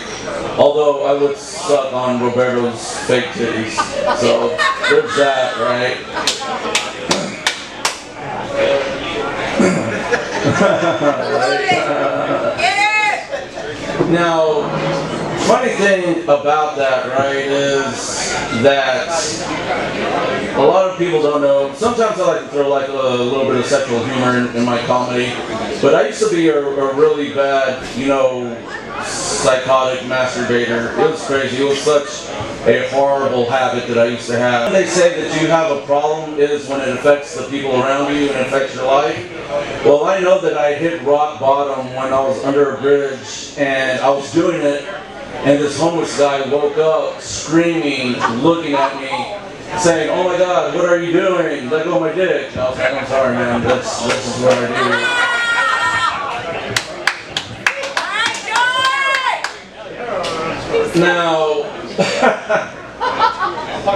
although I would suck on Roberto's fake titties. So there's that, right? Now, funny thing about that, right, is that a lot of people don't know. Sometimes I like to throw like a little bit of sexual humor in my comedy, but I used to be a really bad, psychotic masturbator. It was crazy. It was such a horrible habit that I used to have. When they say that you have a problem is when it affects the people around you and affects your life. Well, I know that I hit rock bottom when I was under a bridge and I was doing it, and this homeless guy woke up screaming, looking at me, saying, "Oh my God, what are you doing? Let go of my dick." And I was like, "I'm sorry, man. This is what I do." Now,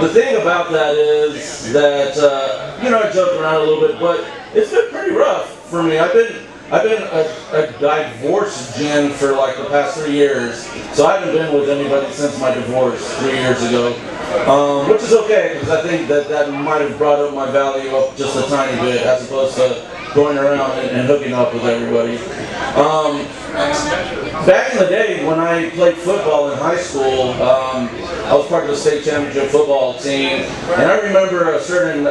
the thing about that is that I joke around a little bit, but it's been pretty rough for me. I've been a divorced gen for like the past 3 years, so I haven't been with anybody since my divorce 3 years ago, which is okay because I think that might have brought up my value up just a tiny bit as opposed to going around and hooking up with everybody. Back in the day when I played football in high school, I was part of the state championship football team, and I remember a certain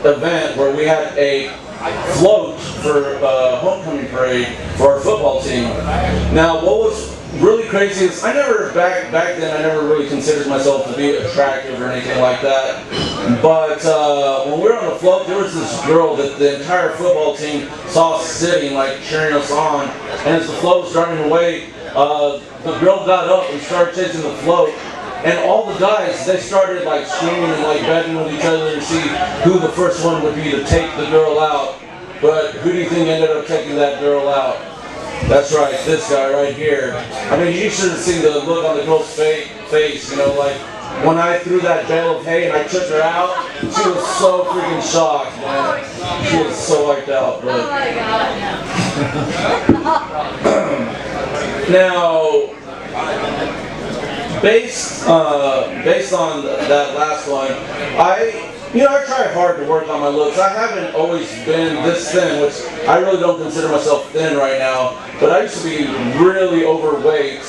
event where we had a float for homecoming parade for our football team. Now, what was really crazy is back then I never really considered myself to be attractive or anything like that. But when we were on the float, there was this girl that the entire football team saw us sitting, like cheering us on. And as the float was driving away, the girl got up and started chasing the float. And all the guys, they started like screaming and like betting with each other to see who the first one would be to take the girl out. But who do you think ended up taking that girl out? That's right, this guy right here. I mean, you should have seen the look on the girl's face, like when I threw that bale of hay and I took her out, she was so freaking shocked, man. She was so wiped out, but... Now, based on that last one, I try hard to work on my looks. I haven't always been this thin, which I really don't consider myself thin right now, but I used to be really overweight.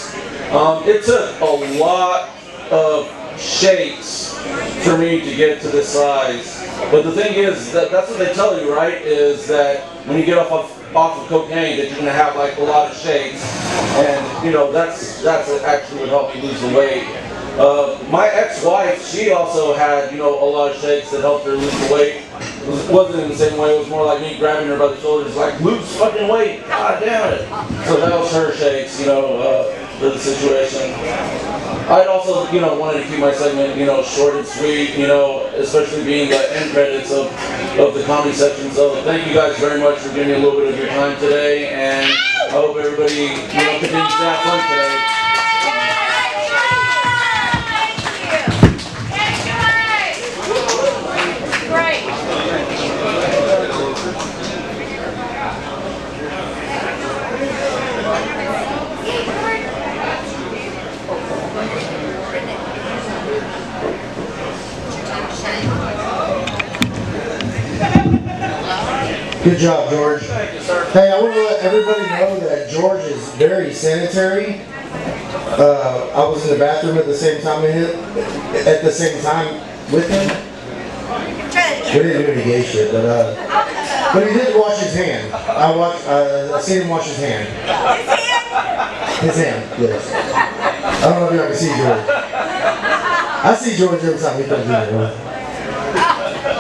It took a lot of shakes for me to get to this size. But the thing is, that's what they tell you, right? Is that when you get off of cocaine, that you're gonna have like a lot of shakes, and you know that's actually what helped me lose the weight. My ex-wife, she also had a lot of shakes that helped her lose the weight. It wasn't in the same way. It was more like me grabbing her by the shoulders, like lose fucking weight. God damn it! So that was her shakes, for the situation. I'd also, wanted to keep my segment, short and sweet, especially being the end credits of the comedy section. So thank you guys very much for giving me a little bit of your time today, and I hope everybody, continues to have fun today. Good job, George. Hey, I want to let everybody know that George is very sanitary. I was in the bathroom at the same time with him. We didn't do any gay shit, but he did wash his hand. I seen him wash his hand. His hand, yes. I don't know if y'all can see George. I see George every time he comes in here.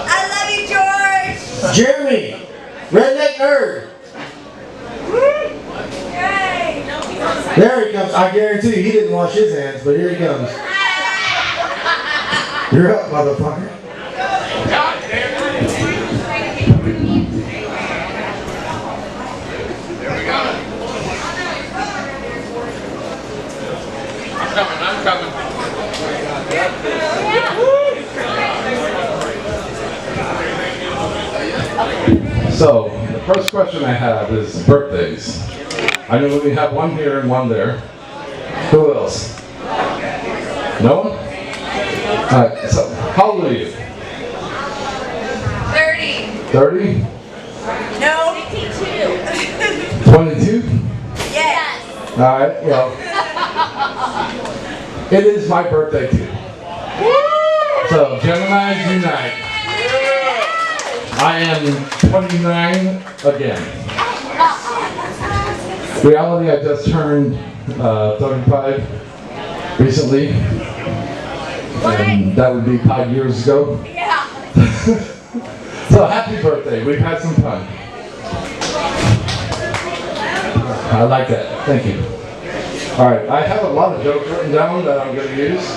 I love you, George. Jeremy, redneck nerd. There he comes. I guarantee you, he didn't wash his hands, but here he comes. You're up, motherfucker. I'm coming. So, the first question I have is birthdays. I know we have one here and one there. Who else? No one? Alright, so how old are you? 30. 30? No. 22? Yes. Alright, well, it is my birthday too. So, Gemini's unite. I am 29 again. Reality, I just turned 35 recently. And that would be 5 years ago. Yeah. So happy birthday, we've had some fun. I like that, thank you. Alright, I have a lot of jokes written down that I'm going to use.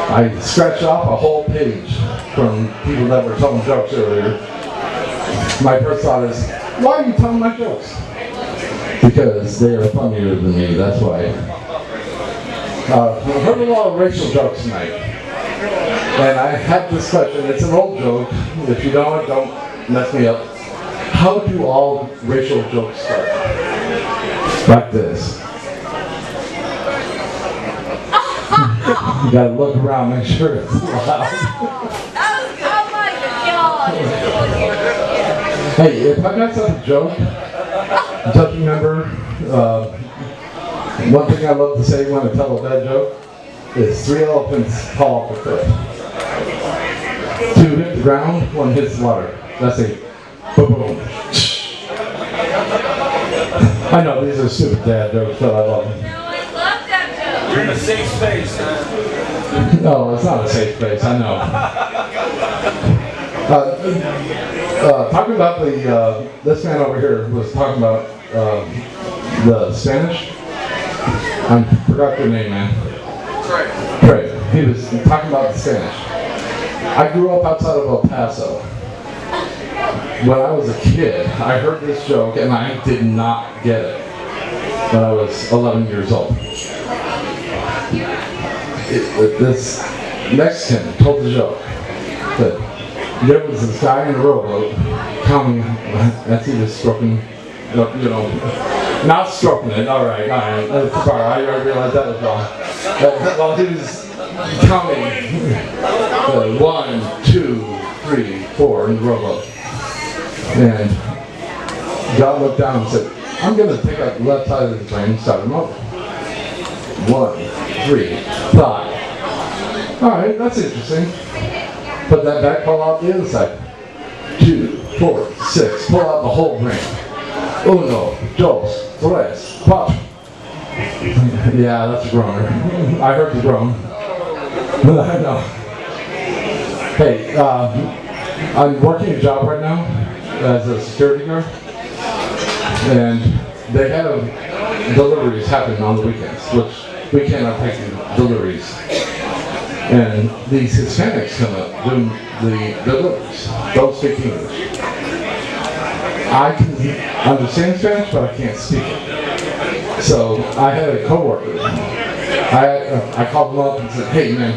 I scratched off a whole page from people that were telling jokes earlier. My first thought is, why are you telling my jokes? Because they are funnier than me, that's why. I heard a lot of racial jokes tonight. And I have this question, it's an old joke. If you don't mess me up. How do all racial jokes start? Like this. You gotta look around, make sure it's loud. Oh my God. Hey, if I got some joke, just remember, one thing I love to say when I tell a bad joke is 3 elephants fall off a cliff. 2 hit the ground, 1 hits the water. That's it. Boom, boom. I know these are stupid dad jokes, but I love them. No, I love that joke. You're in a safe space, man. No, it's not a safe space, I know. Talking about this man over here was talking about the Spanish. I forgot your name, man. Trey. He was talking about the Spanish. I grew up outside of El Paso. When I was a kid, I heard this joke and I did not get it when I was 11 years old. This Mexican told the joke that there was this guy in a rowboat coming as he was stroking, not stroking it, alright, sorry, I realized that was wrong. While he was counting 1, 2, 3, 4 in the rowboat. And God looked down and said, I'm going to take out the left side of his brain and start him over. 1, 3, 5. Alright, that's interesting. Put that back, pull out the other side. 2, 4, 6, pull out the whole ring. 1, 2, 3, 4. Yeah, that's a groaner. I heard the groan. I know. Hey, I'm working a job right now as a security guard. And they have deliveries happening on the weekends, which we cannot take deliveries. And these Hispanics come up doing the deliveries. Don't speak English. I can understand Spanish, but I can't speak it. So I had a coworker. I called him up and said, "Hey man,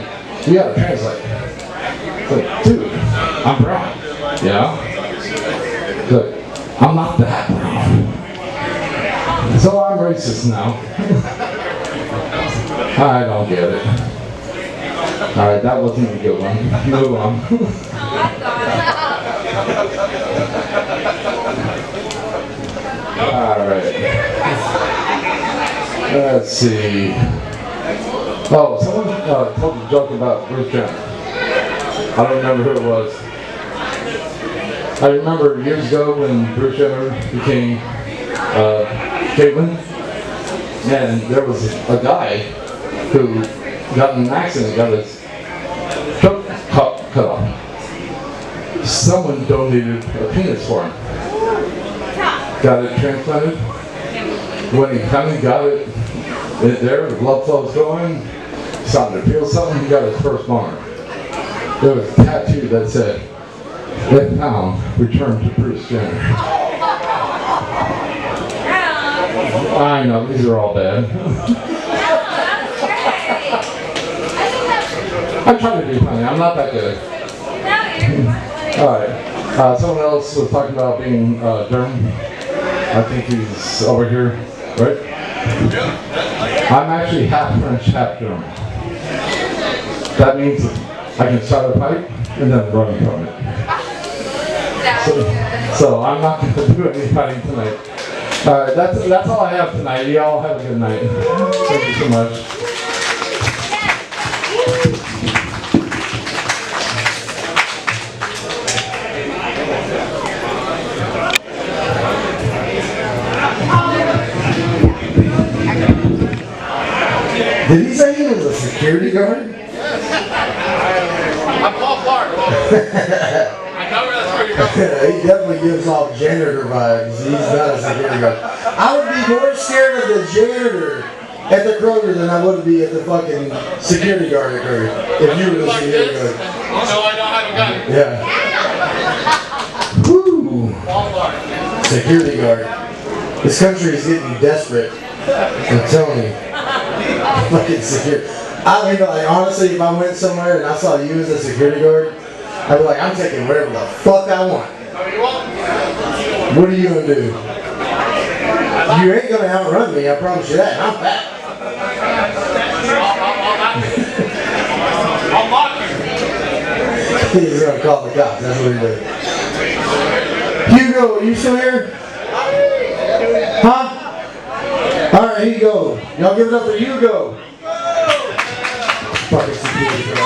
you gotta translate." I said, "Dude, I'm brown." "Yeah." "Look, I'm not that brown." So I'm racist now. I don't get it. Alright, that wasn't a good one. Move on. Alright. Let's see. Oh, someone told a joke about Bruce Jenner. I don't remember who it was. I remember years ago when Bruce Jenner became Caitlyn, and there was a guy who got in an accident, got his throat cut off. Someone donated a penis for him. Got it transplanted. When he finally got it there, the blood flow was going, started to feel something, he got his first boner. There was a tattoo that said, "If found, return to Bruce Jenner." I know, these are all bad. I try to be funny, I'm not that good. Alright, someone else was talking about being German. I think he's over here, right? I'm actually half French, half German. That means I can start a pipe and then run from it. So I'm not going to do any fighting tonight. Alright, that's all I have tonight. You all have a good night. Thank you so much. Did he say he was a security guard? I'm Paul Clark. I know that's where you're going. He definitely gives off janitor vibes. He's not a security guard. I would be more scared of the janitor at the Kroger than I would be at the fucking security guard at Kroger. If you were the security guard. Oh, no, I don't have a gun. Yeah. Woo. Security guard. This country is getting desperate. I'm telling you. Fucking security. I mean, like, honestly, if I went somewhere and I saw you as a security guard, I'd be like, I'm taking whatever the fuck I want. What are you gonna do? You ain't gonna outrun me, I promise you that. And I'm fat. I'll lock you. He's gonna call the cops, that's what he did. Hugo, are you still here? Huh? Alright, here you go. Y'all give it up for Hugo. Fucking security guard.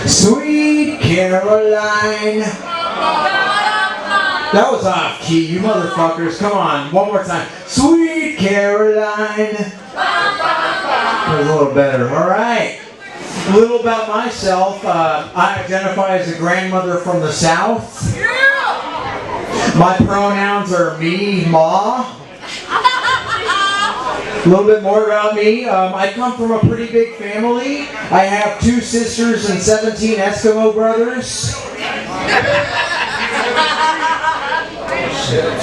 Sweet Caroline. That was off key, you motherfuckers. Come on, one more time. Sweet Caroline. That was a little better. All right. A little about myself. I identify as a grandmother from the South. My pronouns are me, ma. A little bit more about me. I come from a pretty big family. I have 2 sisters and 17 Eskimo brothers.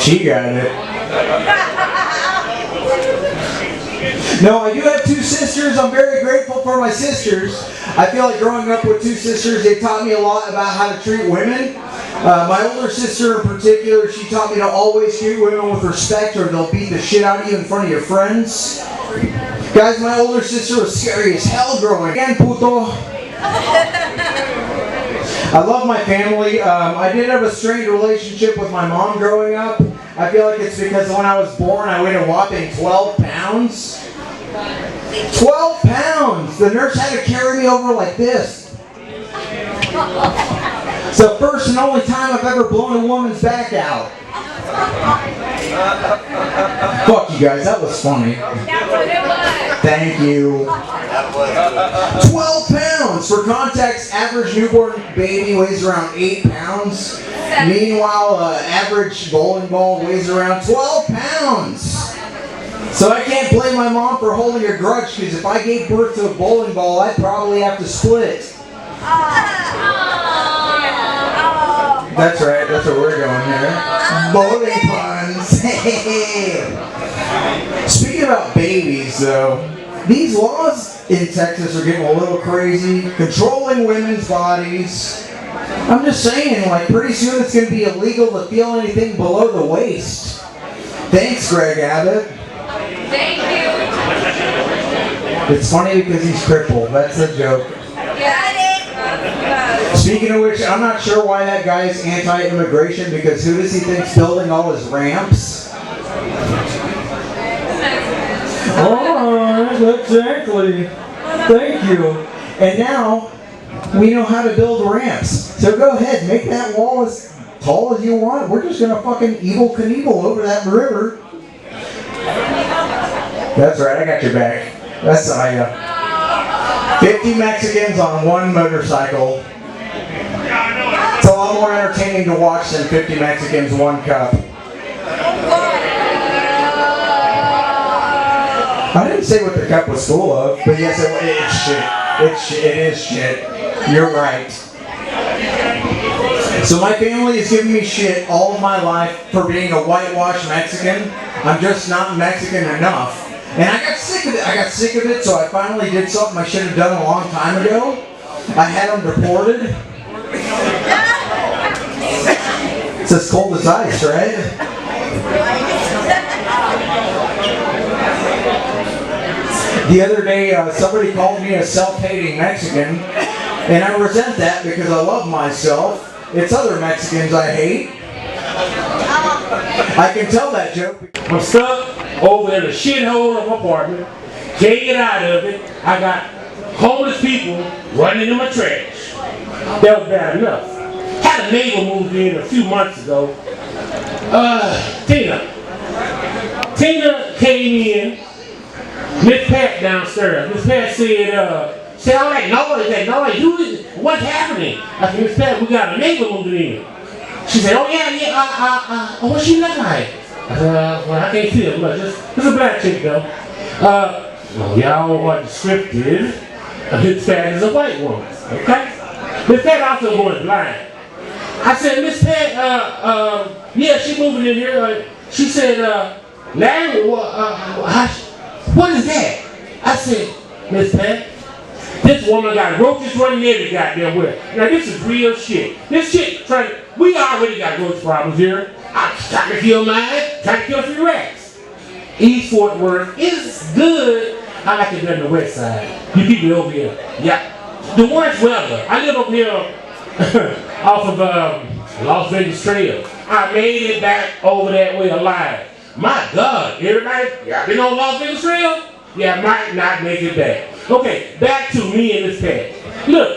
She got it. No, I do have 2 sisters. I'm very grateful for my sisters. I feel like growing up with 2 sisters, they taught me a lot about how to treat women. My older sister in particular, she taught me to always treat women with respect or they'll beat the shit out of you in front of your friends. Guys, my older sister was scary as hell growing up. Puto. I love my family. I did have a strained relationship with my mom growing up. I feel like it's because when I was born, I weighed a whopping 12 pounds. 12 pounds! The nurse had to carry me over like this. It's the first and only time I've ever blown a woman's back out. Fuck you guys, that was funny. Thank you. 12 pounds! For context, average newborn baby weighs around 8 pounds. Meanwhile, average bowling ball weighs around 12 pounds. So I can't blame my mom for holding a grudge, because if I gave birth to a bowling ball, I'd probably have to split. That's right, that's where we're going here. Bowling puns. Speaking about babies, though, these laws in Texas are getting a little crazy, controlling women's bodies. I'm just saying, like, pretty soon it's going to be illegal to feel anything below the waist. Thanks, Greg Abbott. Thank you. It's funny because he's crippled. That's a joke. Got it. Speaking of which, I'm not sure why that guy is anti-immigration, because who does he think's building all his ramps? Alright, exactly. Thank you. And now, we know how to build ramps. So go ahead, make that wall as tall as you want. We're just gonna fucking Evel Knievel over that river. That's right, I got your back. That's 50 Mexicans on one motorcycle. It's a lot more entertaining to watch than 50 Mexicans, one cup. I didn't say what the cup was full of, but yes, it's shit. It is shit. You're right. So my family has given me shit all of my life for being a whitewashed Mexican. I'm just not Mexican enough. And I got sick of it. So I finally did something I should have done a long time ago. I had them deported. It's as cold as ice, right? The other day, somebody called me a self-hating Mexican, and I resent that because I love myself. It's other Mexicans I hate. I can tell that joke. I'm stuck over in a shithole of an apartment. Can't get out of it. I got homeless people running in my trash. That was bad enough. Had a neighbor moved in a few months ago. Tina came in. Miss Pat downstairs. Miss Pat said, all that noise, what's happening? I said, Miss Pat, we got a neighbor moving in. She said, oh yeah, what's she look like? I said, well, I can't see her much. It's a black chick though. Y'all are descriptive. Miss Pat is a white woman, okay? Miss Pat also going blind. I said, Miss Pat, yeah, she moving in here. She said, Larry, what is that? I said, Miss Pat, this woman got roaches running every goddamn way. Now this is real shit. This shit, we already got roach problems here. I'm trying to kill mine, trying to kill a few rats. East Fort Worth is good. I like it better than the west side. You keep it over here. Yeah. The worst weather. I live up here off of Las Vegas Trail. I made it back over that way alive. My God, everybody, y'all been on Las Vegas Trail? Yeah, might not make it back. Okay, back to me and Miss Pat. Look,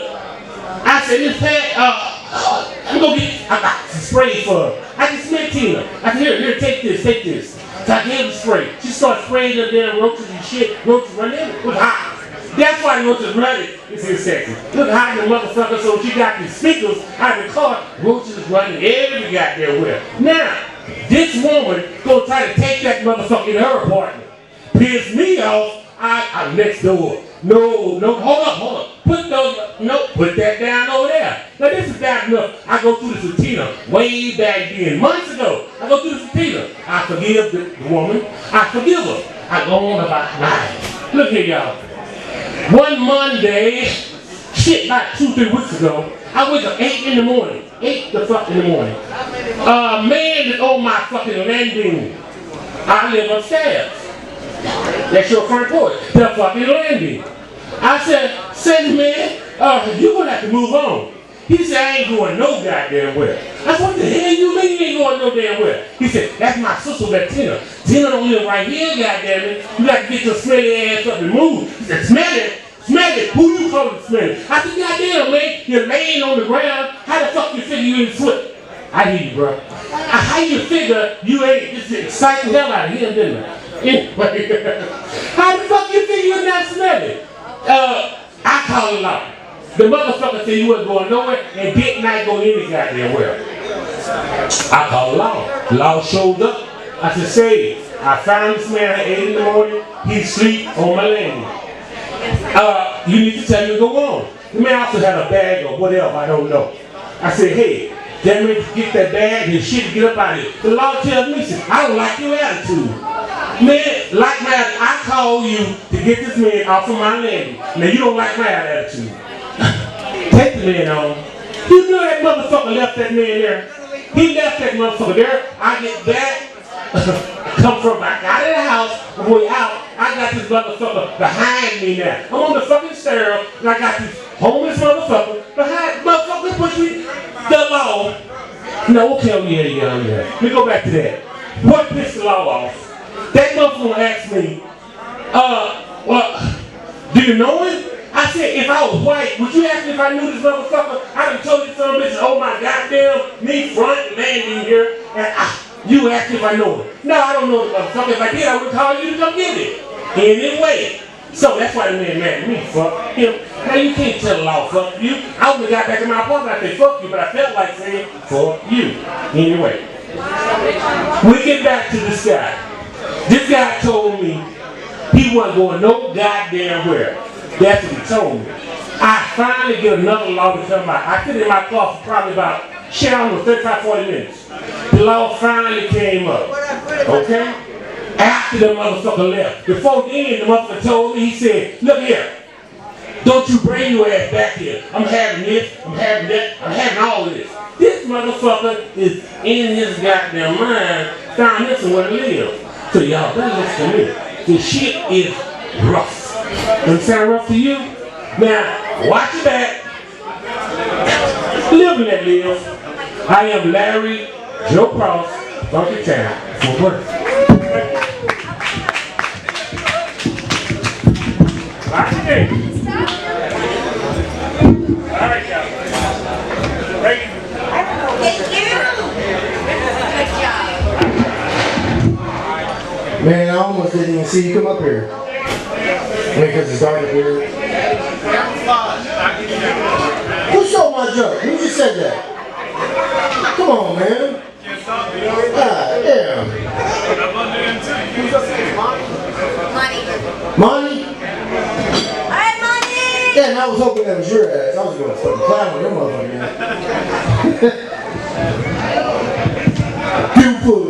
I said, Miss Pat, I'm gonna I got some spray for her. I just met Tina. I said, here, take this. So I gave her the spray. She started spraying the damn roaches and shit. Roaches running in. It was hot. That's why the roaches running. It's in Texas. Look how the motherfucker, so she got these speakers out of the car. Roaches is running every goddamn where. Now, this woman gonna try to take that motherfucker in her apartment. Piss me off. I'm next door. No, hold up. Put that down over there. Now this is bad enough. I go through this with Tina way back then, months ago. I go through this with Tina. I forgive the woman. I forgive her. I go on about 9. Look here, y'all. One Monday, shit, about 2-3 weeks ago, I wake up 8 in the morning. 8 the fuck in the morning. Man is on my fucking landing. I live upstairs. That's your front porch. The fucking landing. I said, man, you're gonna have to move on. He said, I ain't going no goddamn where. I said, what the hell you mean you ain't going no damn where? He said, that's my sister, that Tina. Tina don't live right here, goddamn it. You got to get your smelly ass up and move. He said, smell it. Smell it. Who you calling smelly? I said, goddamn, man, you're laying on the ground. How the fuck you figure you ain't slip? I hear you, bro. How you figure you ain't? This is exciting hell out of him, didn't it? Anyway, how the fuck you figure you're not smelly? I call it law. The motherfucker said you wasn't going nowhere and did not go any goddamn where. I call it law. Law showed up. I said, say, I found this man at 8 in the morning. He sleep on my landing. You need to tell me to go on. The man also had a bag or whatever, I don't know. I said, hey, that man get that bag and shit to get up out of here. The law tells me, says, I don't like your attitude. Man, like my attitude, I call you to get this man off of my landing. Now you don't like my attitude. Take the man on. You know that motherfucker left that man there. He left that motherfucker there. I get back, come from back out of the house, on the way out, I got this motherfucker behind me now. I'm on the fucking stair, and I got this homeless motherfucker behind. Motherfucker push me. The law. No, okay, yeah. Let me go back to that. What pissed the law off? That motherfucker asked me, well, do you know him? I said, if I was white, would you ask me if I knew this motherfucker? I done told you some bitch, oh my goddamn, me front landing here, and you asked me if I know him. No, I don't know the motherfucker. If I did, I would call you to come get it. Anyway. So that's why the man mad at me, fuck him. Now you can't tell the law, fuck you. I would've got back in my apartment, I said, fuck you, but I felt like saying, fuck you. Anyway. We get back to this guy. This guy told me he wasn't going no goddamn where. That's what he told me. I finally get another law to come out. I sit in my car for probably about, shit, I don't know, 35, 40 minutes. The law finally came up. Okay? After the motherfucker left. Before then, the motherfucker told me, he said, look here, don't you bring your ass back here. I'm having this, I'm having that, I'm having all of this. This motherfucker is in his goddamn mind, found this and where to live. So y'all better listen to me. This shit is rough. Does it sound rough to you? Now, watch your back. Live in that live. I am Larry Joe Cross, Funky Town, Fort Worth. Watch your back. All right, y'all. Thank you. Good job. Man, I almost didn't even see you come up here. Because it's dark up here. Who stole my joke? Who just said that? Come on, man. God damn. Money? Alright, Money! Damn, I was hoping that was your ass. I was going to fucking clown on your motherfucker, man. Beautiful.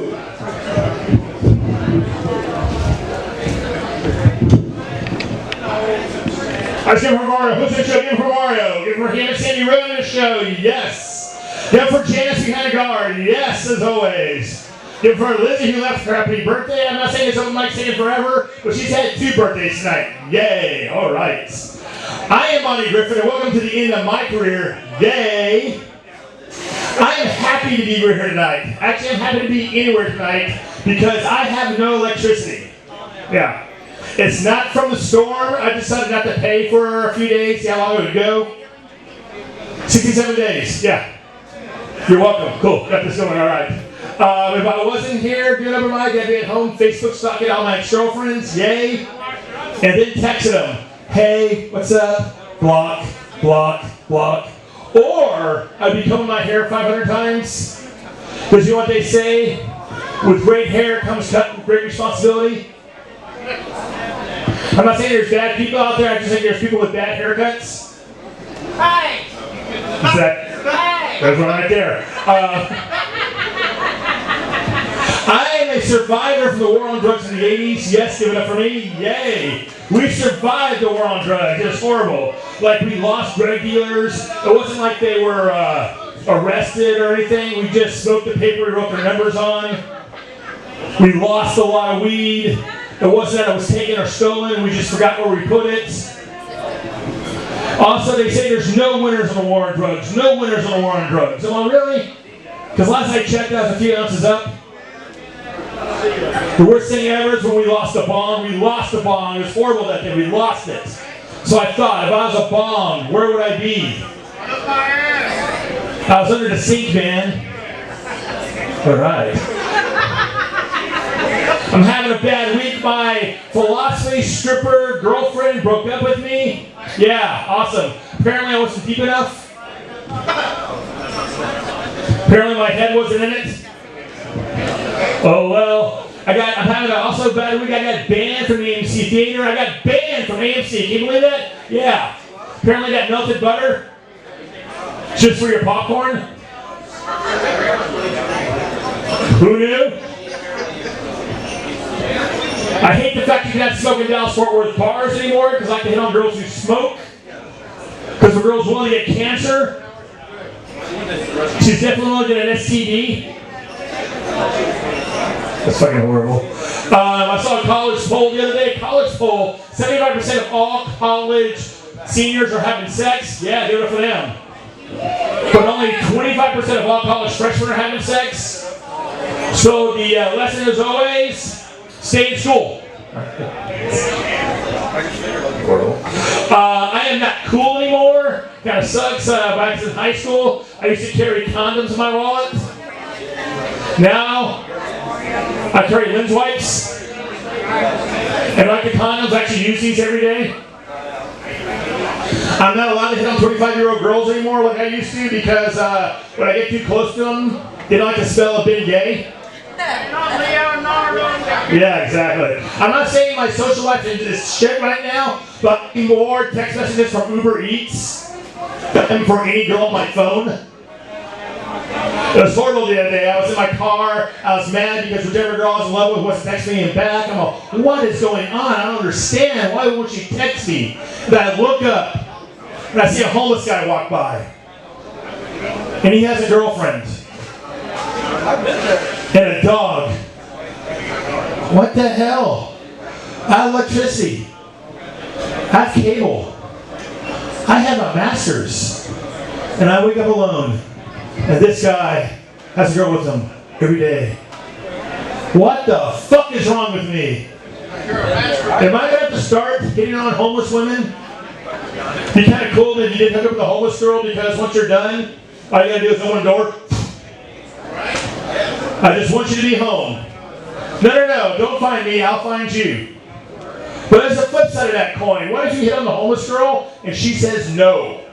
I said for Mario. Who's the show? Give it for Mario. Give it for him and Sandy running the show. Yes. Give it for Janice behind the guard. Yes, as always. Give it for Lizzie who left for happy birthday. I'm not saying something like saying forever, but she's had 2 birthdays tonight. Yay. All right. I am Monty Griffin, and welcome to the end of my career. Yay. I am happy to be here tonight. Actually, I'm happy to be anywhere tonight because I have no electricity. Yeah. It's not from the storm. I decided not to pay for a few days. See how long it would go? 67 days. Yeah. You're welcome. Cool. Got this going. All right. If I wasn't here doing over mic, I'd be at home Facebook stalking all my ex-girlfriends. Yay. And then texting them. Hey, what's up? Block, block, block. Or I'd be combing my hair 500 times. Because you know what they say? With great hair comes great responsibility. I'm not saying there's bad people out there, I just think there's people with bad haircuts. Hey! There's one right there. I am a survivor from the war on drugs in the 80s. Yes, give it up for me. Yay! We survived the war on drugs. It was horrible. Like, we lost drug dealers. It wasn't like they were arrested or anything. We just smoked the paper we wrote their numbers on. We lost a lot of weed. It wasn't that it was taken or stolen, we just forgot where we put it. Also, they say there's no winners in the war on drugs. No winners in the war on drugs. Am I really? Because last I checked, I was a few ounces up. The worst thing ever is when we lost a bong. We lost a bong. It was horrible that day. We lost it. So I thought, if I was a bong, where would I be? I was under the sink, man. All right. I'm having a bad week. My philosophy stripper girlfriend broke up with me. Yeah, awesome. Apparently I wasn't deep enough. Apparently my head wasn't in it. Oh well. I'm having also a bad week. I got banned from the AMC Theater. I got banned from AMC. Can you believe that? Yeah. Apparently that melted butter. Just for your popcorn. Who knew? I hate the fact you can't smoke in Dallas Fort Worth bars anymore because I like to hit on girls who smoke. Because the girl's willing to get cancer. She's definitely willing to get an STD. That's fucking horrible. I saw a college poll the other day. College poll, 75% of all college seniors are having sex. Yeah, do it for them. But only 25% of all college freshmen are having sex. So the lesson is always, stay in school. I am not cool anymore. Kind of sucks. Back in high school, I used to carry condoms in my wallet. Now, I carry lens wipes. And like the condoms, I actually use these every day. I'm not allowed to hit on 25-year-old girls anymore like I used to because when I get too close to them, they don't like to smell a bit gay. Yeah, exactly. I'm not saying my social life is shit right now, but more text messages from Uber Eats than for any girl on my phone. It was horrible the other day. I was in my car. I was mad because whichever girl I was in love with wasn't texting me back. I'm like, what is going on? I don't understand. Why won't she text me? And I look up and I see a homeless guy walk by. And he has a girlfriend. And a dog. What the hell? I have electricity. I have cable. I have a master's. And I wake up alone. And this guy has a girl with him every day. What the fuck is wrong with me? Am I going to have to start hitting on homeless women? Be kind of cool that you didn't hook up with a homeless girl because once you're done, all you got to do is open the door. I just want you to be home. No, don't find me, I'll find you. But there's a flip side of that coin. What if you hit on the homeless girl and she says no?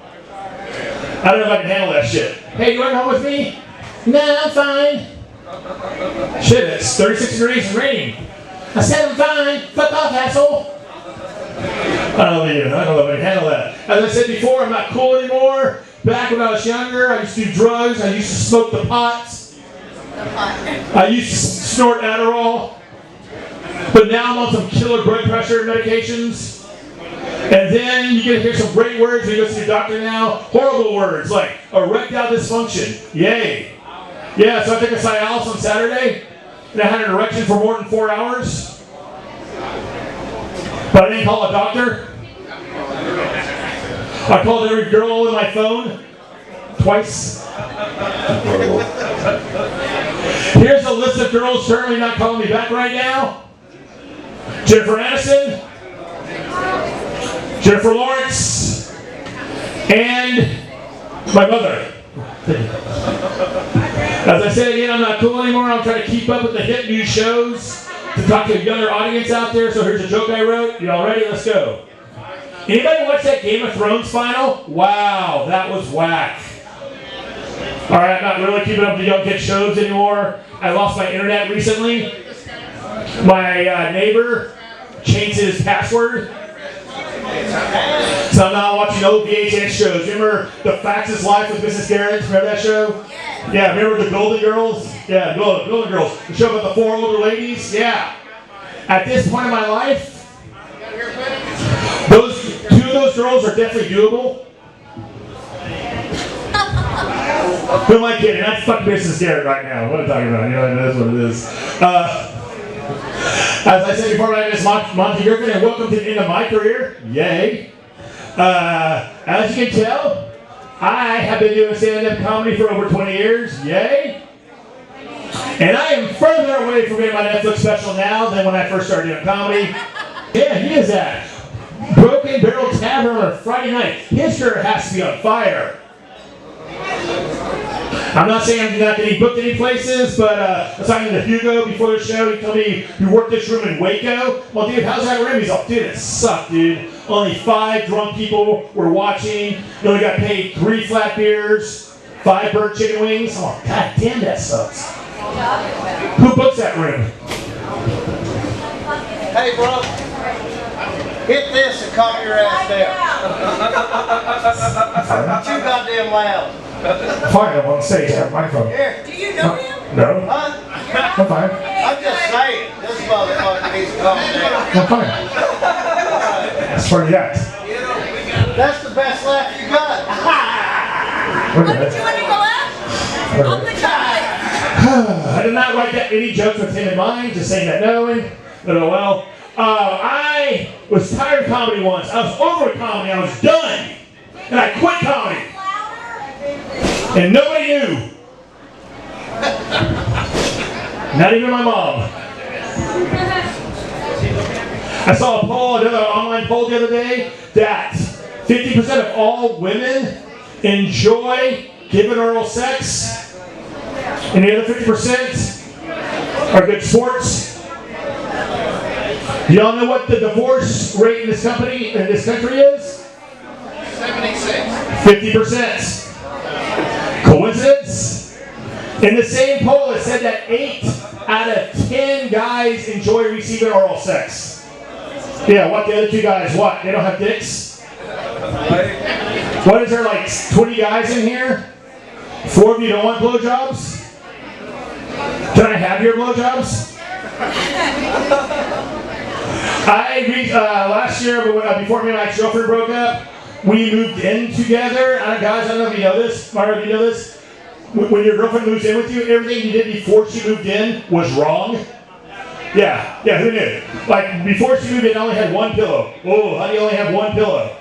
I don't know if I can handle that shit. Hey, you want to come with me? Nah, I'm fine. Shit, it's 36 degrees and raining. I said I'm fine. Fuck off, asshole. I don't know if I can handle that. As I said before, I'm not cool anymore. Back when I was younger, I used to do drugs. I used to smoke the pots. I used to snort Adderall. But now I'm on some killer blood pressure medications. And then you get to hear some great words when you go see your doctor now. Horrible words like erectile dysfunction. Yay. Yeah, so I took a Cialis on Saturday. And I had an erection for more than 4 hours. But I didn't call a doctor. I called every girl in my phone. Twice. Here's a list of girls currently not calling me back right now. Jennifer Aniston. Jennifer Lawrence. And my mother. As I said again, I'm not cool anymore. I'm trying to keep up with the hit new shows to talk to a younger audience out there. So here's a joke I wrote. You all ready? Let's go. Anybody watch that Game of Thrones final? Wow, that was whack. All right, I'm not really keeping up with young kid shows anymore. I lost my internet recently. My neighbor changed his password. So I'm now watching old VHS shows. Remember The Facts is Life with Mrs. Garrett? Remember that show? Yeah, remember The Golden Girls? Yeah, Golden Girls. The show about the 4 older ladies? Yeah. At this point in my life, two of those girls are definitely doable. Who am I kidding? That's fucking Mrs. Garrett right now. What am I talking about? You know, that's what it is. As I said before, my name is Monty Griffin, and welcome to the end of my career. Yay. As you can tell, I have been doing stand-up comedy for over 20 years. Yay! And I am further away from getting my Netflix special now than when I first started doing comedy. Yeah, he is at Broken Barrel Tavern on a Friday night. His shirt has to be on fire. I'm not saying I'm not getting booked any places, but I was talking to Hugo before the show. He told me you worked this room in Waco. Well, dude, how's that room? He's like, dude, it sucked, dude. Only 5 drunk people were watching. You only got paid 3 flat beers, 5 burnt chicken wings. Oh, god damn, that sucks. Who books that room? Hey, bro. Hit this and calm your ass down. Too goddamn loud. Fine, I'm on stage. I have a microphone. Here. Do you know him? No. Huh? I'm fine. I'm just saying, this motherfucker needs to calm down. I'm fine. That's pretty that. That's the best laugh you got. Okay. Did you want to go out? Open the I did not write that any jokes with him in mind, just saying that knowing. But oh well. I was tired of comedy once. I was over with comedy. I was done. And I quit comedy. And nobody knew. Not even my mom. I saw a poll, another online poll the other day, that 50% of all women enjoy giving oral sex, and the other 50% are good sports. Y'all know what the divorce rate in this country is? 50%. Coincidence? In the same poll, it said that 8 out of 10 guys enjoy receiving oral sex. Yeah, what, the other 2 guys, what? They don't have dicks? What, is there like 20 guys in here? 4 of you don't want blowjobs? Can I have your blowjobs? Last year, before me and my ex-girlfriend broke up, we moved in together. Guys, I don't know if you know this. Mario, do you know this? When your girlfriend moves in with you, everything you did before she moved in was wrong. Yeah, who knew? Like, before she moved in, I only had 1 pillow. Oh, how do you only have 1 pillow?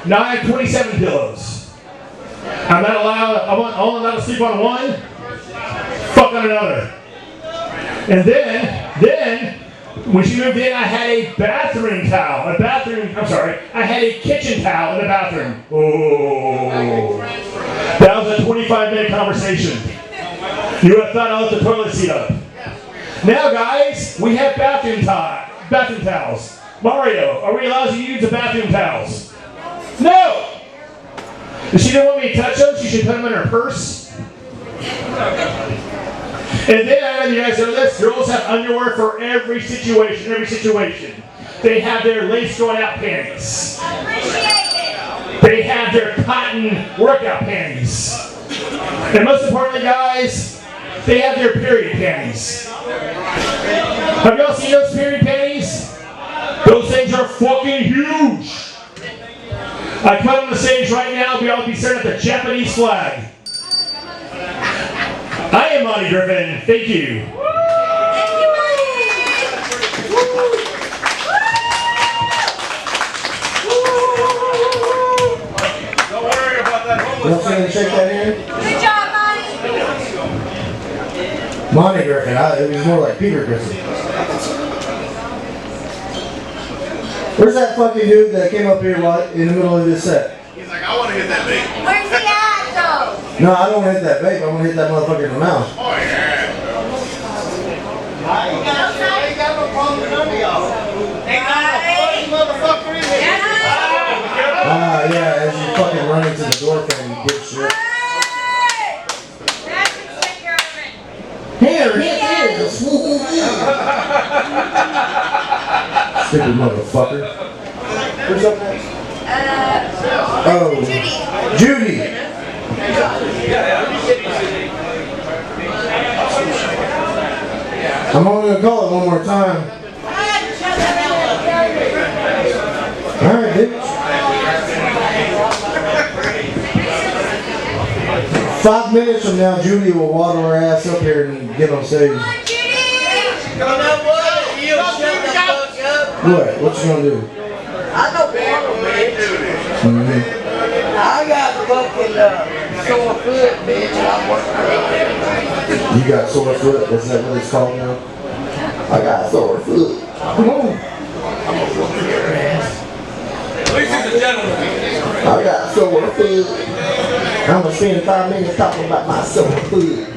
Now I have 27 pillows. I'm only allowed to sleep on 1, fuck on another. And then, when she moved in, I had a bathroom towel. I had a kitchen towel in the bathroom. Oh. That was a 25-minute conversation. You would have thought I left the toilet seat up. Now, guys, we have bathroom towels. Mario, are we allowed to use the bathroom towels? No! If she didn't want me to touch them, she should put them in her purse. And then, I know you guys know this, girls have underwear for every situation. They have their lace going out panties. They have their cotton workout panties. And most importantly, guys, they have their period panties. Have y'all seen those period panties? Those things are fucking huge. I come on the stage right now, we all be staring at the Japanese flag. I am Monty Griffin. Thank you. Don't worry about that. You want something to shake that here? Good job, Monty. Monty Griffin. It was more like Peter Griffin. Where's that fucking dude that came up here in the middle of this set? He's like, I want to hit that bait. Where's he at, though? No, I don't want to hit that vape. I want to hit that motherfucker in the mouth. Oh, yeah. I ain't got no problem with none of y'all. Ain't got no funny motherfucker in here. Yeah, as you fucking run into the door frame, you dipshit. Here, hit this. Stupid motherfucker. Who's up next? Judy. I'm only gonna call it one more time. Alright, bitch. 5 minutes from now, Judy will waddle her ass up here and get on stage. What? What you gonna do? I know water, man. I got fucking sore foot, bitch, and I'm working. You got sore foot? Is that what it's called now? I got sore foot. Come on. I'm gonna whoop your ass. At least he's a gentleman. I got sore foot. I'm gonna spend 5 minutes talking about my sore foot.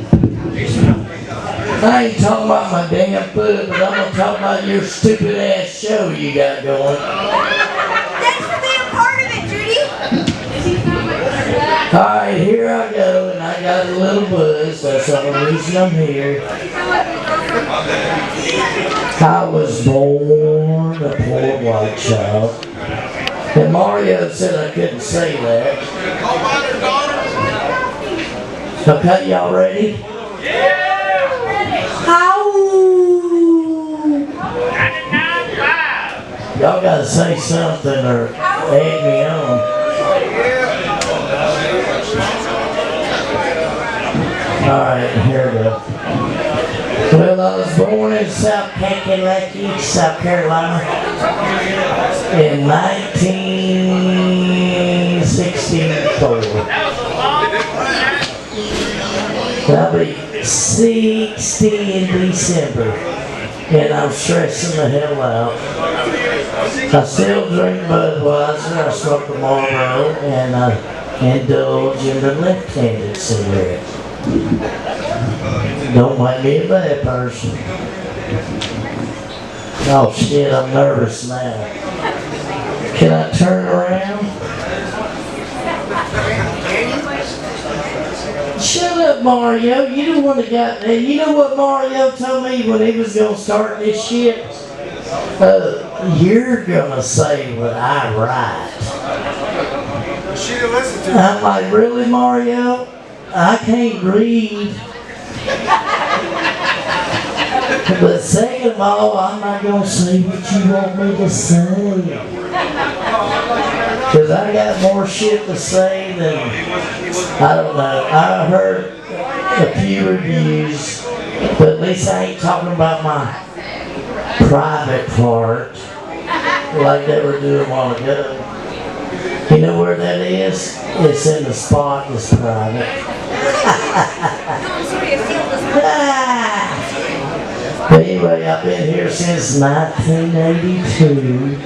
I ain't talking about my damn foot, but I'm gonna talk about your stupid ass show you got going. Thanks for being a part of it, Judy. Alright, here I go, and I got a little buzz. That's the only reason I'm here. I was born a poor white child. And Mario said I couldn't say that. Okay, y'all ready? Y'all gotta say something or egg me on. Alright, here we go. Well, I was born in South Kakalaki, South Carolina in 1964. I'll be 60 in December, and I'm stressing the hell out. I still drink Budweiser, I smoke a Marlboro, and I indulge in the left-handed cigarette. Don't make me a bad person. Oh shit, I'm nervous now. Can I turn around? Shut up, Mario. You the one that got that. You know what Mario told me when he was gonna start this shit? You're gonna say what I write. She didn't listen to me. I'm like, really, Mario? I can't read. But second of all, I'm not gonna say what you want me to say. Because I got more shit to say than, I don't know. I heard a few reviews, but at least I ain't talking about my private part like they were doing a while ago. You know where that is? It's in the spot that's private. But anyway, I've been here since 1982.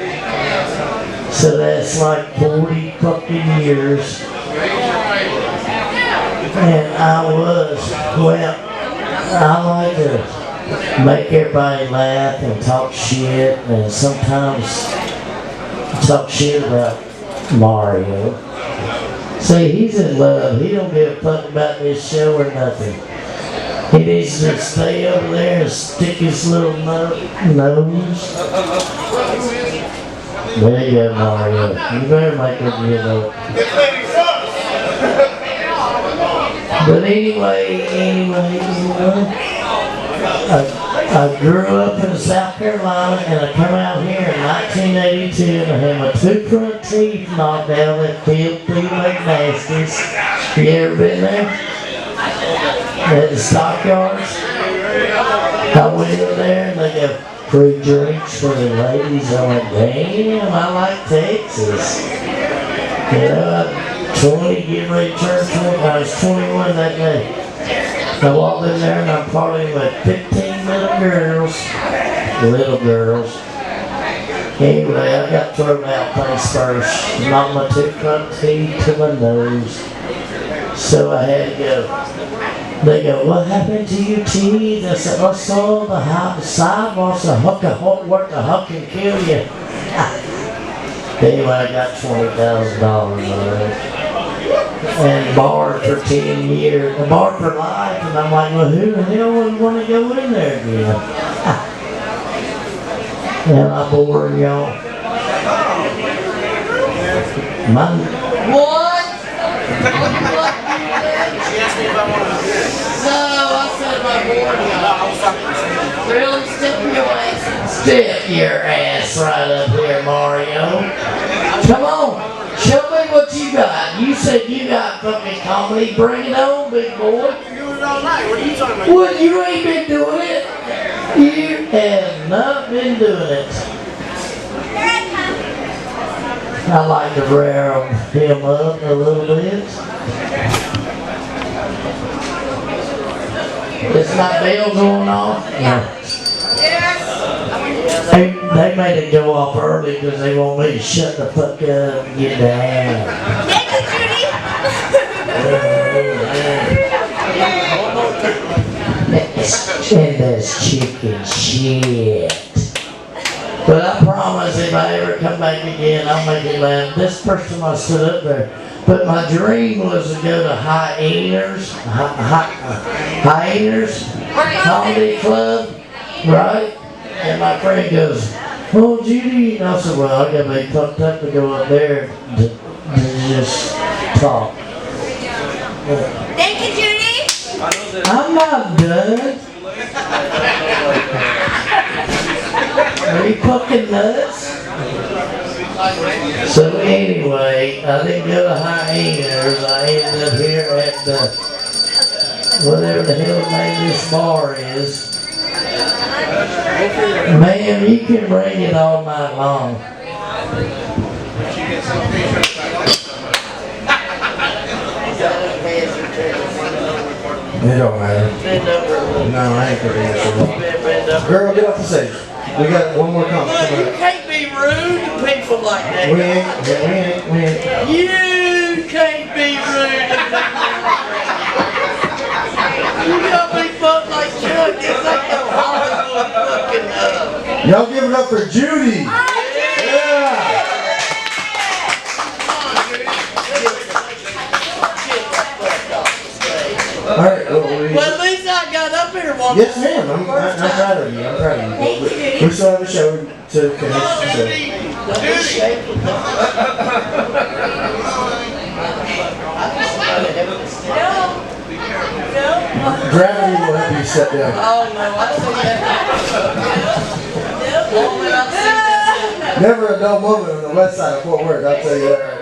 So that's like 40 fucking years. And I like to make everybody laugh and talk shit, and sometimes talk shit about Mario. See, he's in love. He don't give a fuck about this show or nothing. He needs to stay over there and stick his little nose. There you go, Mario. You better make her give up. But anyway, I grew up in South Carolina, and I come out here in 1982, and I had my 2 front teeth knocked out at filthy McNasty's. You ever been there? At the stockyards? I went in there, and they got free drinks for the ladies. I'm like, damn, I like Texas. You know, I'm 20, getting ready to turn 20. I was 21 that day. I walked in there and I'm partying with 15 little girls. Anyway, I got thrown out face first. Knocked my 2 front teeth to my nose. So I had to go. They go, what happened to your teeth? I said, I saw the sidewalks, the hook and kill you. Anyway, I got $20,000 on it. And barred for 10 years, barred for life, and I'm like, well, who the hell would want to go in there again? And I'm boring y'all. What? She asked me if I wanted to. No, I said my boring y'all. Really? Step your ass right up here, Mario. Come on. Show me what you got. You said you got fucking comedy. Bring it on, big boy. You're doing it all night. What are you talking about? Well, you ain't been doing it. You have not been doing it. I like to rear him up a little bit. Is my bell going off? No. They made it go off early because they want me to shut the fuck up and get down. Thank you, Judy. And that's chicken shit. But I promise if I ever come back again, I'll make it laugh. This person I stood up there. But my dream was to go to Hyenas Comedy Club, right? And my friend goes, "Oh, Judy," and I said, "Well, I gotta be fucked up to go up there to just talk." Thank you, Judy. I'm not done. Are you fucking nuts? So anyway, I didn't go to Hyenas. I ended up here at the, whatever the hell the name of this bar is. Ma'am, you can bring it all night long. It don't matter. No, I ain't gonna answer that. Girl, get off the stage. We got one more comment. Look, you can't be rude to people like that. We ain't. You can't be rude to people like that. You gotta be fucked like Chuck. This ain't no Hollywood fucking Y'all give it up for Judy. Yeah. All right. Well, at least I got up here one Yes, ma'am. I'm proud of you. I'm proud of you. We still have a show to finish. Gravity will help you sit down. Oh, no, I see that. Never a dull moment on the west side of Fort Worth, I'll tell you that.